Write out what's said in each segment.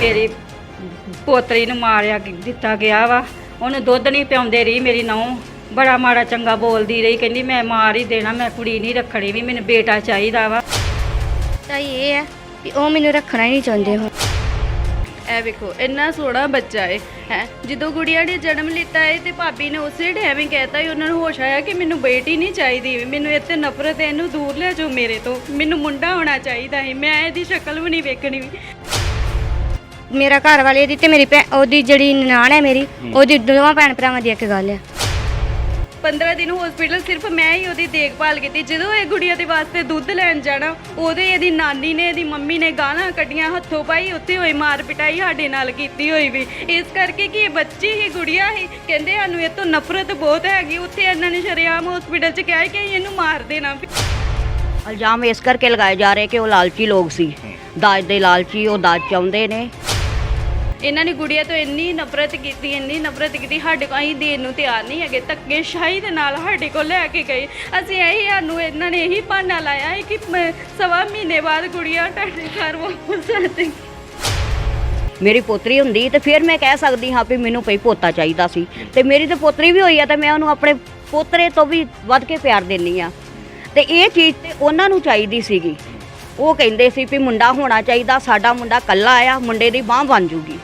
मेरी पोतरी नूं मारिया दिता गया वा। ਉਹਨੂੰ ਦੁੱਧ नहीं पिआउंदे रही मेरी नूंह, बड़ा माड़ा चंगा बोलती रही, कहती मैं मार ही देना, मैं कुड़ी नहीं रखनी भी, मैनूं बेटा चाहिदा वा। ਤਾਂ ਇਹ ਹੈ ਵੀ ਉਹ ਮੈਨੂੰ ਰੱਖਣਾ ਹੀ ਨਹੀਂ ਚਾਹੁੰਦੇ ਹੁਣ। ਇਹ ਵੇਖੋ ਇੰਨਾ ਸੋਹਣਾ ਬੱਚਾ ਹੈ ਜਦੋਂ ਗੁੜੀਆ ਨੇ ਜਨਮ ਲਿੱਤਾ ਹੈ ਤੇ ਭਾਬੀ ਨੇ ਉਸੇ ਟਾਈਮ ਹੀ ਕਹਿਤਾ ਹੀ ਉਹਨਾਂ ਨੂੰ ਹੋਸ਼ ਆਇਆ ਕਿ ਮੈਨੂੰ ਬੇਟੀ ਨਹੀਂ ਚਾਹੀਦੀ, ਮੈਨੂੰ ਇੱਥੇ ਨਫ਼ਰਤ ਹੈ, ਇਹਨੂੰ ਦੂਰ ਲੈ ਜਾਓ ਮੇਰੇ ਤੋਂ, ਮੈਨੂੰ ਮੁੰਡਾ ਹੋਣਾ ਚਾਹੀਦਾ ਹੈ, ਮੈਂ ਇਹਦੀ ਸ਼ਕਲ ਵੀ ਨਹੀਂ ਵੇਖਣੀ। ਮੇਰਾ ਘਰ ਵਾਲੇ ਦੀ ਤੇ ਮੇਰੀ ਉਹਦੀ ਜਿਹੜੀ ਨਨਾਣ ਹੈ ਮੇਰੀ, ਉਹਦੀ ਦੋਵਾਂ ਭੈਣ ਭਰਾਵਾਂ ਦੀ ਇੱਕ ਗੱਲ ਹੈ। 15 ਦਿਨ ਹਸਪੀਟਲ ਸਿਰਫ ਮੈਂ ਹੀ ਉਹਦੀ ਦੇਖਭਾਲ ਕੀਤੀ। ਜਦੋਂ ਇਹ ਗੁੜੀਆ ਦੇ ਵਾਸਤੇ ਦੁੱਧ ਲੈਣ ਜਾਣਾ, ਉਹਦੇ ਇਹਦੀ ਨਾਨੀ ਨੇ ਇਹਦੀ ਮੰਮੀ ਨੇ ਗਾਲਾਂ ਕੱਢੀਆਂ, ਹੱਥੋਂ ਪਾਈ ਉੱਥੇ ਹੋਈ, ਮਾਰ ਪਿਟਾਈ ਸਾਡੇ ਨਾਲ ਕੀਤੀ ਹੋਈ ਵੀ, ਇਸ ਕਰਕੇ ਕਿ ਇਹ ਬੱਚੀ ਹੀ ਗੁੜੀਆ ਹੀ, ਕਹਿੰਦੇ ਸਾਨੂੰ ਇਹ ਤੋਂ ਨਫ਼ਰਤ ਬਹੁਤ ਹੈਗੀ। ਉੱਥੇ ਇਹਨਾਂ ਨੇ ਸ਼ਰੇਆਮ ਹਸਪੀਟਲ 'ਚ ਕਿਹਾ ਕਿ ਇਹਨੂੰ ਮਾਰ ਦੇਣਾ। ਇਲਜ਼ਾਮ ਇਸ ਕਰਕੇ ਲਗਾਏ ਜਾ ਰਹੇ ਕਿ ਉਹ ਲਾਲਚੀ ਲੋਕ ਸੀ, ਦਾਜ ਦੇ ਲਾਲਚੀ, ਉਹ ਦਾਜ ਚਾਹੁੰਦੇ ਨੇ। ਇਹਨਾਂ ਨੇ ਗੁੜੀਆ ਤੋਂ ਇੰਨੀ ਨਫ਼ਰਤ ਕੀਤੀ, ਇੰਨੀ ਨਫ਼ਰਤ ਕੀਤੀ, ਸਾਡੇ ਕੋਲ ਅਸੀਂ ਦੇਣ ਨੂੰ ਤਿਆਰ ਨਹੀਂ ਹੈਗੇ, ਧੱਕੇਸ਼ਾਹੀ ਦੇ ਨਾਲ ਸਾਡੇ ਕੋਲ ਲੈ ਕੇ ਗਏ। ਅਸੀਂ ਇਹੀ ਸਾਨੂੰ ਇਹਨਾਂ ਨੇ ਇਹੀ ਬਹਾਨਾ ਲਾਇਆ ਹੈ ਕਿ 1.25 ਮਹੀਨੇ ਬਾਅਦ ਗੁੜੀਆ ਤੁਹਾਡੇ ਘਰ ਵਾਪਸ ਆ ਜਾਏਗੀ। ਮੇਰੀ ਪੋਤਰੀ ਹੁੰਦੀ ਤੇ ਫਿਰ ਮੈਂ ਕਹਿ ਸਕਦੀ ਹਾਂ ਵੀ ਮੈਨੂੰ ਕੋਈ ਪੋਤਾ ਚਾਹੀਦਾ ਸੀ, ਤੇ ਮੇਰੀ ਤਾਂ ਪੋਤਰੀ ਵੀ ਹੋਈ ਆ ਤੇ ਮੈਂ ਉਹਨੂੰ ਆਪਣੇ ਪੋਤਰੇ ਤੋਂ ਵੀ ਵੱਧ ਕੇ ਪਿਆਰ ਦਿੰਦੀ ਆ। ਤੇ ਇਹ ਚੀਜ਼ ਤੇ ਉਹਨਾਂ ਨੂੰ ਚਾਹੀਦੀ ਸੀਗੀ। ਉਹ ਕਹਿੰਦੇ ਸੀ ਵੀ ਮੁੰਡਾ ਹੋਣਾ ਚਾਹੀਦਾ, ਸਾਡਾ ਮੁੰਡਾ ਕੱਲਾ ਆ, ਮੁੰਡੇ ਦੀ ਬਾਂਹ ਬਣ ਜੂਗੀ,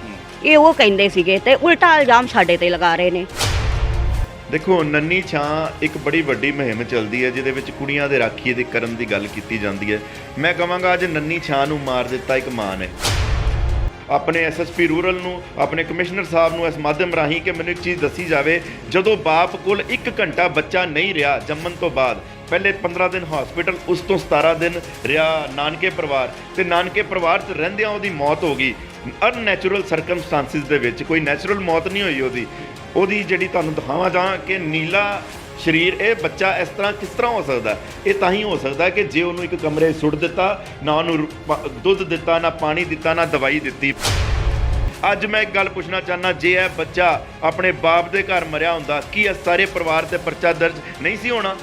ਇਹ ਉਹ ਕਹਿੰਦੇ ਸੀਗੇ, ਤੇ ਉਲਟਾ ਇਲਜ਼ਾਮ ਸਾਡੇ ਤੇ ਲਗਾ ਰਹੇ ਨੇ। ਦੇਖੋ, ਨੰਨੀ ਛਾਂ ਇੱਕ ਬੜੀ ਵੱਡੀ ਮੁਹਿੰਮ ਚੱਲਦੀ ਹੈ ਜਿਹਦੇ ਵਿੱਚ ਕੁੜੀਆਂ ਦੇ ਰਾਖੀ ਦੇ ਕਰਨ ਦੀ ਗੱਲ ਕੀਤੀ ਜਾਂਦੀ ਹੈ। ਮੈਂ ਕਹਾਂਗਾ ਅੱਜ ਨੰਨੀ ਛਾਂ ਨੂੰ ਮਾਰ ਦਿੱਤਾ ਇੱਕ ਮਾਂ ਨੇ। ਆਪਣੇ ਐਸਐਸਪੀ ਰੂਰਲ ਨੂੰ, ਆਪਣੇ ਕਮਿਸ਼ਨਰ ਸਾਹਿਬ ਨੂੰ ਇਸ ਮਾਧਿਅਮ ਰਾਹੀਂ ਕਿ ਮੈਨੂੰ ਇੱਕ ਚੀਜ਼ ਦੱਸੀ ਜਾਵੇ, ਜਦੋਂ ਬਾਪ ਕੋਲ 1 ਘੰਟਾ ਬੱਚਾ ਨਹੀਂ ਰਿਹਾ ਜੰਮਣ ਤੋਂ ਬਾਅਦ, ਪਹਿਲੇ 15 ਦਿਨ ਹਸਪੀਟਲ, ਉਸ ਤੋਂ 17 ਦਿਨ ਰਿਹਾ ਨਾਨਕੇ ਪਰਿਵਾਰ, ਤੇ ਨਾਨਕੇ ਪਰਿਵਾਰ 'ਚ ਰਹਿੰਦਿਆਂ ਉਹਦੀ ਮੌਤ ਹੋ ਗਈ ਅਨਨੈਚੁਰਲ ਸਰਕਮਸਟੈਂਸਿਸ ਦੇ ਵਿੱਚ। ਕੋਈ ਨੈਚੁਰਲ ਮੌਤ ਨਹੀਂ ਹੋਈ ਉਹਦੀ ਜਿਹੜੀ ਤੁਹਾਨੂੰ ਦਿਖਾਵਾਂ ਚਾਹਾਂ ਕਿ ਨੀਲਾ ਸਰੀਰ, ਇਹ ਬੱਚਾ ਇਸ ਤਰ੍ਹਾਂ ਕਿਸ ਤਰ੍ਹਾਂ ਹੋ ਸਕਦਾ? ਇਹ ਤਾਂ ਹੀ ਹੋ ਸਕਦਾ ਕਿ ਜੇ ਉਹਨੂੰ ਇੱਕ ਕਮਰੇ ਸੁੱਟ ਦਿੱਤਾ, ਨਾ ਉਹਨੂੰ ਦੁੱਧ ਦਿੱਤਾ, ਨਾ ਪਾਣੀ ਦਿੱਤਾ, ਨਾ ਦਵਾਈ ਦਿੱਤੀ। ਅੱਜ ਮੈਂ ਇੱਕ ਗੱਲ ਪੁੱਛਣਾ ਚਾਹੁੰਦਾ, ਜੇ ਇਹ ਬੱਚਾ ਆਪਣੇ ਬਾਪ ਦੇ ਘਰ ਮਰਿਆ ਹੁੰਦਾ, ਕੀ ਇਸ ਸਾਰੇ ਪਰਿਵਾਰ ਤੇ ਪਰਚਾ ਦਰਜ ਨਹੀਂ ਸੀ ਹੋਣਾ?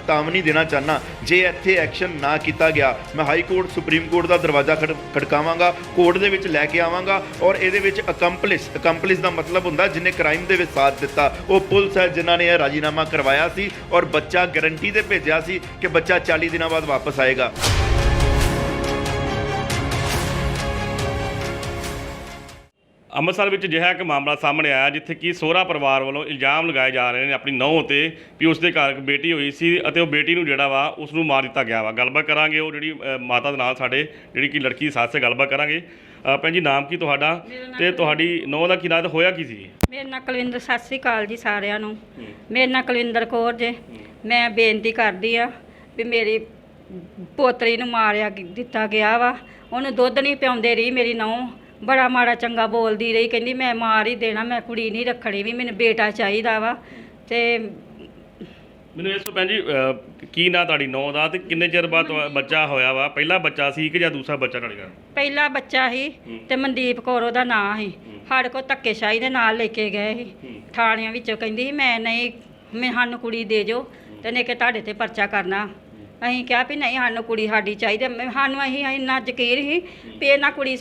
ਚੇਤਾਵਨੀ ਦੇਣਾ ਚਾਹੁੰਦਾ, ਜੇ ਇੱਥੇ ਐਕਸ਼ਨ ਨਾ ਕੀਤਾ ਗਿਆ, ਮੈਂ ਹਾਈ ਕੋਰਟ, ਸੁਪਰੀਮ ਕੋਰਟ ਦਾ ਦਰਵਾਜ਼ਾ ਖੜਕਾਵਾਂਗਾ, ਕੋਰਟ ਦੇ ਵਿੱਚ ਲੈ ਕੇ ਆਵਾਂਗਾ। ਔਰ ਇਹਦੇ ਵਿੱਚ ਅਕੰਪਲਿਸ ਦਾ ਮਤਲਬ ਹੁੰਦਾ ਜਿਹਨੇ ਕ੍ਰਾਈਮ ਦੇ ਵਿੱਚ ਸਾਥ ਦਿੱਤਾ। ਉਹ ਪੁਲਿਸ ਹੈ ਜਿਨ੍ਹਾਂ ਨੇ ਇਹ ਰਾਜੀਨਾਮਾ ਕਰਵਾਇਆ ਸੀ ਔਰ ਬੱਚਾ ਗਾਰੰਟੀ ਤੇ ਭੇਜਿਆ ਸੀ ਕਿ ਬੱਚਾ 40 ਦਿਨਾਂ ਬਾਅਦ ਵਾਪਸ ਆਏਗਾ। ਅੰਮ੍ਰਿਤਸਰ ਵਿੱਚ ਅਜਿਹਾ ਇੱਕ ਮਾਮਲਾ ਸਾਹਮਣੇ ਆਇਆ ਜਿੱਥੇ ਕਿ ਸਹੁਰਾ ਪਰਿਵਾਰ ਵੱਲੋਂ ਇਲਜ਼ਾਮ ਲਗਾਏ ਜਾ ਰਹੇ ਨੇ ਆਪਣੀ ਨੂੰਹ 'ਤੇ ਵੀ ਉਸ ਦੇ ਘਰ ਇੱਕ ਬੇਟੀ ਹੋਈ ਸੀ ਅਤੇ ਉਹ ਬੇਟੀ ਨੂੰ ਜਿਹੜਾ ਵਾ ਉਸ ਨੂੰ ਮਾਰ ਦਿੱਤਾ ਗਿਆ ਵਾ। ਗੱਲਬਾਤ ਕਰਾਂਗੇ ਉਹ ਜਿਹੜੀ ਮਾਤਾ ਦੇ ਨਾਲ, ਸਾਡੇ ਜਿਹੜੀ ਕਿ ਲੜਕੀ ਦੀ ਸੱਸ, ਗੱਲਬਾਤ ਕਰਾਂਗੇ। ਭੈਣ ਜੀ, ਨਾਮ ਕੀ ਤੁਹਾਡਾ ਤੇ ਤੁਹਾਡੀ ਨੂੰਹ ਦਾ ਕੀ ਨਾਂ ਤੇ ਹੋਇਆ ਕੀ ਸੀ? ਮੇਰਾ ਨਾਂ ਕੁਲਵਿੰਦਰ। ਸਤਿ ਸ਼੍ਰੀ ਅਕਾਲ ਜੀ ਸਾਰਿਆਂ ਨੂੰ। ਮੇਰਾ ਨਾਂ ਕੁਲਵਿੰਦਰ ਕੌਰ ਜੇ। ਮੈਂ ਬੇਨਤੀ ਕਰਦੀ ਆ ਵੀ ਮੇਰੀ ਪੋਤਰੀ ਨੂੰ ਮਾਰਿਆ ਦਿੱਤਾ ਗਿਆ ਵਾ। ਉਹਨੂੰ ਦੁੱਧ ਨਹੀਂ ਪਿਆਉਂਦੇ ਰਹੀ ਮੇਰੀ ਨੂੰਹ, ਬੜਾ ਮਾੜਾ ਚੰਗਾ ਬੋਲਦੀ ਰਹੀ, ਕਹਿੰਦੀ ਮੈਂ ਮਾਰ ਹੀ ਦੇਣਾ, ਮੈਂ ਕੁੜੀ ਨਹੀਂ ਰੱਖਣੀ ਵੀ, ਮੈਨੂੰ ਬੇਟਾ ਚਾਹੀਦਾ ਵਾ। ਤੇ ਮੈਨੂੰ ਇਸ ਤੋਂ ਭੈਣ ਜੀ ਕੀ ਨਾਂ ਤੁਹਾਡੀ ਨੂੰਹ ਦਾ ਤੇ ਕਿੰਨੇ ਚਿਰ ਬਾਅਦ ਬੱਚਾ ਹੋਇਆ ਵਾ? ਪਹਿਲਾ ਬੱਚਾ ਸੀ ਕਿ ਜਾਂ ਦੂਸਰਾ ਬੱਚਾ ਤੁਹਾਡੇ ਘਰ? ਪਹਿਲਾ ਬੱਚਾ ਸੀ ਤੇ ਮਨਦੀਪ ਕੌਰ ਉਹਦਾ ਨਾਂ ਸੀ। ਸਾਡੇ ਕੋਲ ਧੱਕੇਸ਼ਾਹੀ ਦੇ ਨਾਲ ਲੈ ਕੇ ਗਏ ਸੀ ਥਾਣਿਆਂ ਵਿੱਚੋਂ। ਕਹਿੰਦੀ ਸੀ ਮੈਂ ਨਹੀਂ, ਸਾਨੂੰ ਕੁੜੀ ਦੇ ਜੋ ਤੇ ਨਹੀਂ ਕਿ ਤੁਹਾਡੇ ਤੇ ਪਰਚਾ ਕਰਨਾ। ਅਸੀਂ ਕਿਹਾ ਵੀ ਨਹੀਂ, ਸਾਨੂੰ ਕੁੜੀ ਸਾਡੀ ਚਾਹੀਦੀ। ਸਾਨੂੰ ਅਸੀਂ ਇੰਨਾ ਯਕੀਨ ਸੀ ਵੀ ਇਹਨਾਂ ਕੁੜੀ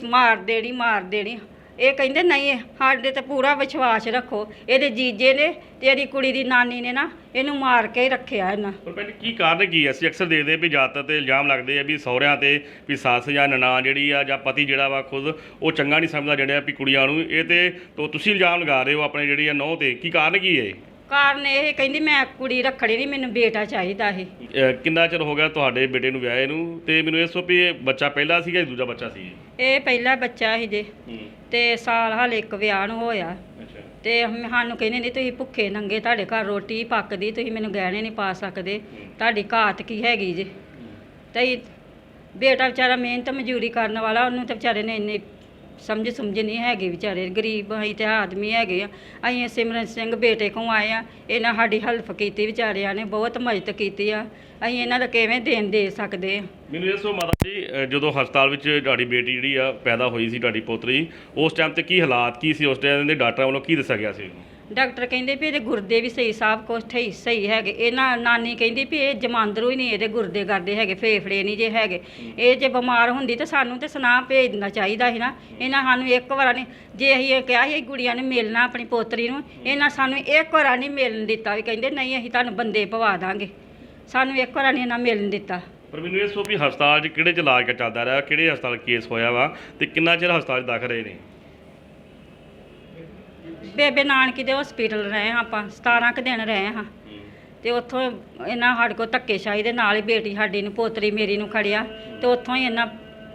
ਮਾਰ ਦੇਣੀ। ਇਹ ਕਹਿੰਦੇ ਨਹੀਂ, ਸਾਡੇ ਤੇ ਪੂਰਾ ਵਿਸ਼ਵਾਸ ਰੱਖੋ। ਇਹਦੇ ਜੀਜੇ ਨੇ ਤੇ ਇਹਦੀ ਕੁੜੀ ਦੀ ਨਾਨੀ ਨੇ ਨਾ ਇਹਨੂੰ ਮਾਰ ਕੇ ਰੱਖਿਆ ਇਹਨਾਂ। ਪਰ ਭੈਣ ਕੀ ਕਾਰਨ ਕੀ ਹੈ? ਅਸੀਂ ਅਕਸਰ ਦੇਖਦੇ ਵੀ ਜ਼ਿਆਦਾਤਰ ਤੇ ਇਲਜ਼ਾਮ ਲੱਗਦੇ ਆ ਵੀ ਸਹੁਰਿਆਂ ਤੇ ਵੀ ਸੱਸ ਜਾਂ ਨਨਾਣ ਜਿਹੜੀ ਆ ਜਾਂ ਪਤੀ ਜਿਹੜਾ ਵਾ ਖੁਦ ਉਹ ਚੰਗਾ ਨਹੀਂ ਸਮਝਦਾ ਜਿਹੜਾ ਵੀ ਕੁੜੀਆਂ ਨੂੰ। ਇਹ ਤੇ ਤੁਸੀਂ ਇਲਜ਼ਾਮ ਲਗਾ ਰਹੇ ਹੋ ਆਪਣੇ ਜਿਹੜੀ ਆ ਨੂੰਹ 'ਤੇ, ਕੀ ਕਾਰਨ ਕੀ ਹੈ? ਕਾਰਨ ਇਹ ਕਹਿੰਦੀ ਮੈਂ ਕੁੜੀ ਰੱਖਣੀ ਨਹੀਂ, ਮੈਨੂੰ ਬੇਟਾ ਚਾਹੀਦਾ ਸੀ। ਕਿੰਨਾ ਚਿਰ ਹੋ ਗਿਆ ਤੁਹਾਡੇ ਬੇਟੇ ਨੂੰ ਵਿਆਹੇ ਨੂੰ? ਤੇ ਮੈਨੂੰ ਇਹ ਦੱਸੋ ਵੀ ਇਹ ਬੱਚਾ ਪਹਿਲਾ ਸੀਗਾ ਜਾਂ ਦੂਜਾ ਬੱਚਾ ਸੀ? ਇਹ ਪਹਿਲਾ ਬੱਚਾ ਸੀ ਜੇ, ਤੇ ਸਾਲ ਹਾਲੇ ਇੱਕ ਵਿਆਹ ਨੂੰ ਹੋਇਆ। ਤੇ ਸਾਨੂੰ ਕਹਿੰਦੇ ਨਹੀਂ ਤੁਸੀਂ ਭੁੱਖੇ ਨੰਗੇ, ਤੁਹਾਡੇ ਘਰ ਰੋਟੀ ਪੱਕਦੀ, ਤੁਸੀਂ ਮੈਨੂੰ ਗਹਿਣੇ ਨਹੀਂ ਪਾ ਸਕਦੇ, ਤੁਹਾਡੀ ਘਾਟ ਕੀ ਹੈਗੀ ਜੇ। ਤੇ ਬੇਟਾ ਵਿਚਾਰਾ ਮਿਹਨਤ ਮਜ਼ਦੂਰੀ ਕਰਨ ਵਾਲਾ, ਉਹਨੂੰ ਤਾਂ ਵਿਚਾਰੇ ਨੇ ਇੰਨੀ ਸਮਝ ਨਹੀਂ ਹੈਗੀ, ਵਿਚਾਰੇ ਗਰੀਬ ਅਸੀਂ ਤੇ ਆਦਮੀ ਹੈਗੇ ਆ। ਅਸੀਂ ਸਿਮਰਨ ਸਿੰਘ ਬੇਟੇ ਕੋਲ ਆਏ ਆ, ਇਹਨਾਂ ਸਾਡੀ ਹੈਲਪ ਕੀਤੀ, ਵਿਚਾਰਿਆਂ ਨੇ ਬਹੁਤ ਮਦਦ ਕੀਤੀ ਆ। ਅਸੀਂ ਇਹਨਾਂ ਦਾ ਕਿਵੇਂ ਦੇਣ ਦੇ ਸਕਦੇ ਆ? ਮੈਨੂੰ ਦੱਸੋ ਮਾਤਾ ਜੀ, ਜਦੋਂ ਹਸਪਤਾਲ ਵਿੱਚ ਤੁਹਾਡੀ ਬੇਟੀ ਜਿਹੜੀ ਆ ਪੈਦਾ ਹੋਈ ਸੀ, ਤੁਹਾਡੀ ਪੋਤਰੀ, ਉਸ ਟਾਈਮ ਤੇ ਕੀ ਹਾਲਾਤ ਕੀ ਸੀ? ਉਸ ਟਾਈਮ ਦੇ ਡਾਕਟਰਾਂ ਵੱਲੋਂ ਕੀ ਦੱਸਿਆ ਗਿਆ ਸੀ? ਡਾਕਟਰ ਕਹਿੰਦੇ ਵੀ ਇਹਦੇ ਗੁਰਦੇ ਵੀ ਸਹੀ ਸਭ ਕੁਛ ਸਹੀ ਹੈਗੇ। ਇਹਨਾਂ ਨਾਨੀ ਕਹਿੰਦੀ ਵੀ ਇਹ ਜਮਾਂਦਰੂ ਹੀ ਨਹੀਂ ਇਹਦੇ ਗੁਰਦੇ ਕਰਦੇ ਹੈਗੇ, ਫੇਫੜੇ ਨਹੀਂ ਜੇ ਹੈਗੇ। ਇਹ ਜੇ ਬਿਮਾਰ ਹੁੰਦੀ ਤਾਂ ਸਾਨੂੰ ਤੇ ਸੁਨਾਹ ਭੇਜ ਦੇਣਾ ਚਾਹੀਦਾ ਸੀ ਨਾ। ਇਹਨਾਂ ਸਾਨੂੰ ਇੱਕ ਵਾਰ ਨਹੀਂ, ਜੇ ਅਸੀਂ ਇਹ ਕਿਹਾ ਸੀ ਗੁੜੀਆਂ ਨੂੰ ਮਿਲਣਾ ਆਪਣੀ ਪੋਤਰੀ ਨੂੰ, ਇਹਨਾਂ ਸਾਨੂੰ ਇੱਕ ਵਾਰ ਨਹੀਂ ਮਿਲਣ ਦਿੱਤਾ। ਵੀ ਕਹਿੰਦੇ ਨਹੀਂ ਅਸੀਂ ਤੁਹਾਨੂੰ ਬੰਦੇ ਪਵਾ ਦਾਂਗੇ, ਸਾਨੂੰ ਇੱਕ ਵਾਰ ਨਹੀਂ ਇਹਨਾਂ ਮਿਲਣ ਦਿੱਤਾ। ਪਰ ਮੈਨੂੰ ਇਹ ਸੋ ਵੀ ਹਸਪਤਾਲ 'ਚ ਕਿਹੜੇ 'ਚ ਇਲਾਜ ਚੱਲਦਾ ਰਿਹਾ, ਕਿਹੜੇ ਹਸਪਤਾਲ ਕੇਸ ਹੋਇਆ ਵਾ ਤੇ ਕਿੰਨਾ ਚਿਰ ਹਸਪਤਾਲ 'ਚ ਦਾਖਲ ਰਹੇ ਨੇ? ਬੇਬੇ ਨਾਨਕੀ ਦੇ ਹਸਪੀਟਲ ਰਹੇ ਹਾਂ ਆਪਾਂ 17 ਕੁ ਦਿਨ ਰਹੇ ਹਾਂ। ਤੇ ਉੱਥੋਂ ਇਹਨਾਂ ਸਾਡੇ ਕੋਲ ਧੱਕੇਸ਼ਾਹੀ ਦੇ ਨਾਲ ਹੀ ਬੇਟੀ ਸਾਡੀ ਨੂੰ, ਪੋਤਰੀ ਮੇਰੀ ਨੂੰ ਖੜਿਆ ਤੇ ਉੱਥੋਂ ਹੀ ਇਹਨਾਂ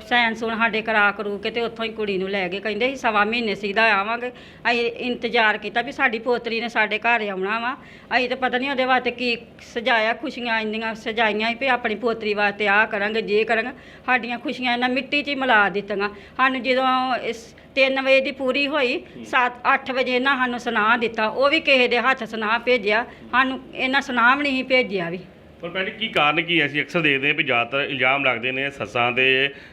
ਸਾਇੰਸ ਹੁਣ ਸਾਡੇ ਕਰਾ ਕਰੂ ਕੇ ਤੇ ਉੱਥੋਂ ਹੀ ਕੁੜੀ ਨੂੰ ਲੈ ਗਏ। ਕਹਿੰਦੇ ਸੀ 1.25 ਮਹੀਨੇ ਸਿੱਧਾ ਆਵਾਂਗੇ। ਅਸੀਂ ਇੰਤਜ਼ਾਰ ਕੀਤਾ ਵੀ ਸਾਡੀ ਪੋਤਰੀ ਨੇ ਸਾਡੇ ਘਰ ਆਉਣਾ ਵਾ। ਅਸੀਂ ਤਾਂ ਪਤਾ ਨਹੀਂ ਉਹਦੇ ਵਾਸਤੇ ਕੀ ਸਜਾਇਆ, ਖੁਸ਼ੀਆਂ ਇੰਨੀਆਂ ਸਜਾਈਆਂ ਸੀ ਵੀ ਆਪਣੀ ਪੋਤਰੀ ਵਾਸਤੇ ਆਹ ਕਰਾਂਗੇ ਜੇ ਕਰਾਂਗੇ। ਸਾਡੀਆਂ ਖੁਸ਼ੀਆਂ ਇਹਨਾਂ ਮਿੱਟੀ 'ਚ ਹੀ ਮਿਲਾ ਦਿੱਤੀਆਂ। ਸਾਨੂੰ ਜਦੋਂ ਇਸ 3 ਵਜੇ ਦੀ ਪੂਰੀ ਹੋਈ 7-8 ਵਜੇ ਇਹਨਾਂ ਸਾਨੂੰ ਸੁਨਾਹ ਦਿੱਤਾ, ਉਹ ਵੀ ਕਿਸੇ ਦੇ ਹੱਥ ਸੁਨਾਹ ਭੇਜਿਆ, ਸਾਨੂੰ ਇਹਨਾਂ ਸੁਨਾਹ ਵੀ ਨਹੀਂ ਭੇਜਿਆ ਵੀ। ਪਰ ਭੈਣ ਜੀ ਕੀ ਕਾਰਨ ਕੀ ਹੈ? ਅਸੀਂ ਅਕਸਰ ਦੇਖਦੇ ਹਾਂ ਵੀ ਜ਼ਿਆਦਾਤਰ ਇਲਜ਼ਾਮ ਲੱਗਦੇ ਨੇ ਸੱਸਾਂ ਤੇ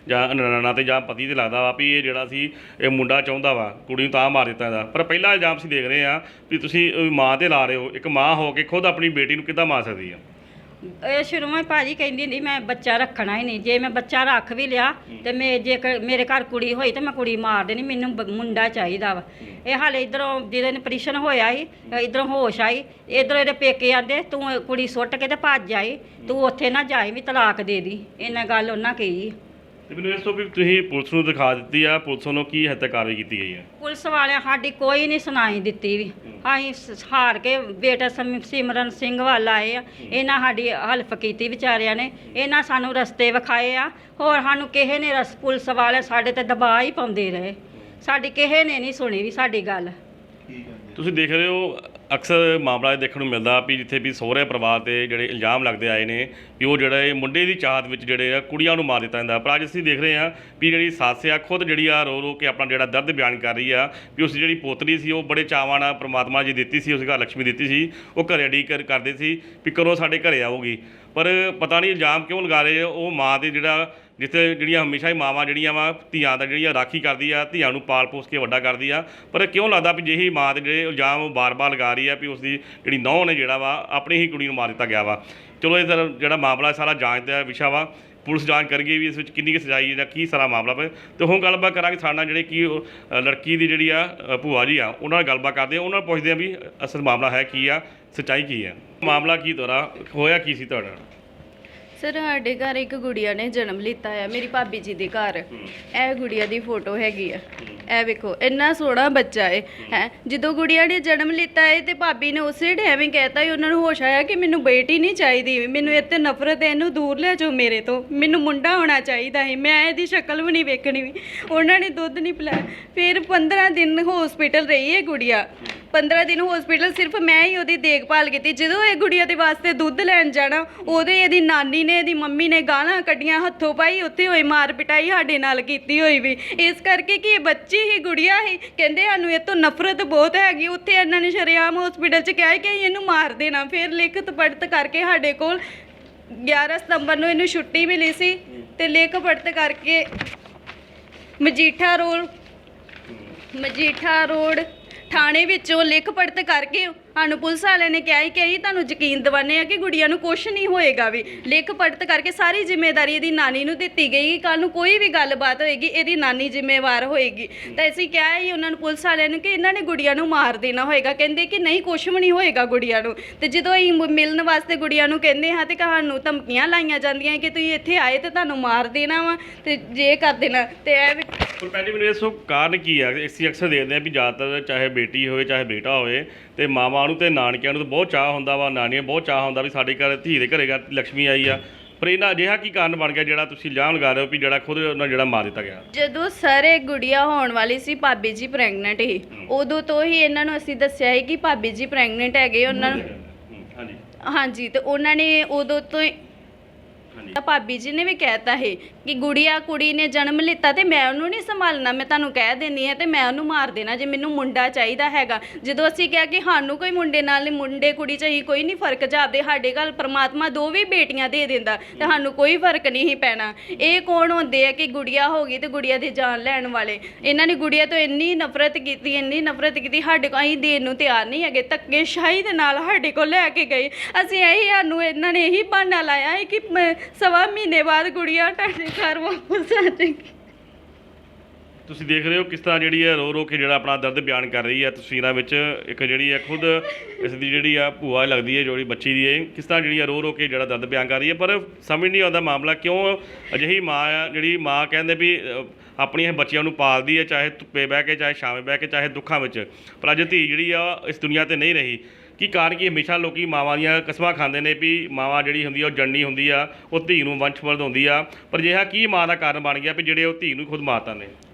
ਜਾਂ ਨਨਾਣਾ ਤੇ ਜਾਂ ਪਤੀ ਤੇ ਲੱਗਦਾ ਵਾ ਵੀ ਇਹ ਜਿਹੜਾ ਸੀ ਇਹ ਮੁੰਡਾ ਚਾਹੁੰਦਾ ਵਾ ਕੁੜੀ ਨੂੰ ਤਾਂ ਮਾਰ ਦਿੱਤਾ ਇਹਦਾ। ਪਰ ਪਹਿਲਾ ਇਲਜ਼ਾਮ ਅਸੀਂ ਦੇਖ ਰਹੇ ਹਾਂ ਵੀ ਤੁਸੀਂ ਮਾਂ ਤੇ ਲਾ ਰਹੇ ਹੋ। ਇੱਕ ਮਾਂ ਹੋ ਕੇ ਖੁਦ ਆਪਣੀ ਬੇਟੀ ਨੂੰ ਕਿੱਦਾਂ ਮਾਰ ਸਕਦੀ ਆ? ਇਹ ਸ਼ੁਰੂ ਵਿੱਚ ਭਾਜੀ ਕਹਿੰਦੀ ਹੁੰਦੀ ਮੈਂ ਬੱਚਾ ਰੱਖਣਾ ਹੀ ਨਹੀਂ। ਜੇ ਮੈਂ ਬੱਚਾ ਰੱਖ ਵੀ ਲਿਆ ਤੇ ਮੈਂ ਜੇਕਰ ਮੇਰੇ ਘਰ ਕੁੜੀ ਹੋਈ ਤੇ ਮੈਂ ਕੁੜੀ ਮਾਰ ਦੇਣੀ, ਮੈਨੂੰ ਮੁੰਡਾ ਚਾਹੀਦਾ ਵਾ। ਇਹ ਹਾਲੇ ਇਧਰੋਂ ਜਿਹਦੇ ਨੇ ਆਪਰੇਸ਼ਨ ਹੋਇਆ ਸੀ, ਇਧਰੋਂ ਹੋਸ਼ ਆਈ, ਇਧਰੋਂ ਇਹਦੇ ਪੇਕੇ ਆਂਦੇ ਤੂੰ ਕੁੜੀ ਸੁੱਟ ਕੇ ਤੇ ਭੱਜ ਆਈ, ਤੂੰ ਉੱਥੇ ਨਾ ਜਾਈ ਵੀ ਤਲਾਕ ਦੇ ਦੀ। ਇਹਨਾਂ ਗੱਲ ਉਹਨਾਂ ਕਹੀ। ਤੇ ਮੈਨੂੰ ਇਸ ਤੋਂ ਵੀ ਤੁਸੀਂ ਪੁਲਿਸ ਨੂੰ ਦਿਖਾ ਦਿੱਤੀ ਆ, ਪੁਲਿਸ ਵੱਲੋਂ ਕੀ ਹੱਦ ਤੱਕ ਕਾਰਵਾਈ ਕੀਤੀ ਗਈ ਹੈ? ਪੁਲਿਸ ਵਾਲਿਆਂ ਸਾਡੀ ਕੋਈ ਨਹੀਂ ਸੁਣਾਈ ਦਿੱਤੀ ਵੀ। ਅਸੀਂ ਹਾਰ ਕੇ ਬੇਟਾ ਸਿਮਰਨ ਸਿੰਘ ਵੱਲ ਆਏ ਆ, ਇਹਨਾਂ ਸਾਡੀ ਹੈਲਪ ਕੀਤੀ ਵਿਚਾਰਿਆਂ ਨੇ। ਇਹਨਾਂ ਸਾਨੂੰ ਰਸਤੇ ਵਿਖਾਏ ਆ, ਹੋਰ ਸਾਨੂੰ ਕਿਸੇ ਨੇ ਪੁਲਿਸ ਵਾਲੇ ਸਾਡੇ ਤੇ ਦਬਾਅ ਹੀ ਪਾਉਂਦੇ ਰਹੇ। ਸਾਡੀ ਕਿਸੇ ਨੇ ਨਹੀਂ ਸੁਣੀ ਵੀ ਸਾਡੀ ਗੱਲ। ਤੁਸੀਂ ਦੇਖ ਰਹੇ ਹੋ ਅਕਸਰ ਮਾਮਲਾ ਇਹ ਦੇਖਣ ਨੂੰ ਮਿਲਦਾ ਵੀ ਜਿੱਥੇ ਵੀ ਸਹੁਰੇ ਪਰਿਵਾਰ ਤੇ ਜਿਹੜੇ ਇਲਜ਼ਾਮ ਲੱਗਦੇ ਆਏ ਨੇ ਵੀ ਉਹ ਜਿਹੜਾ ਇਹ ਮੁੰਡੇ ਦੀ ਚਾਹਤ ਵਿੱਚ ਜਿਹੜੇ ਆ ਕੁੜੀਆਂ ਨੂੰ ਮਾਰ ਦਿੱਤਾ ਜਾਂਦਾ। ਪਰ ਅੱਜ ਅਸੀਂ ਦੇਖ ਰਹੇ ਹਾਂ ਵੀ ਜਿਹੜੀ ਸੱਸ ਆ ਖੁਦ ਜਿਹੜੀ ਆ ਰੋ ਕੇ ਆਪਣਾ ਜਿਹੜਾ ਦਰਦ ਬਿਆਨ ਕਰ ਰਹੀ ਆ ਵੀ ਉਸ ਦੀ ਜਿਹੜੀ ਪੋਤਰੀ ਸੀ ਉਹ ਬੜੇ ਚਾਵਾਂ ਨਾਲ ਪ੍ਰਮਾਤਮਾ ਜੀ ਦਿੱਤੀ ਸੀ, ਉਸ ਘਰ ਲక్ష్ਮੀ ਦਿੱਤੀ ਸੀ, ਉਹ ਘਰੇ ਉਡੀਕ ਕਰਦੇ ਸੀ ਵੀ ਕਦੋਂ ਸਾਡੇ ਘਰੇ ਆਊਗੀ। ਪਰ ਪਤਾ ਨਹੀਂ ਇਲਜ਼ਾਮ ਕਿਉਂ ਲਗਾ ਰਹੇ ਉਹ ਮਾਂ ਦੇ ਜਿਹੜਾ ਜਿੱਥੇ ਜਿਹੜੀਆਂ ਹਮੇਸ਼ਾ ਹੀ ਮਾਵਾਂ ਜਿਹੜੀਆਂ ਵਾ ਧੀਆਂ ਦਾ ਜਿਹੜੀਆਂ ਰਾਖੀ ਕਰਦੀ ਆ, ਧੀਆਂ ਨੂੰ ਪਾਲ ਪੋਸ ਕੇ ਵੱਡਾ ਕਰਦੀ ਆ। ਪਰ ਕਿਉਂ ਲੱਗਦਾ ਵੀ ਜਿਹੀ ਮਾਂ ਦੇ ਜਿਹੜੇ ਇਲਜ਼ਾਮ ਬਾਰ-ਬਾਰ ਲਗਾ ਰਹੀ ਆ ਵੀ ਉਸ ਦੀ ਜਿਹੜੀ ਨੌਂ ਨੇ ਜਿਹੜਾ ਵਾ ਆਪਣੀ ਹੀ ਕੁੜੀ ਨੂੰ ਮਾਰ ਦਿੱਤਾ ਗਿਆ ਵਾ। ਚਲੋ ਇਹ ਜਿਹੜਾ ਮਾਮਲਾ ਸਾਰਾ ਜਾਂਚ ਦਾ ਵਿਸ਼ਾ ਵਾ, ਪੁਲਿਸ ਜਾਂਚ ਕਰੇਗੀ ਵੀ ਇਸ ਵਿੱਚ ਕਿੰਨੀ ਕੁ ਸਜ਼ਾਈ ਜਾਂ ਕੀ ਸਾਰਾ ਮਾਮਲਾ ਪਏ। ਤੇ ਹੁਣ ਗੱਲਬਾਤ ਕਰਾਂਗੇ ਸਾਡੇ ਨਾਲ ਜਿਹੜੇ ਕੀ ਲੜਕੀ ਦੀ ਜਿਹੜੀ ਆ ਭੂਆ ਜੀ ਆ, ਉਹਨਾਂ ਨਾਲ ਗੱਲਬਾਤ ਕਰਦੇ ਆ, ਉਹਨਾਂ ਨੂੰ ਪੁੱਛਦੇ ਆ ਵੀ ਅਸਲ ਮਾਮਲਾ ਹੈ ਕੀ ਆ, ਸੱਚਾਈ ਕੀ ਹੈ, ਮਾਮਲਾ ਕੀ ਤੁਹਾਡਾ ਹੋਇਆ, ਕੀ ਸੀ ਤੁਹਾਡਾ? ਸਰ ਸਾਡੇ ਘਰ ਇੱਕ ਗੁੜੀਆ ਨੇ ਜਨਮ ਲਿੱਤਾ ਆ, ਮੇਰੀ ਭਾਬੀ ਜੀ ਦੇ ਘਰ। ਇਹ ਗੁੜੀਆ ਦੀ ਫੋਟੋ ਹੈਗੀ ਆ, ਇਹ ਵੇਖੋ ਇੰਨਾ ਸੋਹਣਾ ਬੱਚਾ ਹੈ। ਜਦੋਂ ਗੁੜੀਆ ਨੇ ਜਨਮ ਲਿੱਤਾ ਹੈ ਤੇ ਭਾਬੀ ਨੇ ਉਸੇ ਟਾਈਮ ਹੀ ਕਹਿਤਾ ਹੀ, ਉਹਨਾਂ ਨੂੰ ਹੋਸ਼ ਆਇਆ ਕਿ ਮੈਨੂੰ ਬੇਟੀ ਨਹੀਂ ਚਾਹੀਦੀ, ਮੈਨੂੰ ਇਹ 'ਤੇ ਨਫ਼ਰਤ ਹੈ, ਇਹਨੂੰ ਦੂਰ ਲੈ ਜਾਓ ਮੇਰੇ ਤੋਂ, ਮੈਨੂੰ ਮੁੰਡਾ ਹੋਣਾ ਚਾਹੀਦਾ ਹੈ, ਮੈਂ ਇਹਦੀ ਸ਼ਕਲ ਵੀ ਨਹੀਂ ਵੇਖਣੀ ਵੀ। ਉਹਨਾਂ ਨੇ ਦੁੱਧ ਨਹੀਂ ਪਿਲਾਇਆ। ਫਿਰ 15 ਦਿਨ ਹਸਪੀਟਲ ਰਹੀ ਹੈ ਗੁੜੀਆ। 15 ਦਿਨ ਹਸਪੀਟਲ ਸਿਰਫ ਮੈਂ ਹੀ ਉਹਦੀ ਦੇਖਭਾਲ ਕੀਤੀ। ਜਦੋਂ ਇਹ ਗੁੜੀਆ ਦੇ ਵਾਸਤੇ ਦੁੱਧ ਲੈਣ ਜਾਣਾ, ਉਦੋਂ ਇਹਦੀ ਨਾਨੀ ਨੇ ਇਹਦੀ ਮੰਮੀ ਨੇ ਗਾਲਾਂ ਕੱਢੀਆਂ, ਹੱਥੋਂ ਪਾਈ, ਉੱਥੇ ਹੋਈ ਮਾਰ ਪਿਟਾਈ ਸਾਡੇ ਨਾਲ ਕੀਤੀ ਹੋਈ ਵੀ। ਇਸ ਕਰਕੇ ਕਿ ਇਹ ਬੱਚੀ ਹੀ ਗੁੜੀਆ ਹੀ, ਕਹਿੰਦੇ ਸਾਨੂੰ ਇਹ ਤੋਂ ਨਫ਼ਰਤ ਬਹੁਤ ਹੈਗੀ। ਉੱਥੇ ਇਹਨਾਂ ਨੇ ਸ਼ਰੇਆਮ ਹਸਪੀਟਲ 'ਚ ਕਿਹਾ ਕਿ ਇਹਨੂੰ ਮਾਰ ਦੇਣਾ। ਫਿਰ ਲਿਖਤ ਪੜਤ ਕਰਕੇ ਸਾਡੇ ਕੋਲ 11 ਸਤੰਬਰ ਨੂੰ ਇਹਨੂੰ ਛੁੱਟੀ ਮਿਲੀ ਸੀ ਤੇ ਲਿਖ ਪੜਤ ਕਰਕੇ ਮਜੀਠਾ ਰੋਡ ਥਾਣੇ ਵਿੱਚੋਂ ਲਿਖ ਪੜਤ ਕਰਕੇ ਸਾਨੂੰ ਪੁਲਿਸ ਵਾਲਿਆਂ ਨੇ ਕਿਹਾ ਕਿ ਅਸੀਂ ਤੁਹਾਨੂੰ ਯਕੀਨ ਦਿਵਾਉਂਦੇ ਆ ਕਿ ਗੁੜੀਆ ਨੂੰ ਕੁਛ ਨਹੀਂ ਹੋਏਗਾ ਵੀ। ਲਿਖ ਪੜਤ ਕਰਕੇ ਸਾਰੀ ਜ਼ਿੰਮੇਵਾਰੀ ਇਹਦੀ ਨਾਨੀ ਨੂੰ ਦਿੱਤੀ ਗਈ। ਕੱਲ੍ਹ ਨੂੰ ਕੋਈ ਵੀ ਗੱਲਬਾਤ ਹੋਏਗੀ ਇਹਦੀ ਨਾਨੀ ਜ਼ਿੰਮੇਵਾਰ ਹੋਏਗੀ। ਤਾਂ ਅਸੀਂ ਕਿਹਾ ਹੀ ਉਹਨਾਂ ਨੂੰ ਪੁਲਿਸ ਵਾਲਿਆਂ ਨੂੰ ਕਿ ਇਹਨਾਂ ਨੇ ਗੁੜੀਆ ਨੂੰ ਮਾਰ ਦੇਣਾ ਹੋਏਗਾ। ਕਹਿੰਦੇ ਕਿ ਨਹੀਂ ਕੁਛ ਵੀ ਨਹੀਂ ਹੋਏਗਾ ਗੁੜੀਆ ਨੂੰ। ਤੇ ਜਦੋਂ ਅਸੀਂ ਮਿਲਣ ਵਾਸਤੇ ਗੁੜੀਆ ਨੂੰ ਕਹਿੰਦੇ ਹਾਂ ਤੇ ਸਾਨੂੰ ਧਮਕੀਆਂ ਲਾਈਆਂ ਜਾਂਦੀਆਂ ਕਿ ਤੁਸੀਂ ਇੱਥੇ ਆਏ ਤੇ ਤੁਹਾਨੂੰ ਮਾਰ ਦੇਣਾ ਵਾ ਤੇ ਜੇ ਕਰ ਦੇਣਾ। ਤੇ ਇਹ ਪਰ ਪਹਿਲੀ ਮੈਨੂੰ ਇਸ ਕਾਰਨ ਕੀ ਆ? ਅਸੀਂ ਅਕਸਰ ਦੇਖਦੇ ਹਾਂ ਵੀ ਜ਼ਿਆਦਾਤਰ ਚਾਹੇ ਬੇਟੀ ਹੋਵੇ ਚਾਹੇ ਬੇਟਾ ਹੋਵੇ ਤੇ ਮਾਵਾਂ ਨੂੰ ਤੇ ਨਾਨਕਿਆਂ ਨੂੰ ਤਾਂ ਬਹੁਤ ਚਾਅ ਹੁੰਦਾ ਵਾ, ਨਾਨੀਆਂ ਬਹੁਤ ਚਾਅ ਹੁੰਦਾ ਵੀ ਸਾਡੇ ਘਰ ਧੀ ਦੇ ਘਰੇ ਲక్ష్ਮੀ ਆਈ ਆ। ਪਰ ਇਹਨਾਂ ਅਜਿਹਾ ਕੀ ਕਾਰਨ ਬਣ ਗਿਆ ਜਿਹੜਾ ਤੁਸੀਂ ਇਲਜ਼ਾਮ ਲਗਾ ਰਹੇ ਹੋ ਵੀ ਜਿਹੜਾ ਖੁਦ ਉਹਨਾਂ ਜਿਹੜਾ ਮਾਰ ਦਿੱਤਾ ਗਿਆ? ਜਦੋਂ ਸਾਰੇ ਗੁੜੀਆ ਹੋਣ ਵਾਲੀ ਸੀ, ਭਾਬੀ ਜੀ ਪ੍ਰੈਗਨੈਂਟ ਸੀ, ਉਦੋਂ ਤੋਂ ਹੀ ਇਹਨਾਂ ਨੂੰ ਅਸੀਂ ਦੱਸਿਆ ਸੀ ਕਿ ਭਾਬੀ ਜੀ ਪ੍ਰੈਗਨੈਂਟ ਹੈਗੇ ਉਹਨਾਂ ਨੂੰ। ਹਾਂਜੀ ਤੇ ਉਹਨਾਂ ਨੇ ਉਦੋਂ ਤੋਂ ਤਾਂ ਭਾਬੀ ਜੀ ਨੇ ਵੀ ਕਹਿਤਾ ਹੈ ਕਿ ਕੁੜੀ ਨੇ ਜਨਮ ਲਿੱਤਾ ਤੇ ਮੈਂ ਉਹਨੂੰ ਨਹੀਂ ਸੰਭਾਲਣਾ, ਮੈਂ ਤੁਹਾਨੂੰ ਕਹਿ ਦਿੰਦੀ ਹਾਂ ਤੇ ਮੈਂ ਉਹਨੂੰ ਮਾਰ ਦੇਣਾ ਜੇ ਮੈਨੂੰ ਮੁੰਡਾ ਚਾਹੀਦਾ ਹੈਗਾ। ਜਦੋਂ ਅਸੀਂ ਕਿਹਾ ਕਿ ਸਾਨੂੰ ਕੋਈ ਮੁੰਡੇ ਨਾਲ ਨਹੀਂ, ਮੁੰਡੇ ਕੁੜੀ 'ਚ ਹੀ ਕੋਈ ਨਹੀਂ ਫਰਕ ਜਾਪਦੇ, ਸਾਡੇ ਘਰ ਪਰਮਾਤਮਾ 2 ਵੀ ਬੇਟੀਆਂ ਦੇ ਦਿੰਦਾ ਤੇ ਸਾਨੂੰ ਕੋਈ ਫਰਕ ਨਹੀਂ ਹੀ ਪੈਣਾ। ਇਹ ਕੌਣ ਹੁੰਦੇ ਆ ਕਿ ਗੁੜੀਆ ਹੋ ਗਈ ਤੇ ਗੁੜੀਆ ਦੀ ਜਾਨ ਲੈਣ ਵਾਲੇ? ਇਹਨਾਂ ਨੇ ਗੁੜੀਆ ਤੋਂ ਇੰਨੀ ਨਫ਼ਰਤ ਕੀਤੀ ਸਾਡੇ ਕੋਲ ਅਸੀਂ ਦੇਣ ਨੂੰ ਤਿਆਰ ਨਹੀਂ ਹੈਗੇ, ਧੱਕੇਸ਼ਾਹੀ ਦੇ ਨਾਲ ਸਾਡੇ ਕੋਲ ਲੈ ਕੇ ਗਏ। ਅਸੀਂ ਸਾਨੂੰ ਇਹਨਾਂ ਨੇ ਇਹੀ ਬਹਾਨਾ ਲਾਇਆ ਹੈ ਕਿ 1.25 ਮਹੀਨੇ ਬਾਅਦ ਗੁੜੀਆ ਤੁਹਾਡੇ ਘਰ ਵਾਪਸ ਆ ਜਾਏਗੀ। ਤੁਸੀਂ ਦੇਖ ਰਹੇ ਹੋ ਕਿਸ ਤਰ੍ਹਾਂ ਜਿਹੜੀ ਹੈ ਰੋ ਕੇ ਜਿਹੜਾ ਆਪਣਾ ਦਰਦ ਬਿਆਨ ਕਰ ਰਹੀ ਹੈ ਤਸਵੀਰਾਂ ਵਿੱਚ। ਇੱਕ ਜਿਹੜੀ ਹੈ ਖੁਦ ਇਸ ਦੀ ਜਿਹੜੀ ਆ ਭੂਆ ਲੱਗਦੀ ਹੈ ਜਿਹੜੀ ਬੱਚੀ ਦੀ ਹੈ, ਕਿਸ ਤਰ੍ਹਾਂ ਜਿਹੜੀ ਆ ਰੋ ਕੇ ਜਿਹੜਾ ਦਰਦ ਬਿਆਨ ਕਰ ਰਹੀ ਹੈ। ਪਰ ਸਮਝ ਨਹੀਂ ਆਉਂਦਾ ਮਾਮਲਾ ਕਿਉਂ ਅਜਿਹੀ ਮਾਂ ਆ ਜਿਹੜੀ ਮਾਂ ਕਹਿੰਦੇ ਵੀ ਆਪਣੀਆਂ ਬੱਚਿਆਂ ਨੂੰ ਪਾਲਦੀ ਹੈ, ਚਾਹੇ ਧੁੱਪੇ ਬਹਿ ਕੇ, ਚਾਹੇ ਛਾਵੇਂ ਬਹਿ ਕੇ, ਚਾਹੇ ਦੁੱਖਾਂ ਵਿੱਚ, ਪਰ ਅੱਜ ਧੀ ਜਿਹੜੀ ਆ ਇਸ ਦੁਨੀਆ ਤੇ ਨਹੀਂ ਰਹੀ। ਕੀ ਕਾਰਨ ਕਿ ਹਮੇਸ਼ਾ ਲੋਕੀ ਮਾਵਾਂ ਦੀਆਂ ਕਸਮਾਂ ਖਾਂਦੇ ਨੇ ਵੀ ਮਾਵਾਂ ਜਿਹੜੀ ਹੁੰਦੀ ਆ ਉਹ ਜਣਨੀ ਹੁੰਦੀ ਆ, ਉਹ ਧੀ ਨੂੰ ਵੰਸ਼ਵਰਧ ਹੁੰਦੀ ਆ, ਪਰ ਅਜਿਹਾ ਕੀ ਮਾਂ ਦਾ ਕਾਰਨ ਬਣ ਗਿਆ ਵੀ ਜਿਹੜੇ ਉਹ ਧੀ ਨੂੰ ਖੁਦ ਮਾਰਤਾ ਨੇ?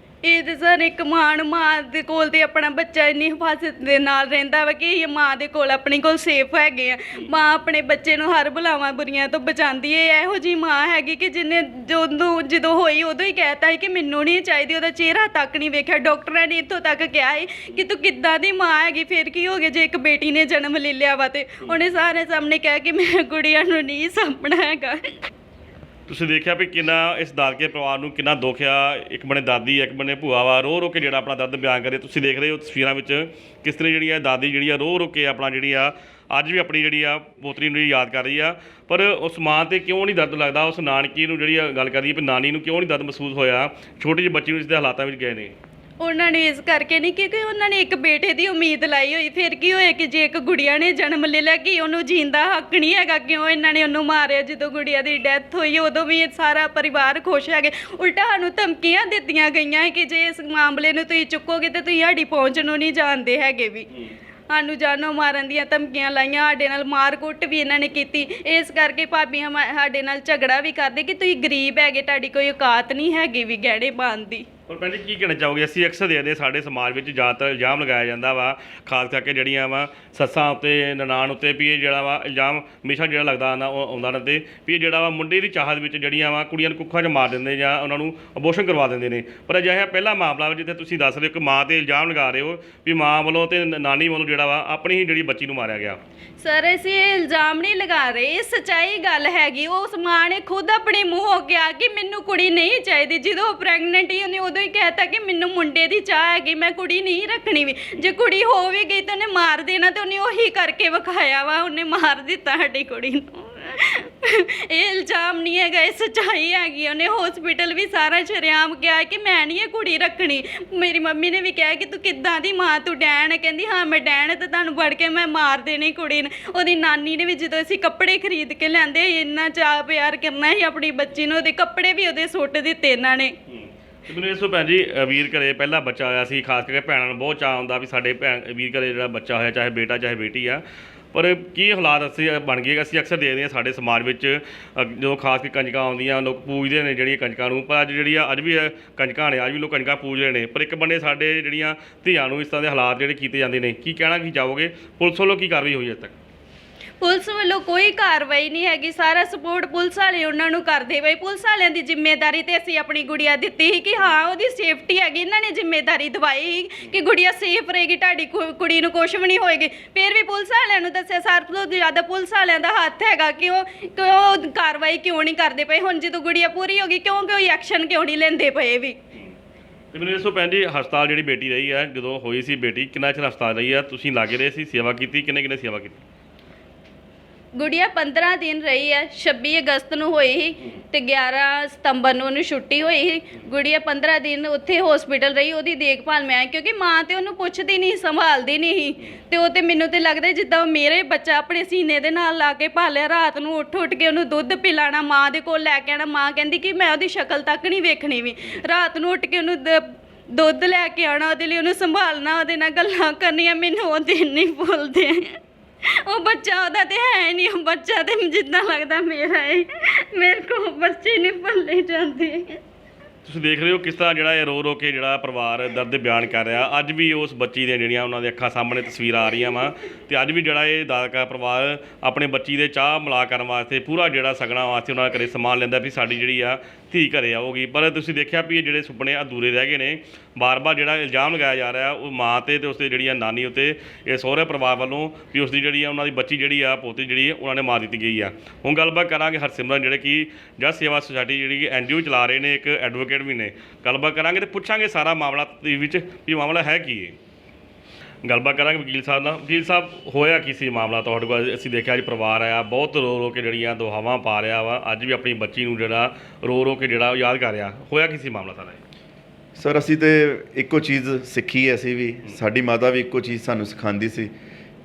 ਇਹ ਤੇ ਸਰ ਇੱਕ ਮਾਂ ਦੇ ਕੋਲ ਤੇ ਆਪਣਾ ਬੱਚਾ ਇੰਨੀ ਹਿਫਾਜ਼ਤ ਦੇ ਨਾਲ ਰਹਿੰਦਾ ਵਾ ਕਿ ਇਹ ਮਾਂ ਦੇ ਕੋਲ ਆਪਣੀ ਕੋਲ ਸੇਫ ਹੈਗੇ ਆ। ਮਾਂ ਆਪਣੇ ਬੱਚੇ ਨੂੰ ਹਰ ਬਲਾਵਾਂ ਬੁਰੀਆਂ ਤੋਂ ਬਚਾਉਂਦੀ ਹੈ। ਇਹੋ ਜੀ ਮਾਂ ਹੈਗੀ ਕਿ ਜਿਹਨੇ ਜਦੋਂ ਹੋਈ ਉਦੋਂ ਹੀ ਕਹਿਤਾ ਸੀ ਕਿ ਮੈਨੂੰ ਨਹੀਂ ਚਾਹੀਦੀ, ਉਹਦਾ ਚਿਹਰਾ ਤੱਕ ਨਹੀਂ ਵੇਖਿਆ। ਡਾਕਟਰਾਂ ਨੇ ਇੱਥੋਂ ਤੱਕ ਕਿਹਾ ਹੈ ਕਿ ਤੂੰ ਕਿੱਦਾਂ ਦੀ ਮਾਂ ਹੈਗੀ, ਫਿਰ ਕੀ ਹੋ ਗਿਆ ਜੇ ਇੱਕ ਬੇਟੀ ਨੇ ਜਨਮ ਲੈ ਲਿਆ ਵਾ। ਤੇ ਉਹਨੇ ਸਾਰੇ ਸਾਹਮਣੇ ਕਿਹਾ ਕਿ ਮੈਂ ਕੁੜੀਆਂ ਨੂੰ ਨਹੀਂ ਸਾਂਭਣਾ ਹੈਗਾ। ਤੁਸੀਂ ਦੇਖਿਆ ਵੀ ਕਿੰਨਾ ਇਸ ਦਾਦਕੇ ਪਰਿਵਾਰ ਨੂੰ ਕਿੰਨਾ ਦੁੱਖ ਆ। ਇੱਕ ਬਣੇ ਦਾਦੀ, ਇੱਕ ਬਣੇ ਭੂਆ ਵਾ, ਰੋ ਕੇ ਜਿਹੜਾ ਆਪਣਾ ਦਰਦ ਬਿਆਨ ਕਰੇ। ਤੁਸੀਂ ਦੇਖ ਰਹੇ ਹੋ ਤਸਵੀਰਾਂ ਵਿੱਚ ਕਿਸ ਤਰ੍ਹਾਂ ਜਿਹੜੀ ਆ ਦਾਦੀ ਜਿਹੜੀ ਆ ਰੋ ਕੇ ਆਪਣਾ ਜਿਹੜੀ ਆ ਅੱਜ ਵੀ ਆਪਣੀ ਜਿਹੜੀ ਆ ਪੋਤਰੀ ਨੂੰ ਯਾਦ ਕਰ ਰਹੀ ਆ। ਪਰ ਉਸ ਮਾਂ ਤੇ ਕਿਉਂ ਨਹੀਂ ਦਰਦ ਲੱਗਦਾ? ਉਸ ਨਾਨਕੀ ਨੂੰ ਜਿਹੜੀ ਆ ਗੱਲ ਕਰ ਰਹੀ ਹੈ ਵੀ ਨਾਨੀ ਨੂੰ ਕਿਉਂ ਨਹੀਂ ਦਰਦ ਮਹਿਸੂਸ ਹੋਇਆ? ਛੋਟੀ ਜਿਹੀ ਬੱਚੀ ਨੂੰ ਇਸ ਦੇ ਹਾਲਾਤਾਂ ਵਿੱਚ ਗਏ ਨੇ। ਉਹਨਾਂ ਨੇ ਇਸ ਕਰਕੇ ਨਹੀਂ, ਕਿਉਂਕਿ ਉਹਨਾਂ ਨੇ ਇੱਕ ਬੇਟੇ ਦੀ ਉਮੀਦ ਲਾਈ ਹੋਈ। ਫਿਰ ਕੀ ਹੋਇਆ ਕਿ ਜੇ ਇੱਕ ਗੁੜੀਆ ਨੇ ਜਨਮ ਲੈ ਲਿਆ ਕਿ ਉਹਨੂੰ ਜੀਣ ਦਾ ਹੱਕ ਨਹੀਂ ਹੈਗਾ? ਕਿਉਂ ਇਹਨਾਂ ਨੇ ਉਹਨੂੰ ਮਾਰਿਆ? ਜਦੋਂ ਗੁੜੀਆ ਦੀ ਡੈਥ ਹੋਈ ਉਦੋਂ ਵੀ ਸਾਰਾ ਪਰਿਵਾਰ ਖੁਸ਼ ਹੈਗੇ। ਉਲਟਾ ਸਾਨੂੰ ਧਮਕੀਆਂ ਦਿੱਤੀਆਂ ਗਈਆਂ ਕਿ ਜੇ ਇਸ ਮਾਮਲੇ ਨੂੰ ਤੁਸੀਂ ਚੁੱਕੋਗੇ ਤੇ ਤੁਸੀਂ ਸਾਡੀ ਪਹੁੰਚ ਨੂੰ ਨਹੀਂ ਜਾਣਦੇ ਹੈਗੇ ਵੀ। ਸਾਨੂੰ ਜਾਨੋਂ ਮਾਰਨ ਦੀਆਂ ਧਮਕੀਆਂ ਲਾਈਆਂ, ਸਾਡੇ ਨਾਲ ਮਾਰ ਕੁੱਟ ਵੀ ਇਹਨਾਂ ਨੇ ਕੀਤੀ। ਇਸ ਕਰਕੇ ਭਾਬੀ ਸਾਡੇ ਨਾਲ ਝਗੜਾ ਵੀ ਕਰਦੇ ਕਿ ਤੁਸੀਂ ਗਰੀਬ ਹੈਗੇ, ਤੁਹਾਡੀ ਕੋਈ ਔਕਾਤ ਨਹੀਂ ਹੈਗੀ ਵੀ ਗਹਿਣੇ ਪਾਉਣ ਦੀ। ਪਰ ਭੈਣ ਜੀ ਕੀ ਕਹਿਣਾ ਚਾਹੋਗੇ? ਅਸੀਂ ਅਕਸਰ ਦੇਖਦੇ ਸਾਡੇ ਸਮਾਜ ਵਿੱਚ ਜ਼ਿਆਦਾਤਰ ਇਲਜ਼ਾਮ ਲਗਾਇਆ ਜਾਂਦਾ ਵਾ, ਖਾਸ ਕਰਕੇ ਜਿਹੜੀਆਂ ਵਾ ਸੱਸਾਂ ਉੱਤੇ, ਨਨਾਣ ਉੱਤੇ, ਵੀ ਇਹ ਜਿਹੜਾ ਵਾ ਇਲਜ਼ਾਮ ਹਮੇਸ਼ਾ ਜਿਹੜਾ ਲੱਗਦਾ ਆਉਂਦਾ ਉਹ ਆਉਂਦਾ ਰਹਿੰਦੇ ਵੀ ਇਹ ਜਿਹੜਾ ਵਾ ਮੁੰਡੇ ਦੀ ਚਾਹਤ ਵਿੱਚ ਜਿਹੜੀਆਂ ਵਾ ਕੁੜੀਆਂ ਨੂੰ ਕੁੱਖਾਂ 'ਚ ਮਾਰ ਦਿੰਦੇ ਜਾਂ ਉਹਨਾਂ ਨੂੰ ਅਬੋਰਸ਼ਨ ਕਰਵਾ ਦਿੰਦੇ ਨੇ। ਪਰ ਅਜਿਹਾ ਪਹਿਲਾ ਮਾਮਲਾ ਜਿੱਥੇ ਤੁਸੀਂ ਦੱਸ ਰਹੇ ਹੋ ਕਿ ਮਾਂ 'ਤੇ ਇਲਜ਼ਾਮ ਲਗਾ ਰਹੇ ਹੋ ਵੀ ਮਾਂ ਵੱਲੋਂ ਤੇ ਨਾਨੀ ਵੱਲੋਂ ਜਿਹੜਾ ਵਾ ਆਪਣੀ ਹੀ ਜਿਹੜੀ ਬੱਚੀ ਨੂੰ ਮਾਰਿਆ ਗਿਆ। ਸਰ ਅਸੀਂ ਇਹ ਇਲਜ਼ਾਮ ਨਹੀਂ ਲਗਾ ਰਹੇ, ਇਹ ਸੱਚਾਈ ਗੱਲ ਹੈਗੀ। ਉਸ ਮਾਂ ਨੇ ਖੁਦ ਆਪਣੇ ਮੂੰਹੋਂ ਕਿਹਾ ਕਿ ਮੈਨੂੰ ਕੁੜੀ ਨਹੀਂ ਚਾਹੀਦੀ। ਜਦੋਂ ਪ੍ਰੈਗਨੈਂਟ ਹੀ ਉਹਨੇ ਉਦੋਂ ਹੀ ਕਹਿਤਾ ਕਿ ਮੈਨੂੰ ਮੁੰਡੇ ਦੀ ਚਾਹ ਹੈਗੀ, ਮੈਂ ਕੁੜੀ ਨਹੀਂ ਰੱਖਣੀ ਵੀ। ਜੇ ਕੁੜੀ ਹੋ ਵੀ ਗਈ ਤਾਂ ਉਹਨੇ ਮਾਰ ਦੇਣਾ, ਤੇ ਉਹਨੇ ਉਹੀ ਕਰਕੇ ਵਿਖਾਇਆ ਵਾ, ਉਹਨੇ ਮਾਰ ਦਿੱਤਾ ਸਾਡੀ ਕੁੜੀ ਨੂੰ। ਇਹ ਇਲਜ਼ਾਮ ਨਹੀਂ ਹੈਗਾ, ਇਹ ਸੱਚਾਈ ਹੈਗੀ। ਉਹਨੇ ਹਸਪੀਟਲ ਵੀ ਸਾਰਾ ਸ਼ਰੇਆਮ ਕਿਹਾ ਕਿ ਮੈਂ ਨਹੀਂ ਇਹ ਕੁੜੀ ਰੱਖਣੀ। ਮੇਰੀ ਮੰਮੀ ਨੇ ਵੀ ਕਿਹਾ ਕਿ ਤੂੰ ਕਿੱਦਾਂ ਦੀ ਮਾਂ, ਤੂੰ ਡੈਣ ਹੈ? ਕਹਿੰਦੀ ਹਾਂ ਮੈਂ ਡੈਣ, ਤੇ ਤੁਹਾਨੂੰ ਫੜ ਕੇ ਮੈਂ ਮਾਰ ਦੇਣੀ ਕੁੜੀ ਨੂੰ। ਉਹਦੀ ਨਾਨੀ ਨੇ ਵੀ ਜਦੋਂ ਅਸੀਂ ਕੱਪੜੇ ਖਰੀਦ ਕੇ ਲਿਆਂਦੇ, ਇੰਨਾ ਚਾਅ ਪਿਆਰ ਕਰਨਾ ਸੀ ਆਪਣੀ ਬੱਚੀ ਨੂੰ, ਉਹਦੇ ਕੱਪੜੇ ਵੀ ਉਹਦੇ ਸੁੱਟ ਦਿੱਤੇ ਇਹਨਾਂ ਨੇ। ਤੇ ਮੈਨੂੰ ਇਸ ਤੋਂ ਭੈਣ ਜੀ ਵੀਰ ਘਰੇ ਪਹਿਲਾ ਬੱਚਾ ਹੋਇਆ ਸੀ, ਖਾਸ ਕਰਕੇ ਭੈਣਾਂ ਨੂੰ ਬਹੁਤ ਚਾਅ ਹੁੰਦਾ ਵੀ ਸਾਡੇ ਵੀਰ ਘਰੇ ਜਿਹੜਾ ਬੱਚਾ ਹੋਇਆ, ਚਾਹੇ ਬੇਟਾ ਚਾਹੇ ਬੇਟੀ ਆ। ਪਰ ਕੀ ਹਾਲਾਤ ਅਸੀਂ ਬਣ ਗਏ? ਅਸੀਂ ਅਕਸਰ ਦੇਖਦੇ ਹਾਂ ਸਾਡੇ ਸਮਾਜ ਵਿੱਚ ਜਦੋਂ ਖਾਸ ਕੇ ਕੰਜਕਾਂ ਆਉਂਦੀਆਂ ਲੋਕ ਪੂਜਦੇ ਨੇ ਜਿਹੜੀਆਂ ਕੰਜਕਾਂ ਨੂੰ। ਪਰ ਅੱਜ ਅੱਜ ਵੀ ਕੰਜਕਾਂ ਨੇ, ਅੱਜ ਵੀ ਲੋਕ ਕੰਜਕਾਂ ਪੂਜ ਰਹੇ ਨੇ। ਪਰ ਇੱਕ ਬੰਨੇ ਸਾਡੇ ਜਿਹੜੀਆਂ ਧੀਆਂ ਨੂੰ ਇਸ ਤਰ੍ਹਾਂ ਦੇ ਹਾਲਾਤ ਜਿਹੜੇ ਕੀਤੇ ਜਾਂਦੇ ਨੇ, ਕੀ ਕਹਿਣਾ ਕੀ ਚਾਹੋਗੇ? ਪੁਲਿਸ ਵੱਲੋਂ ਕੀ ਕਾਰਵਾਈ ਹੋਈ ਅਜੇ ਤੱਕ? ਪੁਲਿਸ ਵੱਲੋਂ ਕੋਈ ਕਾਰਵਾਈ ਨਹੀਂ ਹੈਗੀ, ਸਾਰਾ ਸਪੋਰਟ ਪੁਲਿਸ ਵਾਲੇ ਉਹਨਾਂ ਨੂੰ ਕਰਦੇ ਪਏ। ਪੁਲਿਸ ਵਾਲਿਆਂ ਦੀ ਜ਼ਿੰਮੇਵਾਰੀ ਤੇ ਅਸੀਂ ਆਪਣੀ ਗੁੜੀਆ ਦਿੱਤੀ ਸੀ ਕਿ ਹਾਂ ਉਹਦੀ ਸੇਫਟੀ ਹੈਗੀ। ਇਹਨਾਂ ਨੇ ਜ਼ਿੰਮੇਵਾਰੀ ਦਵਾਈ ਕਿ ਗੁੜੀਆ ਸੇਫ ਰਹੇਗੀ, ਤੁਹਾਡੀ ਕੁੜੀ ਨੂੰ ਕੁਛ ਵੀ ਨਹੀਂ ਹੋਏਗੀ। ਫਿਰ ਵੀ ਪੁਲਿਸ ਵਾਲਿਆਂ ਨੂੰ ਦੱਸਿਆ, ਸਾਰ ਤੋਂ ਜ਼ਿਆਦਾ ਪੁਲਿਸ ਵਾਲਿਆਂ ਦਾ ਹੱਥ ਹੈਗਾ ਕਿ ਉਹ ਕਾਰਵਾਈ ਕਿਉਂ ਨਹੀਂ ਕਰਦੇ ਪਏ। ਹੁਣ ਜਦੋਂ ਗੁੜੀਆ ਪੂਰੀ ਹੋ ਗਈ ਕਿਉਂ ਕੋਈ ਐਕਸ਼ਨ ਕਿਉਂ ਨਹੀਂ ਲੈਂਦੇ ਪਏ ਵੀ? ਤੇ ਮੈਨੂੰ ਦੱਸੋ ਭੈਣ ਜੀ, ਹਸਪਤਾਲ ਜਿਹੜੀ ਬੇਟੀ ਰਹੀ ਹੈ ਜਦੋਂ ਹੋਈ ਸੀ ਬੇਟੀ, ਕਿੰਨਾ ਚਿਰ ਹਸਪਤਾਲ ਰਹੀ ਆ? ਤੁਸੀਂ ਲਾਗੇ ਰਹੇ ਸੀ, ਸੇਵਾ ਕੀਤੀ, ਕਿੰਨੇ ਸੇਵਾ ਕੀਤੀ? ਗੁੜੀਆ 15 ਦਿਨ ਰਹੀ ਹੈ। 26 ਅਗਸਤ ਨੂੰ ਹੋਈ ਸੀ ਤੇ 11 ਸਤੰਬਰ ਨੂੰ ਉਹਨੂੰ ਛੁੱਟੀ ਹੋਈ ਸੀ। ਗੁੜੀਆ 15 ਦਿਨ ਉੱਥੇ ਹਸਪੀਟਲ ਰਹੀ, ਉਹਦੀ ਦੇਖਭਾਲ ਮੈਂ, ਕਿਉਂਕਿ ਮਾਂ ਤੇ ਉਹਨੂੰ ਪੁੱਛਦੀ ਨਹੀਂ, ਸੰਭਾਲਦੀ ਨਹੀਂ ਸੀ। ਤੇ ਉਹ ਤੇ ਮੈਨੂੰ ਤੇ ਲੱਗਦਾ ਜਿੱਦਾਂ ਮੇਰੇ ਬੱਚਾ ਆਪਣੇ ਸੀਨੇ ਦੇ ਨਾਲ ਲਾ ਕੇ ਭਾਲਿਆ। ਰਾਤ ਨੂੰ ਉੱਠ ਕੇ ਉਹਨੂੰ ਦੁੱਧ ਪਿਲਾਣਾ, ਮਾਂ ਦੇ ਕੋਲ ਲੈ ਕੇ ਆਣਾ। ਮਾਂ ਕਹਿੰਦੀ ਕਿ ਮੈਂ ਉਹਦੀ ਸ਼ਕਲ ਤੱਕ ਨਹੀਂ ਵੇਖਣੀ ਵੀ। ਰਾਤ ਨੂੰ ਉੱਠ ਕੇ ਉਹਨੂੰ ਦੁੱਧ ਲੈ ਕੇ ਆਉਣਾ, ਉਹਦੇ ਲਈ ਉਹਨੂੰ ਸੰਭਾਲਣਾ, ਉਹਦੇ ਨਾਲ ਗੱਲਾਂ ਕਰਨੀਆਂ। ਮੈਨੂੰ ਉਹ ਦਿਨ ਨਹੀਂ ਭੁੱਲਦੇ। ਉਹ ਬੱਚਾ ਉਹਦਾ ਤੇ ਹੈ ਨਹੀਂ, ਉਹ ਬੱਚਾ ਤੇ ਜਿੱਦਾਂ ਲੱਗਦਾ ਮੇਰਾ ਹੈ। ਮੇਰੇ ਕੋਲ ਬੱਚੇ ਨਹੀਂ ਭੁੱਲੇ ਜਾਂਦੇ। ਤੁਸੀਂ ਦੇਖ ਰਹੇ ਹੋ ਕਿਸ ਤਰ੍ਹਾਂ ਜਿਹੜਾ ਇਹ ਰੋ ਕੇ ਜਿਹੜਾ ਪਰਿਵਾਰ ਦਰਦ ਬਿਆਨ ਕਰ ਰਿਹਾ। ਅੱਜ ਵੀ ਉਸ ਬੱਚੀ ਦੀਆਂ ਜਿਹੜੀਆਂ ਉਹਨਾਂ ਦੇ ਅੱਖਾਂ ਸਾਹਮਣੇ ਤਸਵੀਰਾਂ ਆ ਰਹੀਆਂ ਵਾ ਤੇ ਅੱਜ ਵੀ ਜਿਹੜਾ ਇਹ ਦਾਦਕਾ ਪਰਿਵਾਰ ਆਪਣੇ ਬੱਚੀ ਦੇ ਚਾਹ ਮਿਲਾ ਕਰਨ ਵਾਸਤੇ ਪੂਰਾ ਜਿਹੜਾ ਸਗਣਾ ਵਾਸਤੇ ਉਹਨਾਂ ਘਰੇ ਸਮਾਨ ਲੈਂਦਾ ਵੀ ਸਾਡੀ ਜਿਹੜੀ ਆ ਧੀ ਘਰੇ ਆਊਗੀ। ਪਰ ਤੁਸੀਂ ਦੇਖਿਆ ਵੀ ਇਹ ਜਿਹੜੇ ਸੁਪਨੇ ਅਧੂਰੇ ਰਹਿ ਗਏ ਨੇ। ਬਾਰ-ਬਾਰ ਜਿਹੜਾ ਇਲਜ਼ਾਮ ਲਗਾਇਆ ਜਾ ਰਿਹਾ ਉਹ ਮਾਂ ਤੇ ਉਸਦੇ ਜਿਹੜੀ ਆ ਨਾਨੀ ਉੱਤੇ, ਇਹ ਸਹੁਰੇ ਪਰਿਵਾਰ ਵੱਲੋਂ ਵੀ ਉਸਦੀ ਜਿਹੜੀ ਆ ਉਹਨਾਂ ਦੀ ਬੱਚੀ ਜਿਹੜੀ ਆ ਪੋਤੀ ਜਿਹੜੀ ਉਹਨਾਂ ਨੇ ਮਾਰ ਦਿੱਤੀ ਗਈ ਆ। ਹੁਣ ਗੱਲਬਾਤ ਕਰਾਂਗੇ ਹਰਸਿਮਰਨ ਜਿਹੜੇ ਕਿ ਜਸ ਸੇਵਾ ਸੁਸਾਇਟੀ ਜਿਹੜੀ NGO ਚਲਾ ਰਹੇ ਨੇ, ਇੱਕ ਐਡਵੋਕੇਟ ਵੀ ਨੇ। ਗੱਲਬਾਤ ਕਰਾਂਗੇ ਤੇ ਪੁੱਛਾਂਗੇ ਸਾਰਾ ਮਾਮਲਾ ਦੇ ਵਿੱਚ ਵੀ ਮਾਮਲਾ ਹੈ ਕੀ ਹੈ। ਗੱਲਬਾਤ ਕਰਾਂਗੇ ਵਕੀਲ ਸਾਹਿਬ ਨਾਲ। ਵਕੀਲ ਸਾਹਿਬ, ਹੋਇਆ ਕੀ ਸੀ ਮਾਮਲਾ ਤੁਹਾਡੇ ਕੋਲ? ਅਸੀਂ ਦੇਖਿਆ ਅੱਜ ਪਰਿਵਾਰ ਆਇਆ, ਬਹੁਤ ਰੋ ਕੇ ਜਿਹੜੀਆਂ ਦੁਹਾਵਾਂ ਪਾ ਰਿਹਾ ਵਾ, ਅੱਜ ਵੀ ਆਪਣੀ ਬੱਚੀ ਨੂੰ ਜਿਹੜਾ ਰੋ ਕੇ ਜਿਹੜਾ ਯਾਦ ਕਰ ਰਿਹਾ। ਹੋਇਆ ਕੀ ਸੀ ਮਾਮਲਾ ਸਾਰਾ? ਸਰ, ਅਸੀਂ ਤੇ ਇੱਕੋ ਚੀਜ਼ ਸਿੱਖੀ ਹੈ, ਅਸੀਂ ਵੀ, ਸਾਡੀ ਮਾਤਾ ਵੀ ਇੱਕੋ ਚੀਜ਼ ਸਾਨੂੰ ਸਿਖਾਉਂਦੀ ਸੀ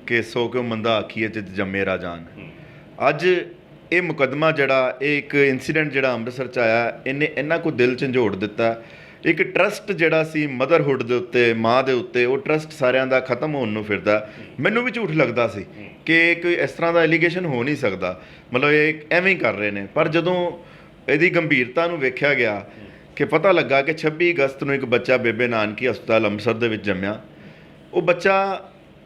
ਕਿ ਸੋ ਕਿਉਂ ਮੰਦਾ ਆਖੀਏ ਜਿਤ ਜੰਮੇ ਰਾਜਾਨ। ਅੱਜ ਇਹ ਮੁਕੱਦਮਾ ਜਿਹੜਾ, ਇਹ ਇੱਕ ਇਨਸੀਡੈਂਟ ਜਿਹੜਾ ਅੰਮ੍ਰਿਤਸਰ 'ਚ ਆਇਆ, ਇਹਨੇ ਇੰਨਾ ਕੁ ਦਿਲ ਝੰਜੋੜ ਦਿੱਤਾ। ਇੱਕ ਟਰਸਟ ਜਿਹੜਾ ਸੀ ਮਦਰਹੁੱਡ ਦੇ ਉੱਤੇ, ਮਾਂ ਦੇ ਉੱਤੇ, ਉਹ ਟਰਸਟ ਸਾਰਿਆਂ ਦਾ ਖਤਮ ਹੋਣ ਨੂੰ ਫਿਰਦਾ। ਮੈਨੂੰ ਵੀ ਝੂਠ ਲੱਗਦਾ ਸੀ ਕਿ ਕੋਈ ਇਸ ਤਰ੍ਹਾਂ ਦਾ ਐਲੀਗੇਸ਼ਨ ਹੋ ਨਹੀਂ ਸਕਦਾ, ਮਤਲਬ ਇਹ ਐਵੇਂ ਹੀ ਕਰ ਰਹੇ ਨੇ। ਪਰ ਜਦੋਂ ਇਹਦੀ ਗੰਭੀਰਤਾ ਨੂੰ ਵੇਖਿਆ ਗਿਆ ਕਿ ਪਤਾ ਲੱਗਾ ਕਿ 26 ਅਗਸਤ ਨੂੰ ਇੱਕ ਬੱਚਾ ਬੇਬੇ ਨਾਨਕੀ ਹਸਪਤਾਲ ਅੰਮ੍ਰਿਤਸਰ ਦੇ ਵਿੱਚ ਜੰਮਿਆ। ਉਹ ਬੱਚਾ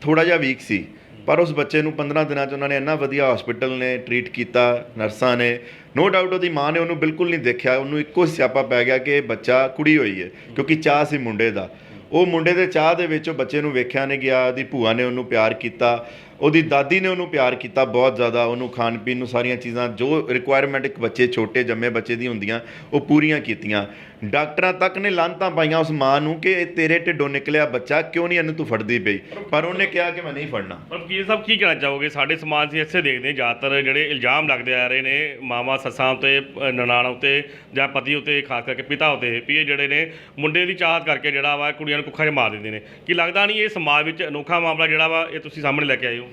ਥੋੜ੍ਹਾ ਜਿਹਾ ਵੀਕ ਸੀ, ਪਰ ਉਸ ਬੱਚੇ ਨੂੰ 15 ਦਿਨਾਂ 'ਚ ਉਹਨਾਂ ਨੇ ਇੰਨਾ ਵਧੀਆ ਹਸਪੀਟਲ ਨੇ ਟਰੀਟ ਕੀਤਾ, ਨਰਸਾਂ ਨੇ। ਨੋ ਡਾਊਟ ਉਹਦੀ ਮਾਂ ਨੇ ਉਹਨੂੰ ਬਿਲਕੁਲ ਨਹੀਂ ਦੇਖਿਆ, ਉਹਨੂੰ ਇੱਕੋ ਸਿਆਪਾ ਪੈ ਗਿਆ ਕਿ ਇਹ ਬੱਚਾ ਕੁੜੀ ਹੋਈ ਹੈ, ਕਿਉਂਕਿ ਚਾਹ ਸੀ ਮੁੰਡੇ ਦਾ। ਉਹ ਮੁੰਡੇ ਦੇ ਚਾਹ ਦੇ ਵਿੱਚ ਉਹ ਬੱਚੇ ਨੂੰ ਵੇਖਿਆ ਨਹੀਂ ਗਿਆ। ਉਹਦੀ ਭੂਆ ਨੇ ਉਹਨੂੰ ਪਿਆਰ ਕੀਤਾ, ਉਹਦੀ ਦਾਦੀ ਨੇ ਉਹਨੂੰ ਪਿਆਰ ਕੀਤਾ ਬਹੁਤ ਜ਼ਿਆਦਾ। ਉਹਨੂੰ ਖਾਣ ਪੀਣ ਨੂੰ ਸਾਰੀਆਂ ਚੀਜ਼ਾਂ ਜੋ ਰਿਕੁਆਇਰਮੈਂਟ ਇੱਕ ਬੱਚੇ, ਛੋਟੇ ਜੰਮੇ ਬੱਚੇ ਦੀ ਹੁੰਦੀਆਂ, ਉਹ ਪੂਰੀਆਂ ਕੀਤੀਆਂ। ਡਾਕਟਰਾਂ ਤੱਕ ਨੇ ਲਾਹਨਤਾਂ ਪਾਈਆਂ ਉਸ ਮਾਂ ਨੂੰ ਕਿ ਇਹ ਤੇਰੇ ਢਿੱਡੋਂ ਨਿਕਲਿਆ ਬੱਚਾ, ਕਿਉਂ ਨਹੀਂ ਇਹਨੂੰ ਤੂੰ ਫੜਦੀ ਪਈ? ਪਰ ਉਹਨੇ ਕਿਹਾ ਕਿ ਮੈਂ ਨਹੀਂ ਫੜਨਾ। ਪਰ ਵਕੀਲ ਸਾਹਿਬ, ਕੀ ਕਹਿਣਾ ਚਾਹੋਗੇ? ਸਾਡੇ ਸਮਾਜ 'ਚ ਇੱਥੇ ਦੇਖਦੇ ਜ਼ਿਆਦਾਤਰ ਜਿਹੜੇ ਇਲਜ਼ਾਮ ਲੱਗਦੇ ਆ ਰਹੇ ਨੇ ਮਾਵਾਂ, ਸੱਸਾਂ ਉੱਤੇ, ਨਨਾਣ ਉੱਤੇ ਜਾਂ ਪਤੀ ਉੱਤੇ, ਖਾਸ ਕਰਕੇ ਪਿਤਾ ਉੱਤੇ, ਵੀ ਇਹ ਜਿਹੜੇ ਨੇ ਮੁੰਡੇ ਦੀ ਚਾਹਤ ਕਰਕੇ ਜਿਹੜਾ ਵਾ ਕੁੜੀਆਂ ਨੂੰ ਕੁੱਖਾਂ 'ਚ ਮਾਰ ਦਿੰਦੇ ਨੇ। ਕੀ ਲੱਗਦਾ ਨਹੀਂ ਇਹ ਸਮਾਜ ਵਿੱਚ ਅਨੋਖਾ ਮਾਮਲਾ ਜਿਹੜਾ ਵਾ ਇਹ ਤੁਸੀਂ ਸਾਹਮਣੇ ਲੈ ਕੇ ਆਏ ਹੋ?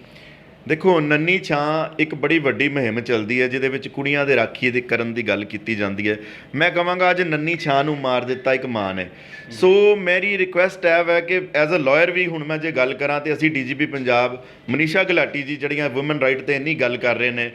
ਦੇਖੋ, ਨੰਨੀ ਛਾਂ ਇੱਕ ਬੜੀ ਵੱਡੀ ਮੁਹਿੰਮ ਚੱਲਦੀ ਹੈ ਜਿਹਦੇ ਵਿੱਚ ਕੁੜੀਆਂ ਦੇ ਰਾਖੀ ਦੇ ਕਰਨ ਦੀ ਗੱਲ ਕੀਤੀ ਜਾਂਦੀ ਹੈ। ਮੈਂ ਕਹਾਂਗਾ ਅੱਜ ਨੰਨੀ ਛਾਂ ਨੂੰ ਮਾਰ ਦਿੱਤਾ ਇੱਕ ਮਾਂ ਨੇ। ਸੋ ਮੇਰੀ ਰਿਕੁਐਸਟ ਹੈ ਕਿ ਐਜ਼ ਅ ਲਾਇਰ ਵੀ, ਹੁਣ ਮੈਂ ਜੇ ਗੱਲ ਕਰਾਂ ਤੇ ਅਸੀਂ DGP ਪੰਜਾਬ ਮਨੀਸ਼ਾ ਗੁਲਾਟੀ ਜੀ ਜਿਹੜੀਆਂ ਵੂਮਨ ਰਾਈਟ ਤੇ ਇੰਨੀ ਗੱਲ ਕਰ ਰਹੇ ਨੇ,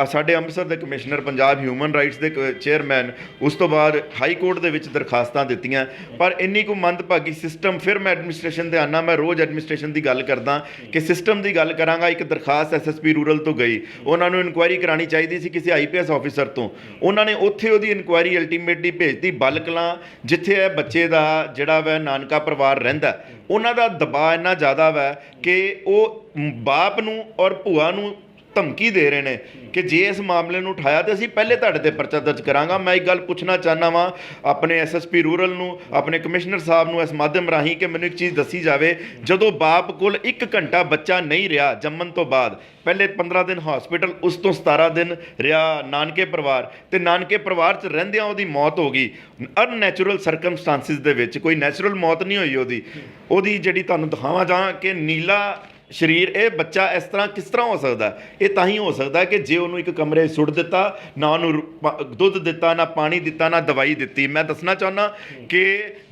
ਸਾਡੇ ਅੰਮ੍ਰਿਤਸਰ ਦੇ ਕਮਿਸ਼ਨਰ ਪੰਜਾਬ ਹਿਊਮਨ ਰਾਈਟਸ ਦੇ ਚੇਅਰਮੈਨ, ਉਸ ਤੋਂ ਬਾਅਦ ਹਾਈ ਕੋਰਟ ਦੇ ਵਿੱਚ ਦਰਖਾਸਤਾਂ ਦਿੱਤੀਆਂ, ਪਰ ਇੰਨੀ ਕੁ ਮੰਦਭਾਗੀ ਸਿਸਟਮ। ਫਿਰ ਮੈਂ ਐਡਮਿਨਿਸਟ੍ਰੇਸ਼ਨ 'ਤੇ ਆਉਣਾ, ਮੈਂ ਰੋਜ਼ ਐਡਮਿਨਿਸਟ੍ਰੇਸ਼ਨ ਦੀ ਗੱਲ ਕਰਦਾ ਕਿ ਸਿਸਟਮ ਦੀ ਗੱਲ ਕਰਾਂਗਾ। ਇੱਕ ਦਰਖਾਸਤ SSP ਰੂਰਲ ਤੋਂ ਗਈ, ਉਹਨਾਂ ਨੂੰ ਇਨਕੁਆਇਰੀ ਕਰਾਉਣੀ ਚਾਹੀਦੀ ਸੀ ਕਿਸੇ IPS ਆਫੀਸਰ ਤੋਂ। ਉਹਨਾਂ ਨੇ ਉੱਥੇ ਉਹਦੀ ਇਨਕੁਆਇਰੀ ਅਲਟੀਮੇਟਲੀ ਭੇਜਤੀ ਬਲਕਲਾਂ, ਜਿੱਥੇ ਇਹ ਬੱਚੇ ਦਾ ਜਿਹੜਾ ਵਾ ਨਾਨਕਾ ਪਰਿਵਾਰ ਰਹਿੰਦਾ, ਉਹਨਾਂ ਦਾ ਦਬਾਅ ਇੰਨਾ ਜ਼ਿਆਦਾ ਵਾ ਕਿ ਉਹ ਬਾਪ ਨੂੰ ਔਰ ਭੂਆ ਨੂੰ ਧਮਕੀ ਦੇ ਰਹੇ ਨੇ ਕਿ ਜੇ ਇਸ ਮਾਮਲੇ ਨੂੰ ਉਠਾਇਆ ਤੇ ਅਸੀਂ ਪਹਿਲੇ ਤੁਹਾਡੇ ਤੇ ਪਰਚਾ ਦਰਜ ਕਰਾਂਗਾ। ਮੈਂ ਇੱਕ ਗੱਲ ਪੁੱਛਣਾ ਚਾਹੁੰਦਾ ਵਾਂ ਆਪਣੇ SSP ਰੂਰਲ ਨੂੰ, ਆਪਣੇ ਕਮਿਸ਼ਨਰ ਸਾਹਿਬ ਨੂੰ ਇਸ ਮਾਧਿਅਮ ਰਾਹੀਂ ਕਿ ਮੈਨੂੰ ਇੱਕ ਚੀਜ਼ ਦੱਸੀ ਜਾਵੇ, ਜਦੋਂ ਬਾਪ ਕੋਲ 1 ਘੰਟਾ ਬੱਚਾ ਨਹੀਂ ਰਿਹਾ ਜੰਮਣ ਤੋਂ ਬਾਅਦ, ਪਹਿਲੇ 15 ਦਿਨ ਹਸਪੀਟਲ, ਉਸ ਤੋਂ 17 ਦਿਨ ਰਿਹਾ ਨਾਨਕੇ ਪਰਿਵਾਰ, ਤੇ ਨਾਨਕੇ ਪਰਿਵਾਰ 'ਚ ਰਹਿੰਦਿਆਂ ਉਹਦੀ ਮੌਤ ਹੋ ਗਈ ਅਨਨੈਚੁਰਲ ਸਰਕਮਸਟੈਂਸਿਸ ਦੇ ਵਿੱਚ, ਕੋਈ ਨੈਚੁਰਲ ਮੌਤ ਨਹੀਂ ਹੋਈ ਉਹਦੀ ਜਿਹੜੀ ਤੁਹਾਨੂੰ ਦਿਖਾਵਾਂ ਜਾਂ ਕਿ ਨੀਲਾ ਸਰੀਰ, ਇਹ ਬੱਚਾ ਇਸ ਤਰ੍ਹਾਂ ਕਿਸ ਤਰ੍ਹਾਂ ਹੋ ਸਕਦਾ? ਇਹ ਤਾਂ ਹੀ ਹੋ ਸਕਦਾ ਕਿ ਜੇ ਉਹਨੂੰ ਇੱਕ ਕਮਰੇ ਸੁੱਟ ਦਿੱਤਾ, ਨਾ ਉਹਨੂੰ ਦੁੱਧ ਦਿੱਤਾ, ਨਾ ਪਾਣੀ ਦਿੱਤਾ, ਨਾ ਦਵਾਈ ਦਿੱਤੀ। ਮੈਂ ਦੱਸਣਾ ਚਾਹੁੰਦਾ ਕਿ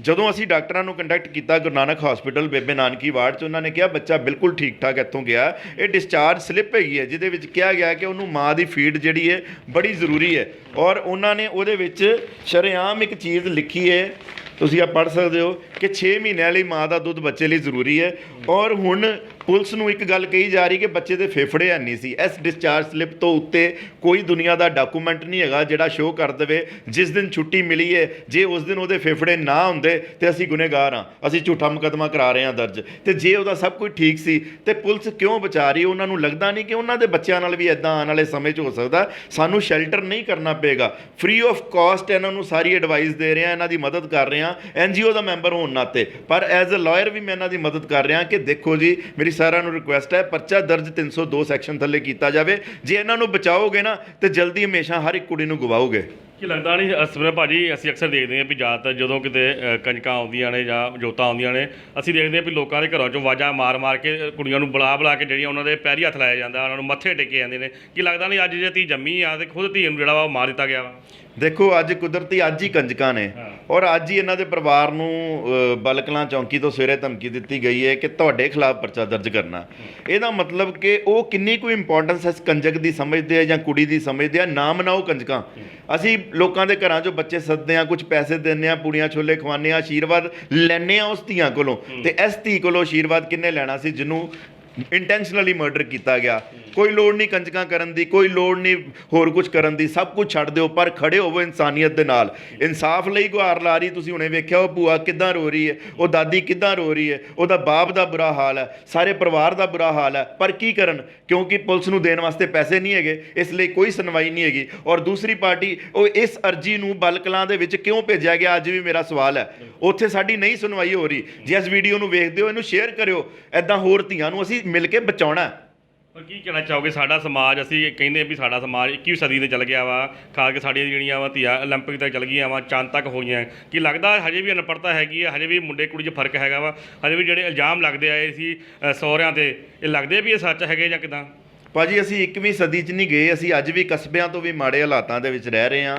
ਜਦੋਂ ਅਸੀਂ ਡਾਕਟਰਾਂ ਨੂੰ ਕੰਟੈਕਟ ਕੀਤਾ ਗੁਰੂ ਨਾਨਕ ਹਸਪੀਟਲ ਬੇਬੇ ਨਾਨਕੀ ਵਾਰਡ 'ਚ, ਉਹਨਾਂ ਨੇ ਕਿਹਾ ਬੱਚਾ ਬਿਲਕੁਲ ਠੀਕ ਠਾਕ ਇੱਥੋਂ ਗਿਆ। ਇਹ ਡਿਸਚਾਰਜ ਸਲਿੱਪ ਹੈਗੀ ਹੈ ਜਿਹਦੇ ਵਿੱਚ ਕਿਹਾ ਗਿਆ ਕਿ ਉਹਨੂੰ ਮਾਂ ਦੀ ਫੀਡ ਜਿਹੜੀ ਹੈ ਬੜੀ ਜ਼ਰੂਰੀ ਹੈ, ਔਰ ਉਹਨਾਂ ਨੇ ਉਹਦੇ ਵਿੱਚ ਸ਼ਰੇਆਮ ਇੱਕ ਚੀਜ਼ ਲਿਖੀ ਹੈ, ਤੁਸੀਂ ਆ ਪੜ੍ਹ ਸਕਦੇ ਹੋ ਕਿ 6 ਮਹੀਨਿਆਂ ਲਈ ਮਾਂ ਦਾ ਦੁੱਧ ਬੱਚੇ ਲਈ ਜ਼ਰੂਰੀ ਹੈ। ਔਰ ਹੁਣ ਪੁਲਿਸ ਨੂੰ ਇੱਕ ਗੱਲ ਕਹੀ ਜਾ ਰਹੀ ਕਿ ਬੱਚੇ ਦੇ ਫੇਫੜੇ ਹੈ ਨਹੀਂ ਸੀ। ਇਸ ਡਿਸਚਾਰਜ ਸਲਿੱਪ ਤੋਂ ਉੱਤੇ ਕੋਈ ਦੁਨੀਆ ਦਾ ਡਾਕੂਮੈਂਟ ਨਹੀਂ ਹੈਗਾ ਜਿਹੜਾ ਸ਼ੋਅ ਕਰ ਦੇਵੇ ਜਿਸ ਦਿਨ ਛੁੱਟੀ ਮਿਲੀ ਹੈ, ਜੇ ਉਸ ਦਿਨ ਉਹਦੇ ਫੇਫੜੇ ਨਾ ਹੁੰਦੇ ਤੇ ਅਸੀਂ ਗੁਨੇਗਾਰ ਹਾਂ, ਅਸੀਂ ਝੂਠਾ ਮੁਕੱਦਮਾ ਕਰਾ ਰਹੇ ਹਾਂ ਦਰਜ। ਤੇ ਜੇ ਉਹਦਾ ਸਭ ਕੁਝ ਠੀਕ ਸੀ ਤੇ ਪੁਲਿਸ ਕਿਉਂ ਬਚਾ ਰਹੀ? ਉਹਨਾਂ ਨੂੰ ਲੱਗਦਾ ਨਹੀਂ ਕਿ ਉਹਨਾਂ ਦੇ ਬੱਚਿਆਂ ਨਾਲ ਵੀ ਇੱਦਾਂ ਆਉਣ ਵਾਲੇ ਸਮੇਂ 'ਚ ਹੋ ਸਕਦਾ। ਸਾਨੂੰ ਸ਼ੈਲਟਰ ਨਹੀਂ ਕਰਨਾ ਪਏਗਾ, ਫ੍ਰੀ ਆਫ ਕਾਸਟ ਇਹਨਾਂ ਨੂੰ ਸਾਰੀ ਐਡਵਾਈਸ ਦੇ ਰਹੇ ਹਾਂ, ਇਹਨਾਂ ਦੀ ਮਦਦ ਕਰ ਰਹੇ ਹਾਂ NGO ਦਾ ਮੈਂਬਰ ਹੋਣ ਨਾਤੇ। ਪਰ ਐਜ਼ ਅ ਲਾਇਰ ਵੀ ਮੈਂ ਇਹਨਾਂ ਦੀ ਮਦਦ ਕਰ ਰਿਹਾ ਕਿ ਦੇਖੋ ਜੀ, ਮੇਰੀ ਸਾਰਿਆਂ ਨੂੰ ਰਿਕੁਐਸਟ ਹੈ ਪਰਚਾ ਦਰਜ 302 ਸੈਕਸ਼ਨ ਥੱਲੇ ਕੀਤਾ ਜਾਵੇ। ਜੇ ਇਹਨਾਂ ਨੂੰ ਬਚਾਓਗੇ ਨਾ ਤੇ ਜਲਦੀ ਹਮੇਸ਼ਾ ਹਰ ਇੱਕ ਕੁੜੀ ਨੂੰ ਗਵਾਓਗੇ। ਕੀ ਲੱਗਦਾ ਨਹੀਂ ਸਿਮਰਨ ਭਾਜੀ, ਅਸੀਂ ਅਕਸਰ ਦੇਖਦੇ ਹਾਂ ਵੀ ਜ਼ਿਆਦਾਤਰ ਜਦੋਂ ਕਿਤੇ ਕੰਜਕਾਂ ਆਉਂਦੀਆਂ ਨੇ ਜਾਂ ਜੋਤਾਂ ਆਉਂਦੀਆਂ ਨੇ, ਅਸੀਂ ਦੇਖਦੇ ਹਾਂ ਵੀ ਲੋਕਾਂ ਦੇ ਘਰਾਂ 'ਚੋਂ ਆਵਾਜ਼ਾਂ ਮਾਰ ਕੇ ਕੁੜੀਆਂ ਨੂੰ ਬੁਲਾ ਕੇ ਜਿਹੜੀਆਂ ਉਹਨਾਂ ਦੇ ਪੈਰੀ ਹੱਥ ਲਾਇਆ ਜਾਂਦਾ, ਉਹਨਾਂ ਨੂੰ ਮੱਥੇ ਟੇਕੇ ਜਾਂਦੇ ਨੇ। ਕੀ ਲੱਗਦਾ ਨਹੀਂ ਅੱਜ ਜੇ ਧੀ ਜੰਮੀ ਆ ਤੇ ਖੁਦ ਧੀ ਨੂੰ ਜਿਹੜਾ ਵਾ ਉਹ ਮਾਰ ਦਿੱਤਾ ਗਿਆ ਵਾ? ਦੇਖੋ, ਅੱਜ ਕੁਦਰਤੀ ਅੱਜ ਹੀ ਕੰਜਕਾਂ ਨੇ, ਔਰ ਅੱਜ ਹੀ ਇਹਨਾਂ ਦੇ ਪਰਿਵਾਰ ਨੂੰ ਬਲਕਲਾਂ ਚੌਂਕੀ ਤੋਂ ਸਵੇਰੇ ਧਮਕੀ ਦਿੱਤੀ ਗਈ ਹੈ ਕਿ ਤੁਹਾਡੇ ਖਿਲਾਫ ਪਰਚਾ ਦਰਜ ਕਰਨਾ। ਇਹਦਾ ਮਤਲਬ ਕਿ ਉਹ ਕਿੰਨੀ ਕੋਈ ਇੰਪੋਰਟੈਂਸ ਇਸ ਕੰਜਕ ਦੀ ਸਮਝਦੇ ਆ ਜਾਂ ਕੁੜੀ ਦੀ ਸਮਝਦੇ ਆ। ਨਾ ਮਨਾਓ ਕੰਜਕਾਂ। ਅਸੀਂ ਲੋਕਾਂ ਦੇ ਘਰਾਂ 'ਚੋਂ ਬੱਚੇ ਸੱਦਦੇ ਹਾਂ, ਕੁਝ ਪੈਸੇ ਦਿੰਦੇ ਹਾਂ, ਪੂੜੀਆਂ ਛੋਲੇ ਖਵਾਉਂਦੇ ਹਾਂ, ਆਸ਼ੀਰਵਾਦ ਲੈਂਦੇ ਹਾਂ ਉਸ ਧੀਆਂ ਕੋਲੋਂ, ਤੇ ਇਸ ਧੀ ਕੋਲੋਂ ਆਸ਼ੀਰਵਾਦ ਕਿਹਨੇ ਲੈਣਾ ਸੀ ਜਿਹਨੂੰ ਇੰਟੈਂਸ਼ਨਲੀ ਮਰਡਰ ਕੀਤਾ ਗਿਆ। ਕੋਈ ਲੋੜ ਨਹੀਂ ਕੰਜਕਾਂ ਕਰਨ ਦੀ, ਕੋਈ ਲੋੜ ਨਹੀਂ ਹੋਰ ਕੁਝ ਕਰਨ ਦੀ, ਸਭ ਕੁਝ ਛੱਡ ਦਿਓ ਪਰ ਖੜੇ ਹੋਵੋ ਇਨਸਾਨੀਅਤ ਦੇ ਨਾਲ। ਇਨਸਾਫ ਲਈ ਗੁਹਾਰ ਲਾ ਰਹੀ, ਤੁਸੀਂ ਹੁਣੇ ਵੇਖਿਆ ਉਹ ਭੂਆ ਕਿੱਦਾਂ ਰੋ ਰਹੀ ਹੈ, ਉਹ ਦਾਦੀ ਕਿੱਦਾਂ ਰੋ ਰਹੀ ਹੈ, ਉਹਦਾ ਬਾਪ ਦਾ ਬੁਰਾ ਹਾਲ ਹੈ, ਸਾਰੇ ਪਰਿਵਾਰ ਦਾ ਬੁਰਾ ਹਾਲ ਹੈ, ਪਰ ਕੀ ਕਰਨ ਕਿਉਂਕਿ ਪੁਲਿਸ ਨੂੰ ਦੇਣ ਵਾਸਤੇ ਪੈਸੇ ਨਹੀਂ ਹੈਗੇ, ਇਸ ਲਈ ਕੋਈ ਸੁਣਵਾਈ ਨਹੀਂ ਹੈਗੀ। ਔਰ ਦੂਸਰੀ ਪਾਰਟੀ ਉਹ ਇਸ ਅਰਜੀ ਨੂੰ ਬਲਕਲਾਂ ਦੇ ਵਿੱਚ ਕਿਉਂ ਭੇਜਿਆ ਗਿਆ, ਅੱਜ ਵੀ ਮੇਰਾ ਸਵਾਲ ਹੈ। ਉੱਥੇ ਸਾਡੀ ਨਹੀਂ ਸੁਣਵਾਈ ਹੋ ਰਹੀ। ਜੇ ਇਸ ਵੀਡੀਓ ਨੂੰ ਵੇਖਦੇ ਹੋ ਇਹਨੂੰ ਸ਼ੇਅਰ ਕਰਿਓ, ਐਦਾਂ ਹੋਰ ਧੀਆਂ ਨੂੰ ਅਸੀਂ ਮਿਲ ਕੇ ਬਚਾਉਣਾ। ਪਰ ਕੀ ਕਹਿਣਾ ਚਾਹੋਗੇ, ਸਾਡਾ ਸਮਾਜ, ਅਸੀਂ ਕਹਿੰਦੇ ਵੀ ਸਾਡਾ ਸਮਾਜ 21ਵੀਂ ਸਦੀ ਦੇ ਚੱਲ ਗਿਆ ਵਾ, ਖਾਸ ਕੇ ਸਾਡੀਆਂ ਜਿਹੜੀਆਂ ਵਾ ਧੀਆਂ 올림픽 ਤੱਕ ਚੱਲ ਗਈਆਂ ਵਾ, ਚੰਦ ਤੱਕ ਹੋ ਗਈਆਂ। ਕੀ ਲੱਗਦਾ ਹਜੇ ਵੀ ਅਨਪੜ੍ਹਤਾ ਹੈਗੀ ਆ, ਹਜੇ ਵੀ ਮੁੰਡੇ ਕੁੜੀ 'ਚ ਫਰਕ ਹੈਗਾ ਵਾ, ਹਜੇ ਵੀ ਜਿਹੜੇ ਇਲਜ਼ਾਮ ਲੱਗਦੇ ਆਏ ਸੀ ਸਹੁਰਿਆਂ 'ਤੇ, ਇਹ ਲੱਗਦੇ ਵੀ ਇਹ ਸੱਚ ਹੈਗੇ ਜਾਂ ਕਿੱਦਾਂ? ਭਾਜੀ ਅਸੀਂ 21ਵੀਂ ਸਦੀ 'ਚ ਨਹੀਂ ਗਏ, ਅਸੀਂ ਅੱਜ ਵੀ ਕਸਬਿਆਂ ਤੋਂ ਵੀ ਮਾੜੇ ਹਾਲਾਤਾਂ ਦੇ ਵਿੱਚ ਰਹਿ ਰਹੇ ਹਾਂ।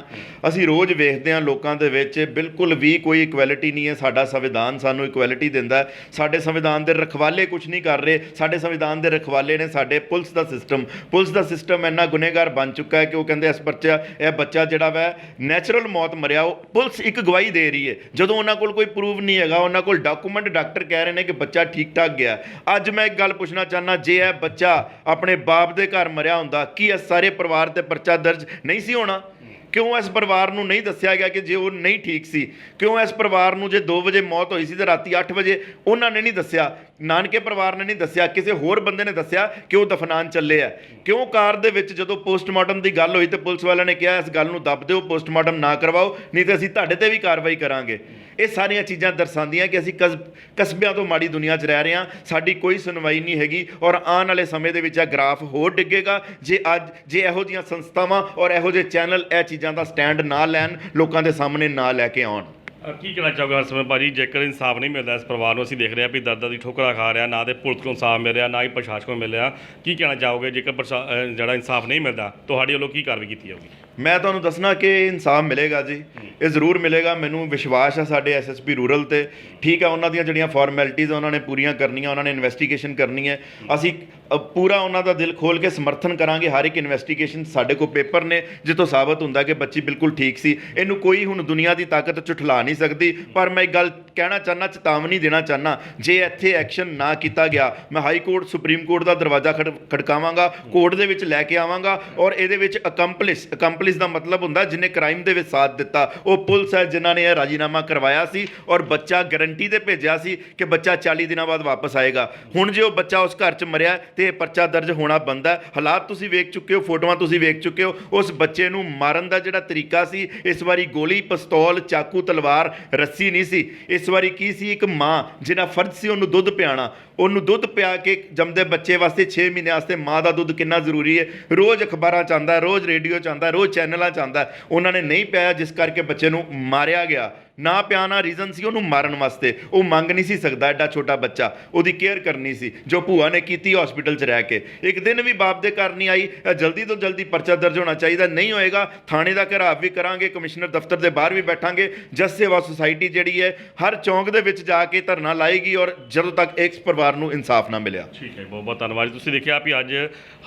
ਅਸੀਂ ਰੋਜ਼ ਵੇਖਦੇ ਹਾਂ ਲੋਕਾਂ ਦੇ ਵਿੱਚ ਬਿਲਕੁਲ ਵੀ ਕੋਈ ਇਕੁਐਲਿਟੀ ਨਹੀਂ ਹੈ। ਸਾਡਾ ਸੰਵਿਧਾਨ ਸਾਨੂੰ ਇਕੁਐਲਿਟੀ ਦਿੰਦਾ, ਸਾਡੇ ਸੰਵਿਧਾਨ ਦੇ ਰਖਵਾਲੇ ਕੁਝ ਨਹੀਂ ਕਰ ਰਹੇ। ਸਾਡੇ ਸੰਵਿਧਾਨ ਦੇ ਰਖਵਾਲੇ ਨੇ ਸਾਡੇ ਪੁਲਿਸ ਦਾ ਸਿਸਟਮ। ਪੁਲਿਸ ਦਾ ਸਿਸਟਮ ਇੰਨਾ ਗੁਨੇਗਾਰ ਬਣ ਚੁੱਕਾ ਹੈ ਕਿ ਉਹ ਕਹਿੰਦੇ ਇਹ ਬੱਚਾ ਜਿਹੜਾ ਵਾ ਨੈਚੁਰਲ ਮੌਤ ਮਰਿਆ। ਉਹ ਪੁਲਿਸ ਇੱਕ ਗਵਾਹੀ ਦੇ ਰਹੀ ਹੈ ਜਦੋਂ ਉਹਨਾਂ ਕੋਲ ਕੋਈ ਪ੍ਰੂਫ ਨਹੀਂ ਹੈਗਾ, ਉਹਨਾਂ ਕੋਲ ਡਾਕੂਮੈਂਟ, ਡਾਕਟਰ ਕਹਿ ਰਹੇ ਨੇ ਕਿ ਬੱਚਾ ਠੀਕ ਠਾਕ ਗਿਆ। ਅੱਜ ਮੈਂ ਇੱਕ ਗੱਲ ਪੁੱਛਣਾ ਚਾਹੁੰਦਾ, ਜੇ ਇਹ ਬੱਚਾ ਆਪਣੇ ਬਾਪ ਦੇ ਘਰ ਮਰਿਆ ਹੁੰਦਾ, ਕੀ ਇਸ ਸਾਰੇ ਪਰਿਵਾਰ ਤੇ ਪਰਚਾ ਦਰਜ ਨਹੀਂ ਸੀ ਹੋਣਾ? ਕਿਉਂ ਇਸ ਪਰਿਵਾਰ ਨੂੰ ਨਹੀਂ ਦੱਸਿਆ ਗਿਆ ਕਿ ਜੇ ਉਹ ਨਹੀਂ ਠੀਕ ਸੀ? ਕਿਉਂ ਇਸ ਪਰਿਵਾਰ ਨੂੰ ਜੇ 2 ਵਜੇ ਮੌਤ ਹੋਈ ਸੀ ਤੇ ਰਾਤੀ 8 ਵਜੇ ਉਹਨਾਂ ਨੇ ਨਹੀਂ ਦੱਸਿਆ? ਨਾਨਕੇ ਪਰਿਵਾਰ ਨੇ ਨਹੀਂ ਦੱਸਿਆ, ਕਿਸੇ ਹੋਰ ਬੰਦੇ ਨੇ ਦੱਸਿਆ ਕਿ ਉਹ ਦਫਨਾਨ ਚੱਲੇ ਆ? ਕਿਉਂ ਕਾਰ ਦੇ ਵਿੱਚ ਜਦੋਂ ਪੋਸਟਮਾਰਟਮ ਦੀ ਗੱਲ ਹੋਈ ਤੇ ਪੁਲਿਸ ਵਾਲਿਆਂ ਨੇ ਕਿਹਾ ਇਸ ਗੱਲ ਨੂੰ ਦੱਬ ਦਿਓ, ਪੋਸਟਮਾਰਟਮ ਨਾ ਕਰਵਾਓ, ਨਹੀਂ ਤੇ ਅਸੀਂ ਤੁਹਾਡੇ ਤੇ ਵੀ ਕਾਰਵਾਈ ਕਰਾਂਗੇ। ਇਹ ਸਾਰੀਆਂ ਚੀਜ਼ਾਂ ਦਰਸਾਉਂਦੀਆਂ ਕਿ ਅਸੀਂ ਕਸਬਿਆਂ ਤੋਂ ਮਾੜੀ ਦੁਨੀਆ 'ਚ ਰਹਿ ਰਹੇ ਹਾਂ, ਸਾਡੀ ਕੋਈ ਸੁਣਵਾਈ ਨਹੀਂ ਹੈਗੀ। ਔਰ ਆਉਣ ਵਾਲੇ ਸਮੇਂ ਦੇ ਵਿੱਚ ਇਹ ਗ੍ਰਾਫ ਹੋਰ ਡਿੱਗੇਗਾ ਜੇ ਇਹੋ ਜਿਹੀਆਂ ਸੰਸਥਾਵਾਂ ਔਰ ਇਹੋ ਜਿਹੇ ਚੈਨਲ ਇਹ ਚੀਜ਼ਾਂ ਦਾ ਸਟੈਂਡ ਨਾ ਲੈਣ, ਲੋਕਾਂ ਦੇ ਸਾਹਮਣੇ ਨਾ ਲੈ ਕੇ ਆਉਣ। ਕੀ ਕਹਿਣਾ ਚਾਹੋਗੇ ਹਰ ਸਮੇਂ ਭਾਜੀ, ਜੇਕਰ ਇਨਸਾਫ ਨਹੀਂ ਮਿਲਦਾ ਇਸ ਪਰਿਵਾਰ ਨੂੰ, ਅਸੀਂ ਦੇਖ ਰਹੇ ਹਾਂ ਵੀ ਦਰਦਾਂ ਦੀ ਠੋਕਰਾਂ ਖਾ ਰਿਹਾ, ਨਾ ਤੇ ਪੁਲਿਸ ਕੋਲ ਇਨਸਾਫ ਮਿਲ ਰਿਹਾ, ਨਾ ਹੀ ਪ੍ਰਸ਼ਾਸਨ ਕੋਲ ਮਿਲ ਰਿਹਾ, ਕੀ ਕਹਿਣਾ ਚਾਹੋਗੇ ਜੇਕਰ ਜਿਹੜਾ ਇਨਸਾਫ ਨਹੀਂ ਮਿਲਦਾ ਤੁਹਾਡੇ ਵੱਲੋਂ ਕੀ ਕਾਰਵਾਈ ਕੀਤੀ ਜਾਊਗੀ? ਮੈਂ ਤੁਹਾਨੂੰ ਦੱਸਣਾ ਕਿ ਇਨਸਾਫ ਮਿਲੇਗਾ ਜੀ, ਇਹ ਜ਼ਰੂਰ ਮਿਲੇਗਾ। ਮੈਨੂੰ ਵਿਸ਼ਵਾਸ ਹੈ ਸਾਡੇ ਐਸਐਸਪੀ ਰੂਰਲ ਤੇ। ਠੀਕ ਹੈ, ਉਹਨਾਂ ਦੀਆਂ ਜਿਹੜੀਆਂ ਫਾਰਮੈਲਿਟੀਜ਼ ਉਹਨਾਂ ਨੇ ਪੂਰੀਆਂ ਕਰਨੀਆਂ, ਉਹਨਾਂ ਨੇ ਇਨਵੈਸਟੀਗੇਸ਼ਨ ਕਰਨੀ ਹੈ। ਅਸੀਂ ਪੂਰਾ ਉਹਨਾਂ ਦਾ ਦਿਲ ਖੋਲ ਕੇ ਸਮਰਥਨ ਕਰਾਂਗੇ ਹਰ ਇੱਕ ਇਨਵੈਸਟੀਗੇਸ਼ਨ। ਸਾਡੇ ਕੋਲ ਪੇਪਰ ਨੇ ਜਿੱਥੋਂ ਸਾਬਤ ਹੁੰਦਾ ਕਿ ਬੱਚੀ ਬਿਲਕੁਲ ਠੀਕ ਸੀ। ਇਹਨੂੰ ਕੋਈ ਹੁਣ ਦੁਨੀਆ ਦੀ ਤਾਕਤ ਝੁਠਲਾ ਨਹੀਂ ਸਕਦੀ। ਪਰ ਮੈਂ ਇੱਕ ਗੱਲ ਕਹਿਣਾ ਚਾਹੁੰਦਾ, ਚੇਤਾਵਨੀ ਦੇਣਾ ਚਾਹੁੰਦਾ, ਜੇ ਇੱਥੇ ਐਕਸ਼ਨ ਨਾ ਕੀਤਾ ਗਿਆ, ਮੈਂ ਹਾਈ ਕੋਰਟ, ਸੁਪਰੀਮ ਕੋਰਟ ਦਾ ਦਰਵਾਜ਼ਾ ਖੜਕਾਵਾਂਗਾ, ਕੋਰਟ ਦੇ ਵਿੱਚ ਲੈ ਕੇ ਆਵਾਂਗਾ। ਔਰ ਇਹਦੇ ਵਿੱਚ ਅਕੰਪਲਿਸ ਦਾ ਮਤਲਬ ਹੁੰਦਾ ਜਿਹਨੇ ਕ੍ਰਾਈਮ ਦੇ ਵਿੱਚ ਸਾਥ ਦਿੱਤਾ। ਉਹ ਪੁਲਿਸ ਹੈ ਜਿਨ੍ਹਾਂ ਨੇ ਇਹ ਰਾਜੀਨਾਮਾ ਕਰਵਾਇਆ ਸੀ ਔਰ ਬੱਚਾ ਗਾਰੰਟੀ ਤੇ ਭੇਜਿਆ ਸੀ ਕਿ ਬੱਚਾ 40 ਦਿਨਾਂ ਬਾਅਦ ਵਾਪਸ ਆਏਗਾ। ਹੁਣ ਜੇ ਉਹ ਬੱਚਾ ਉਸ ਘਰ 'ਚ ਮਰਿਆ ਤੇ ਇਹ ਪਰਚਾ ਦਰਜ ਹੋਣਾ ਬਣਦਾ। ਹਾਲਾਤ ਤੁਸੀਂ ਵੇਖ ਚੁੱਕੇ ਹੋ, ਫੋਟੋਆਂ ਤੁਸੀਂ ਵੇਖ ਚੁੱਕੇ ਹੋ। ਉਸ ਬੱਚੇ ਨੂੰ ਮਾਰਨ ਦਾ ਜਿਹੜਾ ਤਰੀਕਾ ਸੀ, ਇਸ ਵਾਰੀ ਗੋਲੀ, ਪਿਸਤੌਲ, ਚਾਕੂ, ਤਲਵਾਰ, ਰੱਸੀ ਨਹੀਂ ਸੀ। ਇਸ ਵਾਰੀ ਕੀ ਸੀ? ਇੱਕ ਮਾਂ ਜਿਹਦਾ ਫਰਜ਼ ਸੀ ਉਹਨੂੰ ਦੁੱਧ ਪਿਆਣਾ। ਉਹਨੂੰ ਦੁੱਧ ਪਿਆ ਕੇ ਜੰਮਦੇ ਬੱਚੇ ਵਾਸਤੇ 6 ਮਹੀਨੇ ਵਾਸਤੇ ਮਾਂ ਦਾ ਦੁੱਧ ਕਿੰਨਾ ਜ਼ਰੂਰੀ ਹੈ। ਰੋਜ਼ ਅਖਬਾਰਾਂ 'ਚ ਆਉਂਦਾ, ਰੋਜ਼ ਰੇਡੀਓ 'ਚ ਆਉਂਦਾ, ਰੋਜ਼ ਚੈਨਲਾਂ 'ਚ ਆਉਂਦਾ। ਉਹਨਾਂ ਨੇ ਨਹੀਂ ਪਿਆਇਆ ਜਿਸ ਕਰਕੇ ਬੱਚੇ ਨੂੰ ਮਾਰਿਆ ਗਿਆ। ਨਾ ਪਿਆਣਾ ਰੀਜ਼ਨ ਸੀ ਉਹਨੂੰ ਮਾਰਨ ਵਾਸਤੇ। ਉਹ ਮੰਗ ਨਹੀਂ ਸੀ ਸਕਦਾ, ਐਡਾ ਛੋਟਾ ਬੱਚਾ, ਉਹਦੀ ਕੇਅਰ ਕਰਨੀ ਸੀ ਜੋ ਭੂਆ ਨੇ ਕੀਤੀ ਹਸਪੀਟਲ 'ਚ ਰਹਿ ਕੇ। ਇੱਕ ਦਿਨ ਵੀ ਬਾਪ ਦੇ ਘਰ ਨਹੀਂ ਆਈ। ਜਲਦੀ ਤੋਂ ਜਲਦੀ ਪਰਚਾ ਦਰਜ ਹੋਣਾ ਚਾਹੀਦਾ। ਨਹੀਂ ਹੋਏਗਾ ਥਾਣੇ ਦਾ ਘਿਰਾਵ ਵੀ ਕਰਾਂਗੇ, ਕਮਿਸ਼ਨਰ ਦਫ਼ਤਰ ਦੇ ਬਾਹਰ ਵੀ ਬੈਠਾਂਗੇ। ਜਸ ਸੇਵਾ ਸੁਸਾਇਟੀ ਜਿਹੜੀ ਹੈ ਹਰ ਚੌਂਕ ਦੇ ਵਿੱਚ ਜਾ ਕੇ ਧਰਨਾ ਲਾਏਗੀ ਔਰ ਜਦੋਂ ਤੱਕ ਇਸ ਪਰਿਵਾਰ ਨੂੰ ਇਨਸਾਫ ਨਾ ਮਿਲਿਆ। ਠੀਕ ਹੈ, ਬਹੁਤ ਬਹੁਤ ਧੰਨਵਾਦ। ਤੁਸੀਂ ਦੇਖਿਆ ਵੀ ਅੱਜ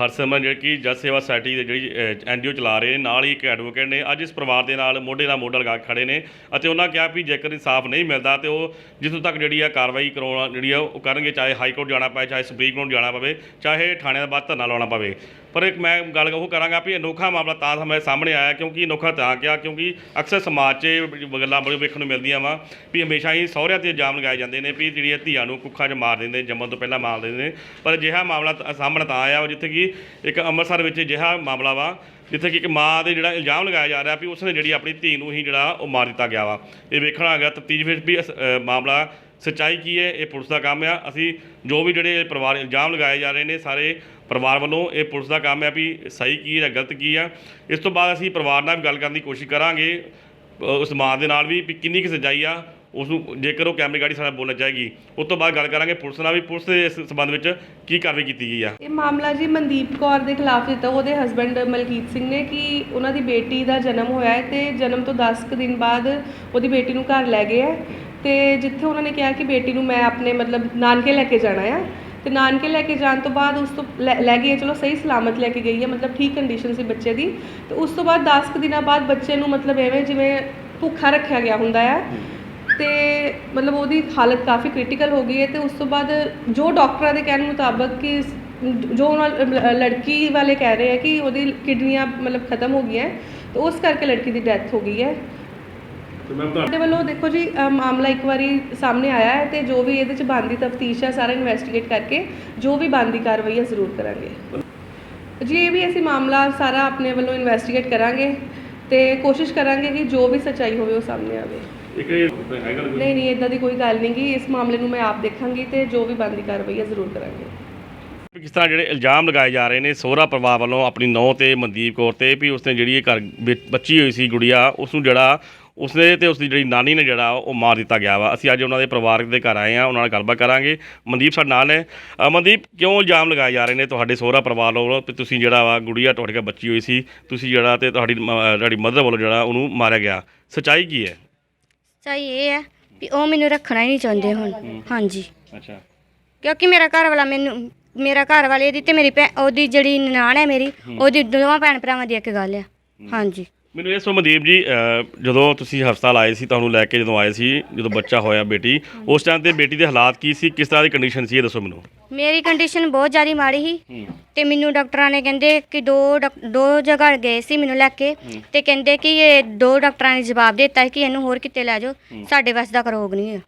ਹਰਸਿਮਰਨ ਜਿਹੜੀ ਕਿ ਜਸ ਸੇਵਾ ਸੁਸਾਇਟੀ ਦੇ ਜਿਹੜੀ NGO ਚਲਾ ਰਹੇ ਨੇ, ਨਾਲ ਹੀ ਇੱਕ ਐਡਵੋਕੇਟ ਨੇ, ਅੱਜ ਇਸ ਪਰਿਵਾਰ ਦੇ ਨਾਲ ਮੋਢਾ ਲਗਾ ਕੇ ਖੜੇ ਨੇ ਅਤੇ ਉਹਨਾਂ ਕਿਹਾ ਵੀ ਜੇਕਰ ਇਨਸਾਫ ਨਹੀਂ ਮਿਲਦਾ ਤੇ ਉਹ ਜਿੱਥੋਂ ਤੱਕ ਜਿਹੜੀ ਆ ਕਾਰਵਾਈ ਕਰਾਉਣਾ ਜਿਹੜੀ ਆ ਉਹ ਕਰਨਗੇ, ਚਾਹੇ ਹਾਈ ਕੋਰਟ ਜਾਣਾ ਪਵੇ, ਚਾਹੇ ਸੁਪਰੀਮ ਕੋਰਟ ਜਾਣਾ ਪਵੇ, ਚਾਹੇ ਥਾਣਿਆਂ ਦੇ ਬਾਹਰ ਧਰਨਾ ਲਾਉਣਾ ਪਵੇ। ਪਰ ਇੱਕ ਮੈਂ ਗੱਲ ਉਹ ਕਰਾਂਗਾ ਵੀ ਅਨੋਖਾ ਮਾਮਲਾ ਤਾਂ ਸਾਹਮਣੇ ਆਇਆ ਕਿਉਂਕਿ ਅਨੋਖਾ ਤਾਂ ਕਿਹਾ ਕਿਉਂਕਿ ਅਕਸਰ ਸਮਾਜ 'ਚ ਗੱਲਾਂ ਬੜੀ ਵੇਖਣ ਨੂੰ ਮਿਲਦੀਆਂ ਵਾ ਵੀ ਹਮੇਸ਼ਾ ਹੀ ਸਹੁਰਿਆਂ 'ਤੇ ਇਲਜ਼ਾਮ ਲਗਾਏ ਜਾਂਦੇ ਨੇ ਵੀ ਜਿਹੜੀਆਂ ਧੀਆਂ ਨੂੰ ਕੁੱਖਾਂ 'ਚ ਮਾਰ ਦਿੰਦੇ, ਜੰਮਣ ਤੋਂ ਪਹਿਲਾਂ ਮਾਰ ਦਿੰਦੇ ਨੇ। ਪਰ ਅਜਿਹਾ ਮਾਮਲਾ ਸਾਹਮਣੇ ਤਾਂ ਆਇਆ ਜਿੱਥੇ ਕਿ ਇੱਕ ਅੰਮ੍ਰਿਤਸਰ ਵਿੱਚ ਅਜਿਹਾ ਮਾਮਲਾ ਵਾ ਜਿੱਥੇ ਕਿ ਇੱਕ ਮਾਂ ਦੇ ਜਿਹੜਾ ਇਲਜ਼ਾਮ ਲਗਾਇਆ ਜਾ ਰਿਹਾ ਵੀ ਉਸਨੇ ਜਿਹੜੀ ਆਪਣੀ ਧੀ ਨੂੰ ਹੀ ਜਿਹੜਾ ਉਹ ਮਾਰ ਦਿੱਤਾ ਗਿਆ ਵਾ। ਇਹ ਵੇਖਣਾ ਆ ਗਿਆ ਤਫਤੀਸ਼ ਵਿੱਚ ਵੀ ਮਾਮਲਾ ਸੱਚਾਈ ਕੀ ਹੈ, ਇਹ ਪੁਲਿਸ ਦਾ ਕੰਮ ਆ। ਅਸੀਂ ਜੋ ਵੀ ਜਿਹੜੇ ਪਰਿਵਾਰ ਇਲਜ਼ਾਮ ਲਗਾਏ ਜਾ ਰਹੇ ਨੇ ਸਾਰੇ ਪਰਿਵਾਰ ਵੱਲੋਂ, ਇਹ ਪੁਲਿਸ ਦਾ ਕੰਮ ਹੈ ਵੀ ਸਹੀ ਕੀ ਹੈ, ਗਲਤ ਕੀ ਆ। ਇਸ ਤੋਂ ਬਾਅਦ ਅਸੀਂ ਪਰਿਵਾਰ ਨਾਲ ਵੀ ਗੱਲ ਕਰਨ ਦੀ ਕੋਸ਼ਿਸ਼ ਕਰਾਂਗੇ, ਉਸ ਮਾਂ ਦੇ ਨਾਲ ਵੀ ਕਿੰਨੀ ਕੁ ਸੱਚਾਈ ਆ ਉਸ ਨੂੰ ਜੇਕਰ ਉਹ ਕੈਮਰੇ ਗਾੜੀ ਸਾਡਾ ਬੋਲਣਾ ਚਾਹੇਗੀ। ਉਸ ਤੋਂ ਬਾਅਦ ਗੱਲ ਕਰਾਂਗੇ ਪੁਲਿਸ ਨਾਲ ਵੀ ਪੁਲਿਸ ਦੇ ਇਸ ਸੰਬੰਧ ਵਿੱਚ ਕੀ ਕਾਰਵਾਈ ਕੀਤੀ ਗਈ ਆ। ਇਹ ਮਾਮਲਾ ਜੀ ਮਨਦੀਪ ਕੌਰ ਦੇ ਖਿਲਾਫ ਦਿੱਤਾ ਉਹਦੇ ਹਸਬੰਡ ਮਲਕੀਤ ਸਿੰਘ ਨੇ ਕਿ ਉਹਨਾਂ ਦੀ ਬੇਟੀ ਦਾ ਜਨਮ ਹੋਇਆ ਹੈ ਤੇ ਜਨਮ ਤੋਂ 10 ਕੁ ਦਿਨ ਬਾਅਦ ਉਹਦੀ ਬੇਟੀ ਨੂੰ ਘਰ ਲੈ ਗਏ ਹੈ ਤੇ ਜਿੱਥੇ ਉਹਨਾਂ ਨੇ ਕਿਹਾ ਕਿ ਬੇਟੀ ਨੂੰ ਮੈਂ ਆਪਣੇ ਮਤਲਬ ਨਾਨਕੇ ਲੈ ਕੇ ਜਾਣਾ ਆ ਤੇ ਨਾਨਕੇ ਲੈ ਕੇ ਜਾਣ ਤੋਂ ਬਾਅਦ ਉਸ ਤੋਂ ਲੈ ਗਈ ਹੈ, ਚਲੋ ਸਹੀ ਸਲਾਮਤ ਲੈ ਕੇ ਗਈ ਹੈ, ਮਤਲਬ ਠੀਕ ਕੰਡੀਸ਼ਨ ਸੀ ਬੱਚੇ ਦੀ। ਤੇ ਉਸ ਤੋਂ ਬਾਅਦ 10 ਕੁ ਦਿਨਾਂ ਬਾਅਦ ਬੱਚੇ ਨੂੰ ਮਤਲਬ ਐਵੇਂ ਜਿਵੇਂ ਭੁੱਖਾ ਰੱਖਿਆ ਗਿਆ ਹੁੰਦਾ ਆ ਤੇ ਮਤਲਬ ਉਹਦੀ ਹਾਲਤ ਕਾਫੀ ਕ੍ਰਿਟੀਕਲ ਹੋ ਗਈ ਹੈ ਤੇ ਉਸ ਤੋਂ ਬਾਅਦ ਜੋ ਡਾਕਟਰਾਂ ਦੇ ਕਹਿਣ ਮੁਤਾਬਕ ਕਿ ਜੋ ਲੜਕੀ ਵਾਲੇ ਕਹਿ ਰਹੇ ਹੈ ਕਿ ਉਹਦੀ ਕਿਡਨੀਆਂ ਮਤਲਬ ਖਤਮ ਹੋ ਗਈਆਂ ਤੇ ਉਸ ਕਰਕੇ ਲੜਕੀ ਦੀ ਡੈਥ ਹੋ ਗਈ ਹੈ। ਸਾਡੇ ਵੱਲੋਂ ਦੇਖੋ ਜੀ ਮਾਮਲਾ ਇੱਕ ਵਾਰੀ ਸਾਹਮਣੇ ਆਇਆ ਹੈ ਤੇ ਜੋ ਵੀ ਇਹਦੇ 'ਚ ਬਣਦੀ ਤਫਤੀਸ਼ ਹੈ ਸਾਰਾ ਇਨਵੈਸਟੀਗੇਟ ਕਰਕੇ ਜੋ ਵੀ ਬਣਦੀ ਕਾਰਵਾਈ ਹੈ ਜ਼ਰੂਰ ਕਰਾਂਗੇ ਜੀ। ਇਹ ਵੀ ਅਸੀਂ ਮਾਮਲਾ ਸਾਰਾ ਆਪਣੇ ਵੱਲੋਂ ਇਨਵੈਸਟੀਗੇਟ ਕਰਾਂਗੇ ਤੇ ਕੋਸ਼ਿਸ਼ ਕਰਾਂਗੇ ਕਿ ਜੋ ਵੀ ਸੱਚਾਈ ਹੋਵੇ ਉਹ ਸਾਹਮਣੇ ਆਵੇ। ਨਹੀਂ ਇੱਦਾਂ ਦੀ ਕੋਈ ਗੱਲ ਨਹੀਂ ਗੀ। ਇਸ ਮਾਮਲੇ ਨੂੰ ਮੈਂ ਆਪ ਦੇਖਾਂਗੀ ਤੇ ਜੋ ਵੀ ਬਣਦੀ ਕਾਰਵਾਈ ਹੈ ਜ਼ਰੂਰ ਕਰਾਂਗੇ। ਕਿਸ ਤਰ੍ਹਾਂ ਜਿਹੜੇ ਇਲਜ਼ਾਮ ਲਗਾਏ ਜਾ ਰਹੇ ਨੇ ਸਹੁਰਾ ਪਰਿਵਾਰ ਵੱਲੋਂ ਆਪਣੀ ਨੂੰਹ ਤੇ ਮਨਦੀਪ ਕੌਰ ਤੇ ਵੀ ਉਸਨੇ ਜਿਹੜੀ ਇਹ ਘਰ ਬੱਚੀ ਹੋਈ ਸੀ ਗੁੜੀਆ ਉਸ ਨੂੰ ਜਿਹੜਾ ਉਸਨੇ ਤੇ ਉਸਦੀ ਜਿਹੜੀ ਨਾਨੀ ਨੇ ਜਿਹੜਾ ਉਹ ਮਾਰ ਦਿੱਤਾ ਗਿਆ ਵਾ। ਅਸੀਂ ਅੱਜ ਉਹਨਾਂ ਦੇ ਪਰਿਵਾਰ ਦੇ ਘਰ ਆਏ ਹਾਂ, ਉਹਨਾਂ ਨਾਲ ਗੱਲਬਾਤ ਕਰਾਂਗੇ। ਮਨਦੀਪ ਸਾਡੇ ਨਾਲ ਹੈ। ਮਨਦੀਪ, ਕਿਉਂ ਇਲਜ਼ਾਮ ਲਗਾਏ ਜਾ ਰਹੇ ਨੇ ਤੁਹਾਡੇ ਸਹੁਰਾ ਪਰਿਵਾਰ ਵੱਲੋਂ ਕਿ ਤੁਸੀਂ ਜਿਹੜਾ ਵਾ ਗੁੜੀਆ ਤੁਹਾਡੇ ਕੋਲ ਬੱਚੀ ਹੋਈ ਸੀ ਤੁਸੀਂ ਜਿਹੜਾ ਤੇ ਤੁਹਾਡੀ ਮਦਰ ਵੱਲੋਂ ਜਿਹੜਾ ਉਹਨੂੰ ਮਾਰਿਆ ਗਿਆ, ਸੱਚਾਈ ਕੀ ਹੈ? ਸਹੀ ਇਹ ਹੈ ਵੀ ਉਹ ਮੈਨੂੰ ਰੱਖਣਾ ਹੀ ਨਹੀਂ ਚਾਹੁੰਦੇ ਹੁਣ। ਹਾਂਜੀ, ਅੱਛਾ। ਕਿਉਂਕਿ ਮੇਰਾ ਘਰ ਵਾਲੇ ਦੀ ਤੇ ਮੇਰੀ ਉਹਦੀ ਜਿਹੜੀ ਨਨਾਣ ਹੈ ਮੇਰੀ ਉਹਦੀ ਦੋਵਾਂ ਭੈਣ ਭਰਾਵਾਂ ਦੀ ਇੱਕ ਗੱਲ ਆ। ਹਾਂਜੀ, ਮੈਨੂੰ ਇਹ ਸੋ ਮਨਦੀਪ ਜੀ, ਜਦੋਂ ਤੁਸੀਂ ਹਸਪਤਾਲ ਆਏ ਸੀ ਤੁਹਾਨੂੰ ਲੈ ਕੇ ਜਦੋਂ ਆਏ ਸੀ, ਜਦੋਂ ਬੱਚਾ ਹੋਇਆ ਬੇਟੀ, ਉਸ ਟਾਈਮ ਤੇ ਬੇਟੀ ਦੇ ਹਾਲਾਤ ਕੀ ਸੀ, ਕਿਸ ਤਰ੍ਹਾਂ ਦੀ ਕੰਡੀਸ਼ਨ ਸੀ, ਇਹ ਦੱਸੋ ਮੈਨੂੰ। ਮੇਰੀ ਕੰਡੀਸ਼ਨ ਬਹੁਤ ਜ਼ਿਆਦਾ ਮਾੜੀ ਸੀ ਤੇ ਮੈਨੂੰ ਡਾਕਟਰਾਂ ਨੇ ਕਹਿੰਦੇ ਕਿ ਦੋ ਜਗ੍ਹਾ ਗਏ ਸੀ ਮੈਨੂੰ ਲੈ ਕੇ ਤੇ ਕਹਿੰਦੇ ਕਿ ਇਹ 2 ਡਾਕਟਰਾਂ ਨੇ ਜਵਾਬ ਦੇ ਦਿੱਤਾ ਕਿ ਇਹਨੂੰ ਹੋਰ ਕਿਤੇ ਲੈ ਜਾਓ, ਸਾਡੇ ਵੱਸ ਦਾ ਰੋਗ ਨਹੀਂ ਹੈ।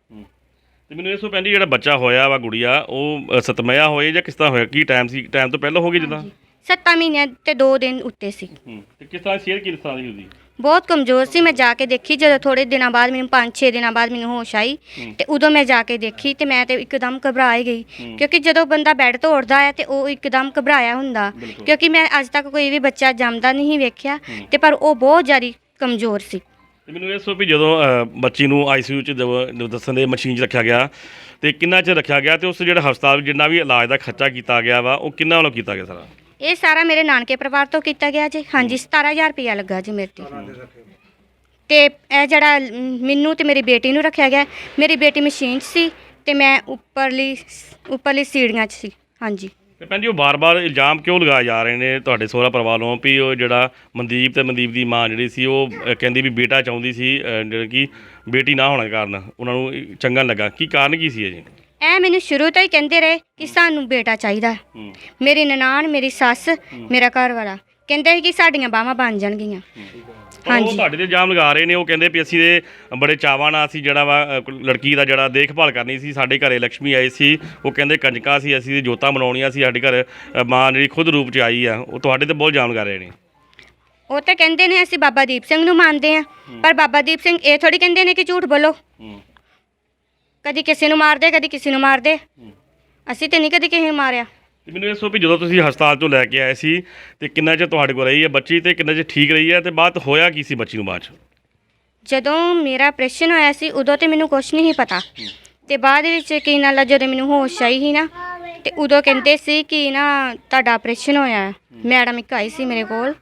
ਤੇ ਮੈਨੂੰ ਇਹ ਸੋ ਭੈਣ ਜੀ, ਜਿਹੜਾ ਬੱਚਾ ਹੋਇਆ ਵਾ ਗੁੜੀਆ ਉਹ ਸਤਮਇਆ ਹੋਏ ਜਾਂ ਕਿਸ ਤਰ੍ਹਾਂ ਹੋਇਆ, ਕੀ ਟਾਈਮ ਸੀ, ਟਾਈਮ ਤੋਂ ਪਹਿਲਾਂ ਹੋ ਗਈ ਜਿੱਦਾਂ? 7 ਮਹੀਨਿਆਂ ਤੇ 2 ਦਿਨ ਉੱਤੇ ਸੀ। ਤੇ ਕਿਸ ਤਰ੍ਹਾਂ ਸਿਹਤ ਕਿਸ ਤਰ੍ਹਾਂ ਦੀ ਹੁੰਦੀ? ਬਹੁਤ ਕਮਜ਼ੋਰ ਸੀ। ਮੈਂ ਜਾ ਕੇ ਦੇਖੀ ਜਦੋਂ ਥੋੜੇ ਦਿਨਾਂ ਬਾਅਦ ਮੈਨੂੰ 5-6 ਦਿਨਾਂ ਬਾਅਦ ਮੈਨੂੰ ਹੋਸ਼ ਆਈ ਤੇ ਉਦੋਂ ਮੈਂ ਜਾ ਕੇ ਦੇਖੀ ਤੇ ਮੈਂ ਤੇ ਇੱਕਦਮ ਘਬਰਾ ਹੀ ਗਈ ਕਿਉਂਕਿ ਜਦੋਂ ਬੰਦਾ ਬੈੱਡ ਤੋਂ ਉੱਠਦਾ ਹੈ ਤੇ ਉਹ ਇੱਕਦਮ ਘਬਰਾਇਆ ਹੁੰਦਾ ਕਿਉਂਕਿ ਮੈਂ ਅੱਜ ਤੱਕ ਕੋਈ ਵੀ ਬੱਚਾ ਜੰਮਦਾ ਨਹੀਂ ਵੇਖਿਆ ਤੇ ਪਰ ਉਹ ਬਹੁਤ ਜ਼ਿਆਦਾ ਕਮਜ਼ੋਰ ਸੀ। ਤੇ ਮੈਨੂੰ ਇਹ ਸੋ ਵੀ ਜਦੋਂ ਬੱਚੀ ਨੂੰ ਆਈਸੀਯੂ 'ਚ ਦੱਸਣ ਦੇ ਮਸ਼ੀਨ 'ਚ ਰੱਖਿਆ ਗਿਆ ਤੇ ਕਿੰਨਾ ਚਿਰ ਰੱਖਿਆ ਗਿਆ ਤੇ ਉਸ ਜਿਹੜਾ ਹਸਪਤਾਲ ਜਿੰਨਾ ਵੀ ਇਲਾਜ ਦਾ ਖਰਚਾ ਕੀਤਾ ਗਿਆ ਵਾ ਉਹ ਕਿੰਨਾ ਵੱਲੋਂ ਕੀਤਾ ਗਿਆ ਸਾਰਾ? ਇਹ ਸਾਰਾ ਮੇਰੇ ਨਾਨਕੇ ਪਰਿਵਾਰ ਤੋਂ ਕੀਤਾ ਗਿਆ ਜੀ। ਹਾਂਜੀ, 17,000 ਰੁਪਇਆ ਲੱਗਾ ਜੀ ਮੇਰੇ ਤੇ ਇਹ ਜਿਹੜਾ ਮੈਨੂੰ ਤੇ ਮੇਰੀ ਬੇਟੀ ਨੂੰ ਰੱਖਿਆ ਗਿਆ, ਮੇਰੀ ਬੇਟੀ ਮਸ਼ੀਨ 'ਚ ਸੀ ਤੇ ਮੈਂ ਉੱਪਰਲੀ ਸੀੜੀਆਂ 'ਚ ਸੀ। ਹਾਂਜੀ। ਤੇ ਭੈਣ ਜੀ, ਉਹ ਬਾਰ-ਬਾਰ ਇਲਜ਼ਾਮ ਕਿਉਂ ਲਗਾਏ ਜਾ ਰਹੇ ਨੇ ਤੁਹਾਡੇ ਸਹੁਰਾ ਪਰਿਵਾਰ ਵੱਲੋਂ ਵੀ ਉਹ ਜਿਹੜਾ ਮਨਦੀਪ ਤੇ ਮਨਦੀਪ ਦੀ ਮਾਂ ਜਿਹੜੀ ਸੀ ਉਹ ਕਹਿੰਦੀ ਵੀ ਬੇਟਾ ਚਾਹੁੰਦੀ ਸੀ, ਜਿਹੜਾ ਕਿ ਬੇਟੀ ਨਾ ਹੋਣ ਕਾਰਨ ਉਹਨਾਂ ਨੂੰ ਚੰਗਾ ਨਹੀਂ ਲੱਗਾ, ਕੀ ਕਾਰਨ ਕੀ ਸੀ ਇਹ ਜੀ? ਇਹ ਮੈਨੂੰ ਸ਼ੁਰੂ ਤੋਂ ਹੀ ਕਹਿੰਦੇ ਰਹੇ ਕਿ ਸਾਨੂੰ ਬੇਟਾ ਚਾਹੀਦਾ। ਮੇਰੀ ਨਨਾਣ, ਮੇਰੀ ਸੱਸ, ਮੇਰਾ ਘਰ ਵਾਲਾ ਕਹਿੰਦੇ ਸੀ ਕਿ ਸਾਡੀਆਂ ਬਾਹਾਂ ਬਣ ਜਾਣਗੀਆਂ। ਹਾਂਜੀ, ਉਹ ਤੁਹਾਡੇ ਤੇ ਇਲਜ਼ਾਮ ਲਗਾ ਰਹੇ ਨੇ, ਉਹ ਕਹਿੰਦੇ ਵੀ ਅਸੀਂ ਦੇ ਬੜੇ ਚਾਵਾਂ ਨਾਲ ਅਸੀਂ ਜਿਹੜਾ ਵਾ ਲੜਕੀ ਦਾ ਜਿਹੜਾ ਦੇਖਭਾਲ ਕਰਨੀ ਸੀ, ਸਾਡੇ ਘਰੇ ਲక్ష్ਮੀ ਆਈ ਸੀ, ਉਹ ਕਹਿੰਦੇ ਕੰਜਕਾਂ ਸੀ, ਅਸੀਂ ਜੋਤਾਂ ਬਣਾਉਣੀਆਂ ਸੀ, ਸਾਡੇ ਘਰ ਮਾਂ ਜਿਹੜੀ ਖੁਦ ਰੂਪ 'ਚ ਆਈ ਆ, ਉਹ ਤੁਹਾਡੇ ਤੇ ਬਹੁਤ ਇਲਜ਼ਾਮ ਲਗਾ ਰਹੇ ਨੇ। ਉਹ ਤਾਂ ਕਹਿੰਦੇ ਨੇ ਅਸੀਂ ਬਾਬਾ ਦੀਪ ਸਿੰਘ ਨੂੰ ਮੰਨਦੇ ਹਾਂ ਪਰ ਬਾਬਾ ਦੀਪ ਸਿੰਘ ਇਹ ਥੋੜੀ ਕਹਿੰਦੇ ਨੇ ਕਿ ਝੂਠ ਬੋਲੋ, ਕਦੀ ਕਿਸੇ ਨੂੰ ਮਾਰਦੇ ਕਦੀ ਕਿਸੇ ਨੂੰ ਮਾਰਦੇ, ਅਸੀਂ ਤੇ ਨਹੀਂ ਕਦੀ ਕਿਸੇ ਨੂੰ ਮਾਰਿਆ। ਤੇ ਮੈਨੂੰ ਇਹ ਸੋ ਵੀ ਜਦੋਂ ਤੁਸੀਂ ਹਸਪਤਾਲ ਤੋਂ ਲੈ ਕੇ ਆਏ ਸੀ ਤੇ ਕਿੰਨਾ ਚਿਰ ਤੁਹਾਡੇ ਕੋਲ ਰਹੀ ਹੈ ਬੱਚੀ ਤੇ ਕਿੰਨਾ ਚਿਰ ਠੀਕ ਰਹੀ ਹੈ ਤੇ ਬਾਅਦ ਹੋਇਆ ਕੀ ਸੀ ਬੱਚੀ ਨੂੰ ਬਾਅਦ 'ਚ? ਜਦੋਂ ਮੇਰਾ ਆਪਰੇਸ਼ਨ ਹੋਇਆ ਸੀ ਉਦੋਂ ਤੇ ਮੈਨੂੰ ਕੁਛ ਨਹੀਂ ਪਤਾ ਤੇ ਬਾਅਦ ਵਿੱਚ ਕੀ ਨਾਲ ਜਦੋਂ ਮੈਨੂੰ ਹੋਸ਼ ਆਈ ਸੀ ਨਾ ਤੇ ਉਦੋਂ ਕਹਿੰਦੇ ਸੀ ਕਿ ਨਾ ਤੁਹਾਡਾ ਆਪਰੇਸ਼ਨ ਹੋਇਆ। ਮੈਡਮ ਇੱਕ ਆਈ ਸੀ ਮੇਰੇ ਕੋਲ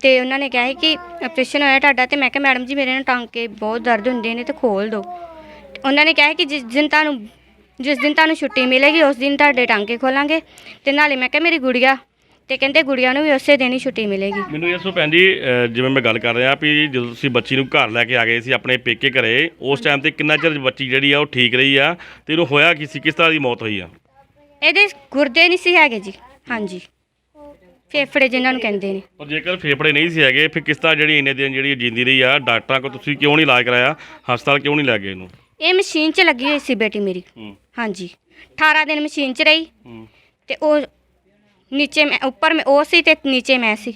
ਤੇ ਉਹਨਾਂ ਨੇ ਕਿਹਾ ਸੀ ਕਿ ਆਪਰੇਸ਼ਨ ਹੋਇਆ ਤੁਹਾਡਾ ਤੇ ਮੈਂ ਕਿਹਾ ਮੈਡਮ ਜੀ ਮੇਰੇ ਨਾਲ ਟਾਂਕੇ ਬਹੁਤ ਦਰਦ ਹੁੰਦੇ ਨੇ ਤੇ ਖੋਲ ਦਿਓ। ਉਹਨਾਂ ਨੇ ਕਿਹਾ ਕਿ ਜਿਸ ਦਿਨ ਤੁਹਾਨੂੰ ਛੁੱਟੀ ਮਿਲੇਗੀ ਉਸ ਦਿਨ ਤੁਹਾਡੇ ਟਾਂਕੇ ਖੋਲਾਂਗੇ ਤੇ ਨਾਲੇ ਮੈਂ ਕਿਹਾ ਮੇਰੀ ਗੁੜੀਆ ਤੇ ਕਹਿੰਦੇ ਗੁੜੀਆ ਨੂੰ ਵੀ ਉਸੇ ਦਿਨ ਹੀ ਛੁੱਟੀ ਮਿਲੇਗੀ। ਮੈਨੂੰ ਇਹ ਸੋ ਭੈਣ ਜੀ, ਜਿਵੇਂ ਮੈਂ ਗੱਲ ਕਰ ਰਿਹਾ ਵੀ ਜਦੋਂ ਤੁਸੀਂ ਬੱਚੀ ਨੂੰ ਘਰ ਲੈ ਕੇ ਆ ਗਏ ਸੀ ਆਪਣੇ ਪੇਕੇ ਘਰੇ, ਉਸ ਟਾਈਮ ਤੇ ਕਿੰਨਾ ਚਿਰ ਬੱਚੀ ਜਿਹੜੀ ਆ ਉਹ ਠੀਕ ਰਹੀ ਆ ਤੇ ਇਹਨੂੰ ਹੋਇਆ ਕੀ ਸੀ, ਕਿਸ ਤਰ੍ਹਾਂ ਦੀ ਮੌਤ ਹੋਈ ਆ? ਇਹਦੇ ਗੁਰਦੇ ਨਹੀਂ ਸੀ ਹੈਗੇ ਜੀ। ਹਾਂਜੀ, ਫੇਫੜੇ ਜਿਨ੍ਹਾਂ ਨੂੰ ਕਹਿੰਦੇ ਨੇ। ਔਰ ਜੇਕਰ ਫੇਫੜੇ ਨਹੀਂ ਸੀ ਹੈਗੇ ਫਿਰ ਕਿਸ ਤਰ੍ਹਾਂ ਜਿਹੜੀ ਇੰਨੇ ਦਿਨ ਜਿਹੜੀ ਜਿੰਦੀ ਰਹੀ ਆ? ਡਾਕਟਰਾਂ ਕੋਲ ਤੁਸੀਂ ਕਿਉਂ ਨਹੀਂ ਇਲਾਜ ਕਰਾਇਆ, ਹਸਪਤਾਲ ਕਿਉਂ ਨਹੀਂ ਲੈ ਗਏ ਇਹਨੂੰ? ਇਹ ਮਸ਼ੀਨ 'ਚ ਲੱਗੀ ਹੋਈ ਸੀ ਬੇਟੀ ਮੇਰੀ। ਹਾਂਜੀ, 18 ਦਿਨ ਮਸ਼ੀਨ 'ਚ ਰਹੀ ਤੇ ਉਹ ਨੀਚੇ ਮੈਂ ਉੱਪਰ ਮੈਂ ਉਹ ਸੀ ਤੇ ਨੀਚੇ ਮੈਂ ਸੀ।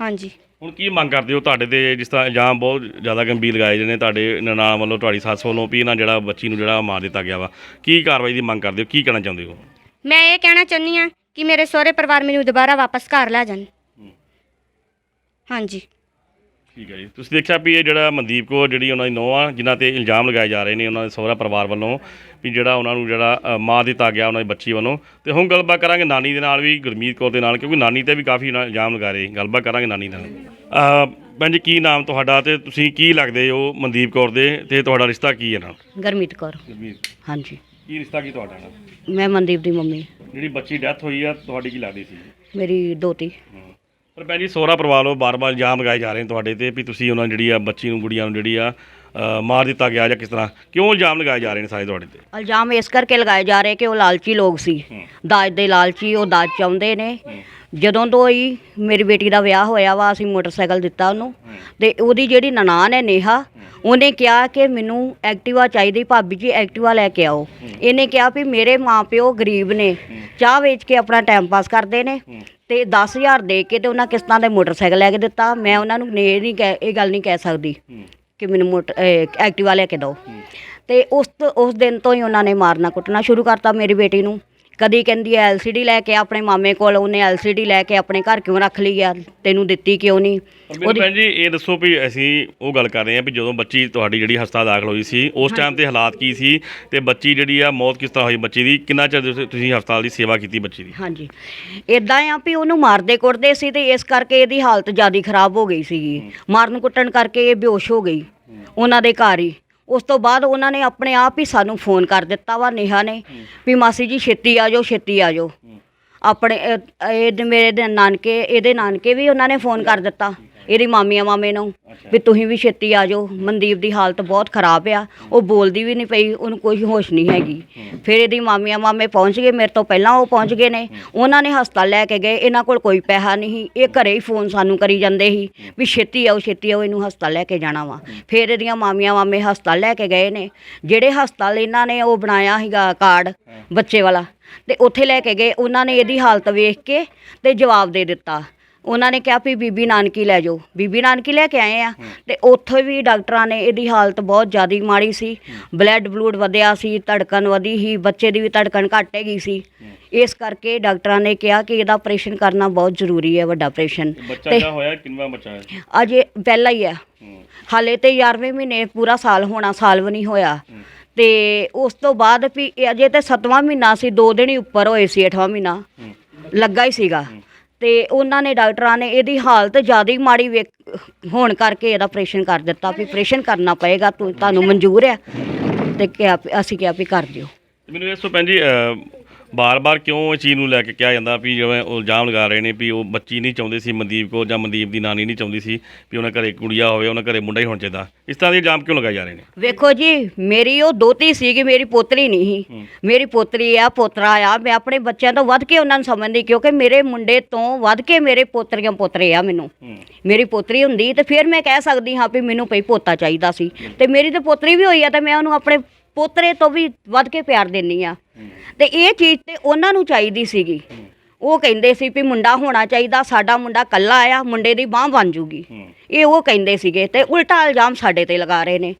ਹਾਂਜੀ। ਹੁਣ ਕੀ ਮੰਗ ਕਰਦੇ ਹੋ? ਤੁਹਾਡੇ ਤੇ ਜਿਸ ਤਰ੍ਹਾਂ ਇਲਜ਼ਾਮ ਬਹੁਤ ਜ਼ਿਆਦਾ ਗੰਭੀਰ ਲਗਾਏ ਜਾਂਦੇ ਨੇ ਤੁਹਾਡੇ ਨਨਾਣ ਵੱਲੋਂ, ਤੁਹਾਡੀ ਸੱਸ ਵੱਲੋਂ ਵੀ ਇਹਨਾਂ ਜਿਹੜਾ ਬੱਚੀ ਨੂੰ ਜਿਹੜਾ ਮਾਰ ਦਿੱਤਾ ਗਿਆ ਵਾ, ਕੀ ਕਾਰਵਾਈ ਦੀ ਮੰਗ ਕਰਦੇ ਹੋ, ਕੀ ਕਹਿਣਾ ਚਾਹੁੰਦੇ ਹੋ? ਮੈਂ ਇਹ ਕਹਿਣਾ ਚਾਹੁੰਦੀ ਹਾਂ ਕਿ ਮੇਰੇ ਸਹੁਰੇ ਪਰਿਵਾਰ ਮੈਨੂੰ ਦੁਬਾਰਾ ਵਾਪਸ ਘਰ ਲੈ ਜਾਣ। ਹਾਂਜੀ, ਠੀਕ ਹੈ ਜੀ, ਤੁਸੀਂ ਦੇਖਿਆ ਵੀ ਇਹ ਜਿਹੜਾ ਮਨਦੀਪ ਕੌਰ ਜਿਹੜੀ ਉਹਨਾਂ ਦੀ ਨੂੰਹ ਆ, ਜਿਨ੍ਹਾਂ ਤੇ ਇਲਜ਼ਾਮ ਲਗਾਏ ਜਾ ਰਹੇ ਨੇ ਉਹਨਾਂ ਦੇ ਸਹੁਰਾ ਪਰਿਵਾਰ ਵੱਲੋਂ ਵੀ ਜਿਹੜਾ ਉਹਨਾਂ ਨੂੰ ਜਿਹੜਾ ਮਾਰ ਦਿੱਤਾ ਗਿਆ ਉਹਨਾਂ ਦੀ ਬੱਚੀ ਵੱਲੋਂ। ਤੇ ਹੁਣ ਗੱਲਬਾਤ ਕਰਾਂਗੇ ਨਾਨੀ ਦੇ ਨਾਲ ਵੀ, ਗੁਰਮੀਤ ਕੌਰ ਦੇ ਨਾਲ, ਕਿਉਂਕਿ ਨਾਨੀ ਤੇ ਵੀ ਕਾਫੀ ਇਲਜ਼ਾਮ ਲਗਾ ਰਹੇ। ਗੱਲਬਾਤ ਕਰਾਂਗੇ ਨਾਨੀ ਨਾਲ। ਭੈਣ ਜੀ, ਕੀ ਨਾਮ ਤੁਹਾਡਾ ਤੇ ਤੁਸੀਂ ਕੀ ਲੱਗਦੇ ਹੋ ਮਨਦੀਪ ਕੌਰ ਦੇ, ਤੇ ਤੁਹਾਡਾ ਰਿਸ਼ਤਾ ਕੀ ਹੈ ਨਾਲ? ਗਰਮੀਤ ਕੌਰ। ਗੁਰਮੀਤ, ਹਾਂਜੀ, ਕੀ ਰਿਸ਼ਤਾ ਕੀ ਤੁਹਾਡਾ ਨਾਲ? ਮੈਂ ਮਨਦੀਪ ਦੀ ਮੰਮੀ। ਜਿਹੜੀ ਬੱਚੀ ਡੈਥ ਹੋਈ ਆ ਤੁਹਾਡੀ ਕੀ ਲੱਗਦੀ ਸੀ? ਮੇਰੀ ਦੋਤੀ। ਪਰ ਭੈਣ ਜੀ, ਸਹੁਰਾ ਪਰਿਵਾਰ ਵੱਲੋਂ ਬਾਰ-ਬਾਰ ਇਲਜ਼ਾਮ ਲਗਾਏ ਜਾ ਰਹੇ ਨੇ ਤੁਹਾਡੇ ਤੇ ਵੀ ਤੁਸੀਂ ਉਹਨਾਂ ਜਿਹੜੀ ਆ ਬੱਚੀ ਨੂੰ, ਗੁੜੀਆ ਨੂੰ ਜਿਹੜੀ ਆ ਮਾਰ ਦਿੱਤਾ ਗਿਆ ਜਾਂ ਕਿਸ ਤਰ੍ਹਾਂ, ਕਿਉਂ ਇਲਜ਼ਾਮ ਲਗਾਏ ਜਾ ਰਹੇ ਨੇ ਸਾਰੇ ਤੁਹਾਡੇ ਤੇ? ਇਲਜ਼ਾਮ ਇਸ ਕਰਕੇ ਲਗਾਏ ਜਾ ਰਹੇ ਕਿ ਉਹ ਲਾਲਚੀ ਲੋਕ ਸੀ, ਦਾਜ ਦੇ ਲਾਲਚੀ, ਉਹ ਦਾਜ ਚਾਹੁੰਦੇ ਨੇ। ਜਦੋਂ ਤੋਂ ਹੀ ਮੇਰੀ ਬੇਟੀ ਦਾ ਵਿਆਹ ਹੋਇਆ ਵਾ, ਅਸੀਂ ਮੋਟਰਸਾਈਕਲ ਦਿੱਤਾ ਉਹਨੂੰ, ਤੇ ਉਹਦੀ ਜਿਹੜੀ ਨਨਾਣ ਹੈ ਨੇਹਾ, ਉਹਨੇ ਕਿਹਾ ਕਿ ਮੈਨੂੰ ਐਕਟਿਵਾ ਚਾਹੀਦੀ, ਭਾਬੀ ਜੀ ਐਕਟਿਵਾ ਲੈ ਕੇ ਆਓ। ਇਹਨੇ ਕਿਹਾ ਵੀ ਮੇਰੇ ਮਾਪਿਓ ਗਰੀਬ ਨੇ, ਚਾਹ ਵੇਚ ਕੇ ਆਪਣਾ ਟਾਈਮ ਪਾਸ ਕਰਦੇ ਨੇ, ਤੇ 10,000 ਦੇ ਕੇ ਤੇ ਉਹਨਾਂ ਕਿਸ਼ਤਾਂ ਦੇ ਮੋਟਰਸਾਈਕਲ ਲੈ ਕੇ ਦਿੱਤਾ। ਮੈਂ ਉਹਨਾਂ ਨੂੰ ਇਹ ਗੱਲ ਨਹੀਂ ਕਹਿ ਸਕਦੀ ਕਿ ਮੈਨੂੰ ਐਕਟਿਵਾ ਲੈ ਕੇ ਦਿਓ। ਤੇ ਉਸ ਦਿਨ ਤੋਂ ਹੀ ਉਹਨਾਂ ਨੇ ਮਾਰਨਾ ਕੁੱਟਣਾ ਸ਼ੁਰੂ ਕਰਤਾ ਮੇਰੀ ਬੇਟੀ ਨੂੰ। ਕਦੀ ਕਹਿੰਦੀ ਐ LCD ਲੈ ਕੇ ਆਪਣੇ ਮਾਮੇ ਕੋਲ, ਉਹਨੇ LCD ਲੈ ਕੇ ਆਪਣੇ ਘਰ ਕਿਉਂ ਰੱਖ ਲਈ ਆ, ਤੈਨੂੰ ਦਿੱਤੀ ਕਿਉਂ ਨਹੀਂ? ਭੈਣ ਜੀ, ਇਹ ਦੱਸੋ ਵੀ ਅਸੀਂ ਉਹ ਗੱਲ ਕਰ ਰਹੇ ਹਾਂ ਵੀ ਜਦੋਂ ਬੱਚੀ ਤੁਹਾਡੀ ਜਿਹੜੀ ਹਸਪਤਾਲ ਦਾਖਲ ਹੋਈ ਸੀ, ਉਸ ਟਾਈਮ ਤੇ ਹਾਲਾਤ ਕੀ ਸੀ, ਤੇ ਬੱਚੀ ਜਿਹੜੀ ਆ ਮੌਤ ਕਿਸ ਤਰ੍ਹਾਂ ਹੋਈ ਬੱਚੀ ਦੀ? ਕਿੰਨਾ ਚਿਰ ਤੁਸੀਂ ਹਸਪਤਾਲ ਦੀ ਸੇਵਾ ਕੀਤੀ ਬੱਚੀ ਦੀ? ਹਾਂਜੀ, ਇਦਾਂ ਆ ਵੀ ਉਹਨੂੰ ਮਾਰਦੇ ਕੁੱਟਦੇ ਸੀ, ਤੇ ਇਸ ਕਰਕੇ ਇਹਦੀ ਹਾਲਤ ਜ਼ਿਆਦਾ ਖਰਾਬ ਹੋ ਗਈ ਸੀਗੀ। ਮਾਰਨ ਕੁੱਟਣ ਕਰਕੇ ਇਹ ਬੇਹੋਸ਼ ਹੋ ਗਈ ਉਹਨਾਂ ਦੇ ਘਰ ਹੀ। ਉਸ ਤੋਂ ਬਾਅਦ ਉਹਨਾਂ ਨੇ ਆਪਣੇ ਆਪ ਹੀ ਸਾਨੂੰ ਫੋਨ ਕਰ ਦਿੱਤਾ ਵਾ, ਨੇਹਾ ਨੇ, ਵੀ ਮਾਸੀ ਜੀ ਛੇਤੀ ਆ ਜਾਓ, ਛੇਤੀ ਆ ਜਾਓ। ਆਪਣੇ ਮੇਰੇ ਨਾਨਕੇ, ਇਹਦੇ ਨਾਨਕੇ ਵੀ ਉਹਨਾਂ ਨੇ ਫੋਨ ਕਰ ਦਿੱਤਾ, ਇਹਦੀ ਮਾਮੇ ਨੂੰ, ਵੀ ਤੁਸੀਂ ਵੀ ਛੇਤੀ ਆ ਜਾਓ, ਮਨਦੀਪ ਦੀ ਹਾਲਤ ਬਹੁਤ ਖਰਾਬ ਆ, ਉਹ ਬੋਲਦੀ ਵੀ ਨਹੀਂ ਪਈ, ਉਹਨੂੰ ਕੋਈ ਹੋਸ਼ ਨਹੀਂ ਹੈਗੀ। ਫਿਰ ਇਹਦੀ ਮਾਮੇ ਪਹੁੰਚ ਗਏ, ਮੇਰੇ ਤੋਂ ਪਹਿਲਾਂ ਉਹ ਪਹੁੰਚ ਗਏ ਨੇ, ਉਹਨਾਂ ਨੇ ਹਸਪਤਾਲ ਲੈ ਕੇ ਗਏ। ਇਹਨਾਂ ਕੋਲ ਕੋਈ ਪੈਸਾ ਨਹੀਂ ਸੀ, ਇਹ ਘਰੇ ਹੀ ਫੋਨ ਸਾਨੂੰ ਕਰੀ ਜਾਂਦੇ ਸੀ ਵੀ ਛੇਤੀ ਆਓ, ਛੇਤੀ ਆਓ, ਇਹਨੂੰ ਹਸਪਤਾਲ ਲੈ ਕੇ ਜਾਣਾ ਵਾ। ਫਿਰ ਇਹਦੀਆਂ ਮਾਮੇ ਹਸਪਤਾਲ ਲੈ ਕੇ ਗਏ ਨੇ, ਜਿਹੜੇ ਹਸਪਤਾਲ ਇਹਨਾਂ ਨੇ ਉਹ ਬਣਾਇਆ ਸੀਗਾ ਕਾਰਡ ਬੱਚੇ ਵਾਲਾ, ਤੇ ਉੱਥੇ ਲੈ ਕੇ ਗਏ। ਉਹਨਾਂ ਨੇ ਇਹਦੀ ਹਾਲਤ ਵੇਖ ਕੇ ਤੇ ਜਵਾਬ ਦੇ ਦਿੱਤਾ। ਉਹਨਾਂ ਨੇ ਕਿਹਾ ਵੀ ਬੀਬੀ ਨਾਨਕੀ ਲੈ ਜਾਓ। ਬੀਬੀ ਨਾਨਕੀ ਲੈ ਕੇ ਆਏ ਆ, ਤੇ ਉੱਥੇ ਵੀ ਡਾਕਟਰਾਂ ਨੇ ਇਹਦੀ ਹਾਲਤ ਬਹੁਤ ਜ਼ਿਆਦਾ ਮਾੜੀ ਸੀ, ਬਲੂਡ ਵਧਿਆ ਸੀ, ਧੜਕਣ ਵਧੀ ਸੀ, ਬੱਚੇ ਦੀ ਵੀ ਧੜਕਣ ਘੱਟ ਹੈਗੀ ਸੀ। ਇਸ ਕਰਕੇ ਡਾਕਟਰਾਂ ਨੇ ਕਿਹਾ ਕਿ ਇਹਦਾ ਆਪਰੇਸ਼ਨ ਕਰਨਾ ਬਹੁਤ ਜ਼ਰੂਰੀ ਹੈ, ਵੱਡਾ ਆਪਰੇਸ਼ਨ। ਬੱਚਾ ਕਿਆ ਹੋਇਆ, ਕਿੰਨਾ ਬੱਚਾ ਹੈ? ਅਜੇ ਪਹਿਲਾ ਹੀ ਹੈ, ਹਾਲੇ ਤੇ 11ਵੇਂ ਮਹੀਨੇ ਪੂਰਾ ਸਾਲ ਹੋਣਾ, ਸਾਲ ਵੀ ਨਹੀਂ ਹੋਇਆ। ਤੇ ਉਸ ਤੋਂ ਬਾਅਦ ਵੀ ਅਜੇ ਤੇ 7ਵਾਂ ਮਹੀਨਾ ਸੀ, 2 ਦਿਨ ਹੀ ਉੱਪਰ ਹੋਏ ਸੀ, 8ਵਾਂ ਮਹੀਨਾ ਲੱਗਾ ਹੀ ਸੀਗਾ। ਤੇ ਉਹਨਾਂ ਨੇ ਡਾਕਟਰਾਂ ਨੇ ਇਹਦੀ ਹਾਲਤ ਜ਼ਿਆਦਾ ਹੀ ਮਾੜੀ ਹੋਣ ਕਰਕੇ ਇਹਦਾ ਆਪਰੇਸ਼ਨ ਕਰ ਦਿੱਤਾ, ਵੀ ਆਪਰੇਸ਼ਨ ਕਰਨਾ ਪਏਗਾ, ਤੁਹਾਨੂੰ ਮਨਜ਼ੂਰ ਆ? ਤੇ ਕਿਹਾ ਅਸੀਂ ਕਿਹਾ ਵੀ ਕਰ ਦਿਓ। ਮੈਨੂੰ ਇਸ ਤੋਂ ਭੈਣ ਜੀ, ਬਾਰ-ਬਾਰ ਕਿਉਂ ਇਸ ਚੀਜ਼ ਨੂੰ ਲੈ ਕੇ ਕਿਹਾ ਜਾਂਦਾ ਵੀ ਜਿਵੇਂ ਇਲਜ਼ਾਮ ਲਗਾ ਰਹੇ ਨੇ ਵੀ ਉਹ ਬੱਚੀ ਨਹੀਂ ਚਾਹੁੰਦੇ ਸੀ ਮਨਦੀਪ ਕੋ, ਜਾਂ ਮਨਦੀਪ ਦੀ ਨਾਨੀ ਨਹੀਂ ਚਾਹੁੰਦੀ ਸੀ ਵੀ ਉਹਨਾਂ ਘਰੇ ਕੁੜੀਆ ਹੋਵੇ, ਉਹਨਾਂ ਘਰੇ ਮੁੰਡਾ ਹੀ ਹੋਣਾ ਚਾਹੀਦਾ? ਇਸ ਤਰ੍ਹਾਂ ਦੇ ਇਲਜ਼ਾਮ ਕਿਉਂ ਲਗਾਏ ਜਾ ਰਹੇ ਨੇ? ਵੇਖੋ ਜੀ, ਮੇਰੀ ਉਹ ਦੋਤੀ ਸੀਗੀ, ਮੇਰੀ ਪੋਤਰੀ ਨਹੀਂ ਸੀ। ਮੇਰੀ ਪੋਤਰੀ ਆ, ਪੋਤਰਾ ਆ। ਮੈਂ ਆਪਣੇ ਬੱਚਿਆਂ ਤੋਂ ਵੱਧ ਕੇ ਉਹਨਾਂ ਨੂੰ ਸਮਝਦੀ, ਕਿਉਂਕਿ ਮੇਰੇ ਮੁੰਡੇ ਤੋਂ ਵੱਧ ਕੇ ਮੇਰੇ ਪੋਤਰੀਆਂ ਪੋਤਰੇ ਆ। ਮੈਨੂੰ ਮੇਰੀ ਪੋਤਰੀ ਹੁੰਦੀ ਤੇ ਫਿਰ ਮੈਂ ਕਹਿ ਸਕਦੀ ਹਾਂ ਵੀ ਮੈਨੂੰ ਭਈ ਪੋਤਾ ਚਾਹੀਦਾ ਸੀ, ਤੇ ਮੇਰੀ ਤਾਂ ਪੋਤਰੀ ਵੀ ਹੋਈ ਆ, ਤੇ ਮੈਂ ਉਹਨੂੰ ਆਪਣੇ ਪੋਤਰੇ ਤੋਂ ਵੀ ਵੱਧ ਕੇ ਪਿਆਰ ਦਿੰਦੀ ਆ। ਤੇ ਇਹ ਚੀਜ਼ ਤੇ ਉਹਨਾਂ ਨੂੰ ਚਾਹੀਦੀ ਸੀਗੀ। ਉਹ ਕਹਿੰਦੇ ਸੀ ਵੀ ਮੁੰਡਾ ਹੋਣਾ ਚਾਹੀਦਾ, ਸਾਡਾ ਮੁੰਡਾ ਕੱਲਾ ਆ, ਮੁੰਡੇ ਦੀ ਬਾਂਹ ਬਣ ਜੂਗੀ, ਇਹ ਉਹ ਕਹਿੰਦੇ ਸੀਗੇ, ਤੇ ਉਲਟਾ ਇਲਜ਼ਾਮ ਸਾਡੇ ਤੇ ਲਗਾ ਰਹੇ ਨੇ।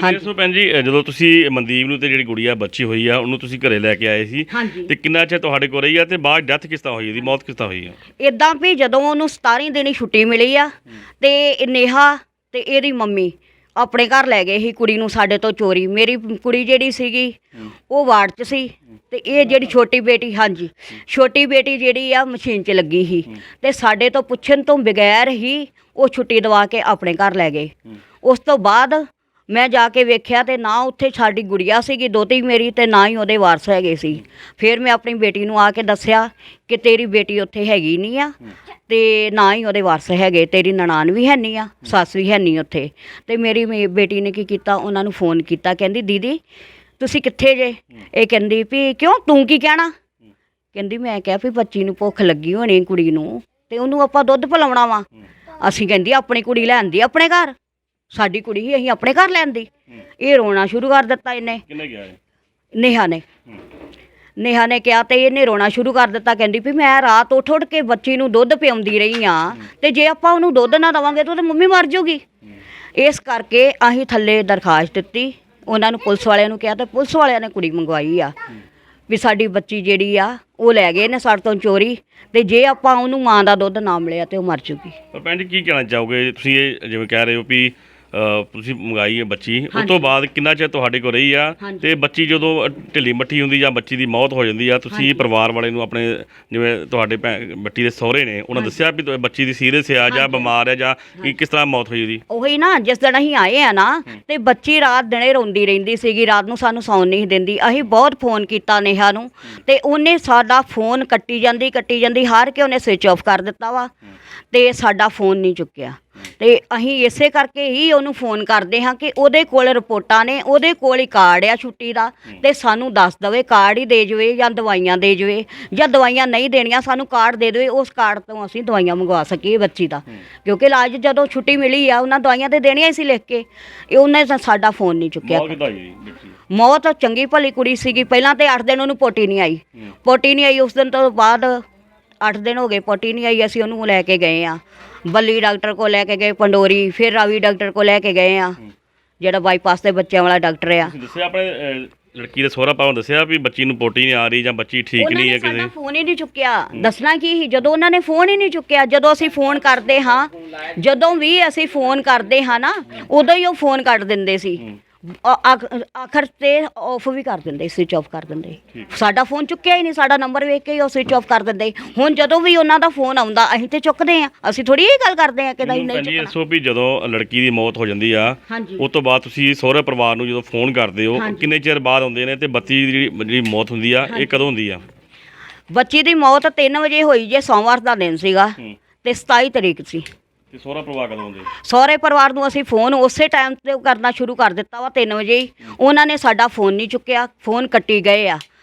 ਹਾਂਜੀ ਭੈਣ ਜੀ, ਜਦੋਂ ਤੁਸੀਂ ਮਨਦੀਪ ਨੂੰ ਤੇ ਜਿਹੜੀ ਗੁੜੀਆ ਬੱਚੀ ਹੋਈ ਆ ਉਹਨੂੰ ਤੁਸੀਂ ਘਰੇ ਲੈ ਕੇ ਆਏ ਸੀ, ਤੇ ਕਿੰਨਾ ਚਿਰ ਤੁਹਾਡੇ ਕੋਲ ਰਹੀ ਆ, ਤੇ ਬਾਅਦ ਡੈਥ ਕਿਸ ਤਰ੍ਹਾਂ ਹੋਈ, ਇਹਦੀ ਮੌਤ ਕਿਸ ਤਰ੍ਹਾਂ ਹੋਈ ਆ? ਇਦਾਂ ਵੀ ਜਦੋਂ ਉਹਨੂੰ 17 ਦਿਨ ਛੁੱਟੀ ਮਿਲੀ ਆ, ਤੇ ਨੇਹਾ ਤੇ ਇਹਦੀ ਮੰਮੀ ਆਪਣੇ ਘਰ ਲੈ ਗਏ ਸੀ ਕੁੜੀ ਨੂੰ ਸਾਡੇ ਤੋਂ ਚੋਰੀ। ਮੇਰੀ ਕੁੜੀ ਜਿਹੜੀ ਸੀਗੀ ਉਹ ਵਾਰਡ 'ਚ ਸੀ, ਤੇ ਇਹ ਜਿਹੜੀ ਛੋਟੀ ਬੇਟੀ, ਹਾਂਜੀ ਛੋਟੀ ਬੇਟੀ ਜਿਹੜੀ ਆ ਮਸ਼ੀਨ 'ਚ ਲੱਗੀ ਸੀ, ਤੇ ਸਾਡੇ ਤੋਂ ਪੁੱਛਣ ਤੋਂ ਬਗੈਰ ਹੀ ਉਹ ਛੁੱਟੀ ਦਵਾ ਕੇ ਆਪਣੇ ਘਰ ਲੈ ਗਏ। ਉਸ ਤੋਂ ਬਾਅਦ ਮੈਂ ਜਾ ਕੇ ਵੇਖਿਆ, ਤੇ ਨਾ ਉੱਥੇ ਸਾਡੀ ਗੁੜੀਆ ਸੀਗੀ ਦੋਤੀ ਮੇਰੀ, ਤੇ ਨਾ ਹੀ ਉਹਦੇ ਵਾਰਸ ਹੈਗੇ ਸੀ। ਫਿਰ ਮੈਂ ਆਪਣੀ ਬੇਟੀ ਨੂੰ ਆ ਕੇ ਦੱਸਿਆ ਕਿ ਤੇਰੀ ਬੇਟੀ ਉੱਥੇ ਹੈਗੀ ਨਹੀਂ ਆ, ਤੇ ਨਾ ਹੀ ਉਹਦੇ ਵਾਰਸ ਹੈਗੇ, ਤੇਰੀ ਨਨਾਣ ਵੀ ਹੈ ਨਹੀਂ ਆ, ਸੱਸ ਵੀ ਹੈ ਨਹੀਂ ਉੱਥੇ। ਤੇ ਮੇਰੀ ਬੇਟੀ ਨੇ ਕੀ ਕੀਤਾ, ਉਹਨਾਂ ਨੂੰ ਫੋਨ ਕੀਤਾ, ਕਹਿੰਦੀ ਦੀਦੀ ਤੁਸੀਂ ਕਿੱਥੇ ਜੇ? ਇਹ ਕਹਿੰਦੀ ਵੀ ਕਿਉਂ, ਤੂੰ ਕੀ ਕਹਿਣਾ? ਕਹਿੰਦੀ ਮੈਂ ਕਿਹਾ ਵੀ ਬੱਚੀ ਨੂੰ ਭੁੱਖ ਲੱਗੀ ਹੋਣੀ ਕੁੜੀ ਨੂੰ, ਤੇ ਉਹਨੂੰ ਆਪਾਂ ਦੁੱਧ ਪਿਲਾਉਣਾ ਵਾ। ਅਸੀਂ ਕਹਿੰਦੀ ਆਪਣੀ ਕੁੜੀ ਲੈਂਦੀ ਆਪਣੇ ਘਰ, ਸਾਡੀ ਕੁੜੀ ਹੀ ਅਸੀਂ ਆਪਣੇ ਘਰ ਲੈਂਦੀ। ਇਹ ਰੋਣਾ ਸ਼ੁਰੂ ਕਰ ਦਿੱਤਾ ਇਹਨੇ। ਕਿਹਨੇ ਕਿਹਾ? ਨੇਹਾ ਨੇ ਕਿਹਾ, ਤੇ ਇਹਨੇ ਰੋਣਾ ਸ਼ੁਰੂ ਕਰ ਦਿੱਤਾ। ਕਹਿੰਦੀ ਵੀ ਮੈਂ ਰਾਤ ਉੱਠ ਕੇ ਬੱਚੀ ਨੂੰ ਦੁੱਧ ਪਿਆਉਂਦੀ ਰਹੀ ਆ, ਤੇ ਜੇ ਆਪਾਂ ਉਹਨੂੰ ਦੁੱਧ ਨਾ ਦੇਵਾਂਗੇ ਤਾਂ ਮੰਮੀ ਮਰ ਜਾਊਗੀ। ਇਸ ਕਰਕੇ ਅਸੀਂ ਥੱਲੇ ਦਰਖਾਸਤ ਦਿੱਤੀ, ਉਹਨਾਂ ਨੂੰ ਪੁਲਿਸ ਵਾਲਿਆਂ ਨੂੰ ਕਿਹਾ, ਤੇ ਪੁਲਿਸ ਵਾਲਿਆਂ ਨੇ ਕੁੜੀ ਮੰਗਵਾਈ ਆ। ਵੀ ਸਾਡੀ ਬੱਚੀ ਜਿਹੜੀ ਆ ਉਹ ਲੈ ਗਏ ਨੇ ਸਾਡੇ ਤੋਂ ਚੋਰੀ, ਤੇ ਜੇ ਆਪਾਂ ਉਹਨੂੰ ਮਾਂ ਦਾ ਦੁੱਧ ਨਾ ਮਿਲਿਆ ਤੇ ਉਹ ਮਰ ਜੂਗੀ। ਪਰ ਭੈਣ ਜੀ ਕੀ ਕਹਿਣਾ ਚਾਹੋਗੇ ਤੁਸੀਂ ਇਹ ਜਿਵੇਂ ਕਹਿ ਰਹੇ ਹੋ ਵੀ ਤੁਸੀਂ ਮੰਗਾਈ ਹੈ ਬੱਚੀ, ਉਸ ਤੋਂ ਬਾਅਦ ਕਿੰਨਾ ਚਿਰ ਤੁਹਾਡੇ ਕੋਲ ਰਹੀ ਆ, ਤੇ ਬੱਚੀ ਜਦੋਂ ਢਿੱਲੀ ਮੱਠੀ ਹੁੰਦੀ ਜਾਂ ਬੱਚੀ ਦੀ ਮੌਤ ਹੋ ਜਾਂਦੀ ਆ, ਤੁਸੀਂ ਪਰਿਵਾਰ ਵਾਲੇ ਨੂੰ ਆਪਣੇ ਜਿਵੇਂ ਤੁਹਾਡੇ ਬੱਚੀ ਦੇ ਸਹੁਰੇ ਨੇ ਉਹਨਾਂ ਦੱਸਿਆ ਵੀ ਬੱਚੀ ਦੀ ਸੀਰੀਅਸ ਆ ਜਾਂ ਬਿਮਾਰ ਆ ਜਾਂ ਕਿਸ ਤਰ੍ਹਾਂ ਮੌਤ ਹੋਈ ਉਹਦੀ? ਉਹੀ ਨਾ, ਜਿਸ ਦਿਨ ਅਸੀਂ ਆਏ ਆ ਨਾ ਤੇ ਬੱਚੀ ਰਾਤ ਦਿਨੇ ਰੋਂਦੀ ਰਹਿੰਦੀ ਸੀਗੀ, ਰਾਤ ਨੂੰ ਸਾਨੂੰ ਸੌਣ ਨਹੀਂ ਦਿੰਦੀ। ਅਸੀਂ ਬਹੁਤ ਫੋਨ ਕੀਤਾ ਨੇਹਾ ਨੂੰ ਤੇ ਉਹਨੇ ਸਾਡਾ ਫੋਨ ਕੱਟੀ ਜਾਂਦੀ ਹਾਰ ਕੇ ਉਹਨੇ ਸਵਿਚ ਆਫ ਕਰ ਦਿੱਤਾ ਵਾ ਤੇ ਸਾਡਾ ਫੋਨ ਨਹੀਂ ਚੁੱਕਿਆ। ਤੇ ਅਸੀਂ ਇਸੇ ਕਰਕੇ ਹੀ ਉਹਨੂੰ ਫੋਨ ਕਰਦੇ ਹਾਂ ਕਿ ਉਹਦੇ ਕੋਲ ਰਿਪੋਰਟਾਂ ਨੇ, ਉਹਦੇ ਕੋਲ ਹੀ ਕਾਰਡ ਆ ਛੁੱਟੀ ਦਾ, ਤੇ ਸਾਨੂੰ ਦੱਸ ਦਵੇ, ਕਾਰਡ ਹੀ ਦੇ ਜਾਵੇ ਜਾਂ ਦਵਾਈਆਂ ਦੇ ਜਾਵੇ, ਜਾਂ ਦਵਾਈਆਂ ਨਹੀਂ ਦੇਣੀਆਂ ਸਾਨੂੰ ਕਾਰਡ ਦੇ ਦੇਵੇ, ਉਸ ਕਾਰਡ ਤੋਂ ਅਸੀਂ ਦਵਾਈਆਂ ਮੰਗਵਾ ਸਕੀਏ ਬੱਚੀ ਦਾ, ਕਿਉਂਕਿ ਇਲਾਜ ਜਦੋਂ ਛੁੱਟੀ ਮਿਲੀ ਆ ਉਹਨਾਂ ਦਵਾਈਆਂ ਤੇ ਦੇਣੀਆਂ ਸੀ ਲਿਖ ਕੇ। ਇਹ ਉਹਨੇ ਸਾਡਾ ਫੋਨ ਨਹੀਂ ਚੁੱਕਿਆ। ਮੌਤ ਚੰਗੀ ਭਲੀ ਕੁੜੀ ਸੀਗੀ, ਪਹਿਲਾਂ ਤੇ 8 ਦਿਨ ਉਹਨੂੰ ਪੋਟੀ ਨਹੀਂ ਆਈ, ਉਸ ਦਿਨ ਤੋਂ ਬਾਅਦ 8 ਦਿਨ ਹੋ ਗਏ ਪੋਟੀ ਨਹੀਂ ਆਈ। ਅਸੀਂ ਉਹਨੂੰ ਲੈ ਕੇ ਗਏ ਆ ਬੱਲੀ ਡਾਕਟਰ ਕੋਲ, ਲੈ ਕੇ ਗਏ ਪੰਡੋਰੀ, ਫਿਰ ਰਾਵੀ ਡਾਕਟਰ ਕੋਲ ਲੈ ਕੇ ਗਏ ਆ, ਜਿਹੜਾ ਬਾਈਪਾਸ ਦੇ ਬੱਚਿਆਂ ਵਾਲਾ ਡਾਕਟਰ ਆ। ਦੱਸਿਆ ਆਪਣੇ ਲੜਕੀ ਦੇ ਸਹੁਰਾ ਪਰਿਵਾਰ ਦੱਸਿਆ ਵੀ ਬੱਚੀ ਨੂੰ ਪੋਟੀ ਨਹੀਂ ਆ ਰਹੀ ਜਾਂ ਬੱਚੀ ਠੀਕ ਨਹੀਂ ਹੈ? ਕਿਸੇ ਫੋਨ ਹੀ ਨਹੀਂ ਚੁੱਕਿਆ। ਦੱਸਣਾ ਕੀ ਸੀ, ਜਦੋਂ ਉਹਨਾਂ ਨੇ ਫੋਨ ਹੀ ਨਹੀਂ ਚੁੱਕਿਆ। ਜਦੋਂ ਅਸੀਂ ਫੋਨ ਕਰਦੇ ਹਾਂ, ਜਦੋਂ ਵੀ ਅਸੀਂ ਫੋਨ ਕਰਦੇ ਹਾਂ ਨਾ, ਉਦੋਂ ਹੀ ਉਹ ਫੋਨ ਕੱਟ ਦਿੰਦੇ ਸੀ, ਆਖਰ ਤੇ ਆਫ ਵੀ ਕਰ ਦਿੰਦੇ, ਸਵਿਚ ਆਫ ਕਰ ਦਿੰਦੇ। ਸਾਡਾ ਫੋਨ ਚੁੱਕਿਆ ਹੀ ਨਹੀਂ, ਸਾਡਾ ਨੰਬਰ ਵੇਖ ਕੇ ਹੀ ਉਹ ਸਵਿਚ ਆਫ ਕਰ ਦਿੰਦੇ। ਹੁਣ ਜਦੋਂ ਵੀ ਉਹਨਾਂ ਦਾ ਫੋਨ ਆਉਂਦਾ ਅਸੀਂ ਤੇ ਚੁੱਕਦੇ ਆ, ਅਸੀਂ ਥੋੜੀ ਇਹ ਗੱਲ ਕਰਦੇ ਆ ਕਿ ਨਹੀਂ ਚੁੱਕਣਾ। ਦੱਸੋ ਵੀ ਜਦੋਂ ਲੜਕੀ ਦੀ ਮੌਤ ਹੋ ਜਾਂਦੀ ਆ, ਉਸ ਤੋਂ ਬਾਅਦ ਤੁਸੀਂ ਸਹੁਰੇ ਪਰਿਵਾਰ ਨੂੰ ਜਦੋਂ ਫੋਨ ਕਰਦੇ ਹੋ, ਕਿੰਨੇ ਚਿਰ ਬਾਅਦ ਆਉਂਦੇ ਨੇ, ਤੇ ਬੱਚੀ ਦੀ ਜਿਹੜੀ ਮੌਤ ਹੁੰਦੀ ਆ ਇਹ ਕਦੋਂ ਹੁੰਦੀ ਆ? ਬੱਚੀ ਦੀ ਮੌਤ 3 ਵਜੇ ਹੋਈ ਜੇ, ਸੋਮਵਾਰ ਦਾ ਦਿਨ ਸੀਗਾ ਤੇ 27 ਤਰੀਕ ਸੀ। ਸਹੁਰਾ ਪਰਿਵਾਰ ਕਦੋਂ ਆਉਂਦੇ? ਸਹੁਰੇ ਪਰਿਵਾਰ ਨੂੰ ਅਸੀਂ ਫੋਨ ਉਸੇ ਟਾਈਮ ਤੇ ਕਰਨਾ ਸ਼ੁਰੂ ਕਰ ਦਿੱਤਾ ਵਾ, 3 ਵਜੇ ਹੀ। ਉਹਨਾਂ ਨੇ ਸਾਡਾ ਫੋਨ ਨਹੀਂ ਚੁੱਕਿਆ, ਫੋਨ ਕੱਟੀ ਗਏ ਆ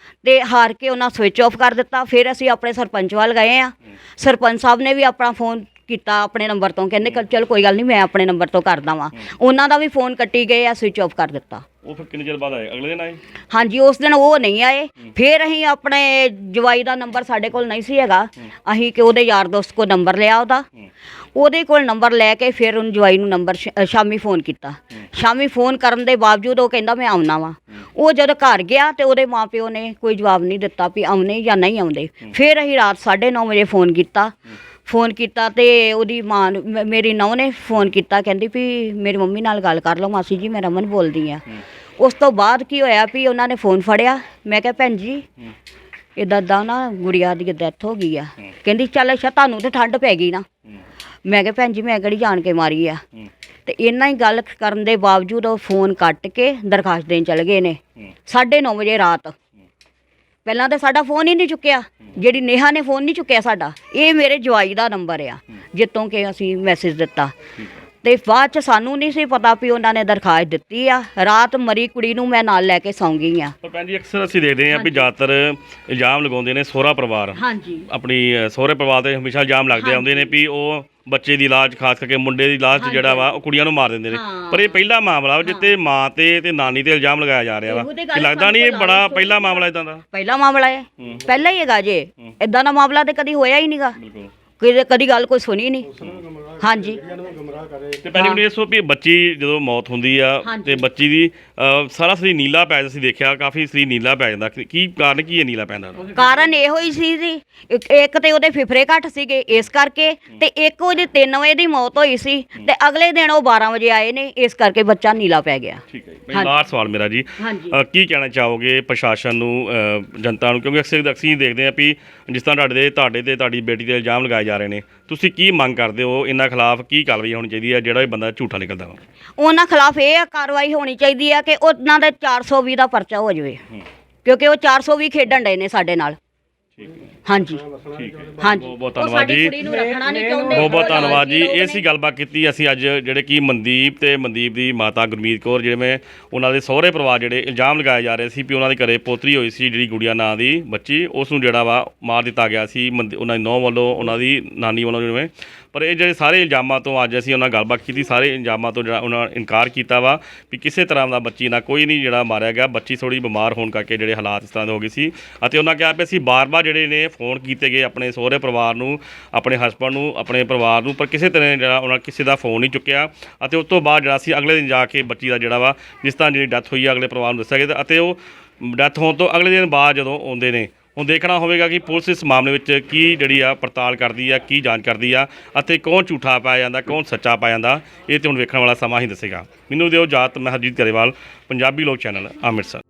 ਤੇ ਹਾਰ ਕੇ ਉਹਨਾਂ ਸਵਿਚ ਆਫ ਕਰ ਦਿੱਤਾ। ਫਿਰ ਅਸੀਂ ਆਪਣੇ ਸਰਪੰਚ ਵੱਲ ਗਏ ਆ, ਸਰਪੰਚ ਸਾਹਿਬ ਨੇ ਵੀ ਆਪਣਾ ਫੋਨ ਕੀਤਾ ਆਪਣੇ ਨੰਬਰ ਤੋਂ, ਕਹਿੰਦੇ ਚਲ ਕੋਈ ਗੱਲ ਨਹੀਂ ਮੈਂ ਆਪਣੇ ਨੰਬਰ ਤੋਂ ਕਰਦਾ ਵਾਂ। ਉਹਨਾਂ ਦਾ ਵੀ ਫੋਨ ਕੱਟੀ ਗਏ ਆ, ਸਵਿਚ ਆਫ ਕਰ ਦਿੱਤਾ। ਉਹ ਫਿਰ ਕਿੰਨੇ ਚਿਰ ਬਾਅਦ ਆਏ? ਅਗਲੇ ਦਿਨ ਆਏ? ਹਾਂਜੀ, ਉਸ ਦਿਨ ਉਹ ਨਹੀਂ ਆਏ। ਫਿਰ ਅਸੀਂ ਆਪਣੇ ਜਵਾਈ ਦਾ ਨੰਬਰ ਸਾਡੇ ਕੋਲ ਨਹੀਂ ਸੀ ਹੈਗਾ, ਅਸੀਂ ਕਿ ਉਹਦੇ ਯਾਰ ਦੋਸਤ ਕੋਲ ਨੰਬਰ ਲਿਆ ਉਹਦੇ ਕੋਲ ਨੰਬਰ ਲੈ ਕੇ ਫਿਰ ਉਹਨੂੰ ਜਵਾਈ ਨੂੰ ਨੰਬਰ ਸ਼ਾਮੀ ਫੋਨ ਕੀਤਾ। ਸ਼ਾਮੀ ਫੋਨ ਕਰਨ ਦੇ ਬਾਵਜੂਦ ਉਹ ਕਹਿੰਦਾ ਮੈਂ ਆਉਣਾ ਵਾ। ਉਹ ਜਦੋਂ ਘਰ ਗਿਆ ਤੇ ਉਹਦੇ ਮਾਪਿਓ ਨੇ ਕੋਈ ਜਵਾਬ ਨਹੀਂ ਦਿੱਤਾ ਵੀ ਆਉਣੇ ਜਾਂ ਨਹੀਂ ਆਉਂਦੇ। ਫਿਰ ਅਸੀਂ ਰਾਤ 9:30 ਵਜੇ ਫੋਨ ਕੀਤਾ ਤੇ ਉਹਦੀ ਮਾਂ ਨੂੰ, ਮੇਰੀ ਨੂੰਹ ਨੇ ਫੋਨ ਕੀਤਾ, ਕਹਿੰਦੀ ਵੀ ਮੇਰੀ ਮੰਮੀ ਨਾਲ ਗੱਲ ਕਰ ਲਓ ਮਾਸੀ ਜੀ, ਮੈਂ ਰਮਨ ਬੋਲਦੀ ਆ। ਉਸ ਤੋਂ ਬਾਅਦ ਕੀ ਹੋਇਆ ਵੀ ਉਹਨਾਂ ਨੇ ਫੋਨ ਫੜਿਆ। ਮੈਂ ਕਿਹਾ ਭੈਣ ਜੀ ਇੱਦਾਂ ਨਾ ਗੁੜੀਆ ਦੀ ਡੈਥ ਹੋ ਗਈ ਆ। ਕਹਿੰਦੀ ਚੱਲ ਅੱਛਾ ਤੁਹਾਨੂੰ ਤੇ ਠੰਡ ਪੈ ਗਈ ਨਾ। ਮੈਂ ਕਿਹਾ ਭੈਣ ਜੀ ਮੈਂ ਕਿਹੜੀ ਜਾਣ ਕੇ ਮਾਰੀ ਆ। ਤੇ ਇੰਨਾ ਹੀ ਗੱਲ ਕਰਨ ਦੇ ਬਾਵਜੂਦ ਉਹ ਫੋਨ ਕੱਟ ਕੇ ਦਰਖਾਸਤ ਦੇਣ ਚਲੇ ਗਏ ਨੇ 9:30 ਵਜੇ ਰਾਤ। ਪਹਿਲਾਂ ਤਾਂ ਸਾਡਾ ਫੋਨ ਹੀ ਨਹੀਂ ਚੁੱਕਿਆ, ਜਿਹੜੀ ਨੇਹਾ ਨੇ ਫੋਨ ਨਹੀਂ ਚੁੱਕਿਆ ਸਾਡਾ। ਇਹ ਮੇਰੇ ਜਵਾਈ ਦਾ ਨੰਬਰ ਆ ਜਿੱਤੋਂ ਕਿ ਅਸੀਂ ਮੈਸੇਜ ਦਿੱਤਾ। ਤੇ ਬਾਅਦ 'ਚ ਸਾਨੂੰ ਨਹੀਂ ਸੀ ਪਤਾ ਵੀ ਉਹਨਾਂ ਨੇ ਦਰਖਾਸਤ ਦਿੱਤੀ ਆ। ਰਾਤ ਮਰੀ ਕੁੜੀ ਨੂੰ ਮੈਂ ਨਾਲ ਲੈ ਕੇ ਸੌਂ ਗਈ ਆ। ਪਰ ਭੈਣ ਜੀ ਅਕਸਰ ਅਸੀਂ ਦੇਖਦੇ ਹਾਂ ਵੀ ਜ਼ਿਆਦਾਤਰ ਇਲਜ਼ਾਮ ਲਗਾਉਂਦੇ ਨੇ ਸਹੁਰਾ ਪਰਿਵਾਰ, ਆਪਣੀ ਸਹੁਰੇ ਪਰਿਵਾਰ ਤੇ ਹਮੇਸ਼ਾ ਇਲਜ਼ਾਮ ਲੱਗਦੇ ਆਉਂਦੇ ਨੇ ਵੀ ਉਹ ਬੱਚੇ ਦੀ ਲਾਸ਼, ਖਾਸ ਕਰਕੇ ਮੁੰਡੇ ਦੀ ਲਾਸ਼ ਜਿਹੜਾ ਵਾ ਉਹ ਕੁੜੀਆਂ ਨੂੰ ਮਾਰ ਦਿੰਦੇ ਨੇ। ਪਰ ਇਹ ਪਹਿਲਾ ਮਾਮਲਾ ਜਿੱਤੇ ਮਾਂ ਤੇ ਨਾਨੀ ਤੇ ਇਲਜ਼ਾਮ ਲਗਾਇਆ ਜਾ ਰਿਹਾ ਵਾ, ਕਿ ਲੱਗਦਾ ਨਹੀਂ ਇਹ ਬੜਾ ਪਹਿਲਾ ਮਾਮਲਾ ਇਦਾਂ ਦਾ? ਪਹਿਲਾ ਮਾਮਲਾ ਹੈ, ਪਹਿਲਾ ਹੀ ਹੈਗਾ ਜੇ। ਇਦਾਂ ਦਾ ਮਾਮਲਾ ਤੇ ਕਦੀ ਹੋਇਆ ਹੀ ਨਹੀਂਗਾ, ਕਦੀ ਗੱਲ ਕੋਈ ਸੁਣੀ ਨਹੀਂ। ਹਾਂਜੀ। ਤੇ ਪਹਿਲੇ ਮੈਨੂੰ ਇਹ ਦੱਸੋ ਵੀ ਬੱਚੀ ਜਦੋਂ ਮੌਤ ਹੁੰਦੀ ਆ ਤੇ ਬੱਚੀ ਦੀ ਸਾਰਾ ਸਰੀਰ ਨੀਲਾ ਪੈ ਜਾਂਦਾ ਸੀ, ਦੇਖਿਆ ਕਾਫੀ ਸਰੀਰ ਨੀਲਾ ਪੈ ਜਾਂਦਾ, ਕੀ ਕਾਰਨ ਕੀ ਹੈ ਨੀਲਾ ਪੈਣ ਦਾ? ਕਾਰਨ ਇਹੋ ਹੀ ਸੀ ਜੀ, ਇੱਕ ਤੇ ਉਹਦੇ ਫਿਫਰੇ ਘੱਟ ਸੀਗੇ ਇਸ ਕਰਕੇ, ਤੇ ਇੱਕ ਉਹਦੀ 3 ਵਜੇ ਦੀ ਮੌਤ ਹੋਈ ਸੀ ਤੇ ਅਗਲੇ ਦਿਨ ਉਹ 12 ਵਜੇ ਆਏ ਨੇ, ਇਸ ਕਰਕੇ ਬੱਚਾ ਨੀਲਾ ਪੈ ਗਿਆ। ਠੀਕ ਹੈ ਜੀ। ਲਾਸਟ ਸਵਾਲ ਮੇਰਾ ਜੀ, ਕੀ ਕਹਿਣਾ ਚਾਹੋਗੇ ਪ੍ਰਸ਼ਾਸਨ ਨੂੰ, ਜਨਤਾ ਨੂੰ, ਕਿਉਂਕਿ ਅਕਸਰ ਅਸੀਂ ਦੇਖਦੇ ਹਾਂ ਵੀ ਜਿਸ ਤਰ੍ਹਾਂ ਤੁਹਾਡੇ ਤੇ ਤੁਹਾਡੀ ਬੇਟੀ ਤੇ ਇਲਜ਼ਾਮ ਲਗਾਏ ਜਾ ਰਹੇ ਨੇ, ਤੁਸੀਂ ਕੀ ਮੰਗ ਕਰਦੇ ਹੋ? ਇਹਨਾਂ ਖਿਲਾਫ ਕੀ ਕਾਰਵਾਈ ਹੋਣੀ ਚਾਹੀਦੀ ਹੈ ਜਿਹੜਾ ਇਹ ਬੰਦਾ ਝੂਠਾ ਨਿਕਲਦਾ ਵਾ? ਉਹਨਾਂ ਖਿਲਾਫ ਇਹ ਕਾਰਵਾਈ ਹੋਣੀ ਚਾਹੀਦੀ ਹੈ ਕਿ ਉਹਨਾਂ ਦੇ 420 ਦਾ ਪਰਚਾ ਹੋ ਜਾਵੇ, ਕਿਉਂਕਿ ਉਹ 420 ਖੇਡਣ ਡਏ ਨੇ ਸਾਡੇ ਨਾਲ। ਹਾਂਜੀ ਹਾਂਜੀ, ਬਹੁਤ ਧੰਨਵਾਦ ਜੀ, ਬਹੁਤ ਧੰਨਵਾਦ ਜੀ। ਇਹ ਸੀ ਗੱਲਬਾਤ ਕੀਤੀ ਅਸੀਂ ਅੱਜ, ਜਿਹੜੇ ਕਿ ਮਨਦੀਪ ਦੀ ਮਾਤਾ ਗੁਰਮੀਤ ਕੌਰ, ਜਿਵੇਂ ਉਹਨਾਂ ਦੇ ਸਹੁਰੇ ਪਰਿਵਾਰ ਜਿਹੜੇ ਇਲਜ਼ਾਮ ਲਗਾਏ ਜਾ ਰਹੇ ਸੀ ਵੀ ਉਹਨਾਂ ਦੇ ਘਰੇ ਪੋਤਰੀ ਹੋਈ ਸੀ ਜਿਹੜੀ ਗੁੜੀਆ ਨਾਂ ਦੀ ਬੱਚੀ, ਉਸ ਨੂੰ ਜਿਹੜਾ ਵਾ ਮਾਰ ਦਿੱਤਾ ਗਿਆ ਸੀ ਉਹਨਾਂ ਦੀ ਨੂੰਹ ਵੱਲੋਂ, ਉਹਨਾਂ ਦੀ ਨਾਨੀ ਵੱਲੋਂ ਜਿਵੇਂ। ਪਰ ਇਹ ਜਿਹੜੇ ਸਾਰੇ ਇਲਜ਼ਾਮਾਂ ਤੋਂ ਅੱਜ ਅਸੀਂ ਉਹਨਾਂ ਨਾਲ ਗੱਲਬਾਤ ਕੀਤੀ, ਸਾਰੇ ਇਲਜ਼ਾਮਾਂ ਤੋਂ ਜਿਹੜਾ ਉਹਨਾਂ ਇਨਕਾਰ ਕੀਤਾ ਵਾ ਵੀ ਕਿਸੇ ਤਰ੍ਹਾਂ ਦਾ ਬੱਚੀ ਨਾਲ ਕੋਈ ਨਹੀਂ ਜਿਹੜਾ ਮਾਰਿਆ ਗਿਆ। ਬੱਚੀ ਥੋੜ੍ਹੀ ਬਿਮਾਰ ਹੋਣ ਕਰਕੇ ਜਿਹੜੇ ਹਾਲਾਤ ਇਸ ਤਰ੍ਹਾਂ ਦੇ ਹੋ ਗਏ ਸੀ, ਅਤੇ ਉਹਨਾਂ ਕਿਹਾ ਵੀ ਅਸੀਂ ਬਾਰ-ਬਾਰ ਜਿਹੜੇ ਨੇ ਫੋਨ ਕੀਤੇ ਗਏ ਆਪਣੇ ਸਹੁਰੇ ਪਰਿਵਾਰ ਨੂੰ, ਆਪਣੇ ਹਸਬੈਂਡ ਨੂੰ, ਆਪਣੇ ਪਰਿਵਾਰ ਨੂੰ, ਪਰ ਕਿਸੇ ਤਰ੍ਹਾਂ ਜਿਹੜਾ ਉਹਨਾਂ ਕਿਸੇ ਦਾ ਫੋਨ ਨਹੀਂ ਚੁੱਕਿਆ। ਅਤੇ ਉਸ ਤੋਂ ਬਾਅਦ ਜਿਹੜਾ ਸੀ ਅਗਲੇ ਦਿਨ ਜਾ ਕੇ ਬੱਚੀ ਦਾ ਜਿਹੜਾ ਵਾ ਜਿਸ ਤਰ੍ਹਾਂ ਜਿਹੜੀ ਡੈਥ ਹੋਈ ਆ ਅਗਲੇ ਪਰਿਵਾਰ ਨੂੰ ਦੱਸਿਆ ਗਿਆ, ਅਤੇ ਉਹ ਡੈਥ ਹੋਣ ਤੋਂ ਅਗਲੇ ਦਿਨ ਬਾਅਦ ਜਦੋਂ ਆਉਂਦੇ ਨੇ, ਹੁਣ ਦੇਖਣਾ ਹੋਵੇਗਾ ਕਿ ਪੁਲਿਸ ਇਸ ਮਾਮਲੇ ਵਿੱਚ ਕੀ ਜਿਹੜੀ ਆ ਪੜਤਾਲ ਕਰਦੀ ਆ, ਕੀ ਜਾਂਚ ਕਰਦੀ ਆ ਅਤੇ ਕੌਣ ਝੂਠਾ ਪਾਇਆ ਜਾਂਦਾ, ਕੌਣ ਸੱਚਾ ਪਾਇਆ ਜਾਂਦਾ, ਇਹ ਤੇ ਹੁਣ ਵੇਖਣ ਵਾਲਾ ਸਮਾਂ ਹੀ ਦੱਸੇਗਾ। ਮੈਨੂੰ ਦਿਓ ਇਜਾਜ਼ਤ, ਮੈਂ ਹਰਜੀਤ ਗਰੇਵਾਲ, ਪੰਜਾਬੀ ਲੋਕ ਚੈਨਲ, ਅੰਮ੍ਰਿਤਸਰ।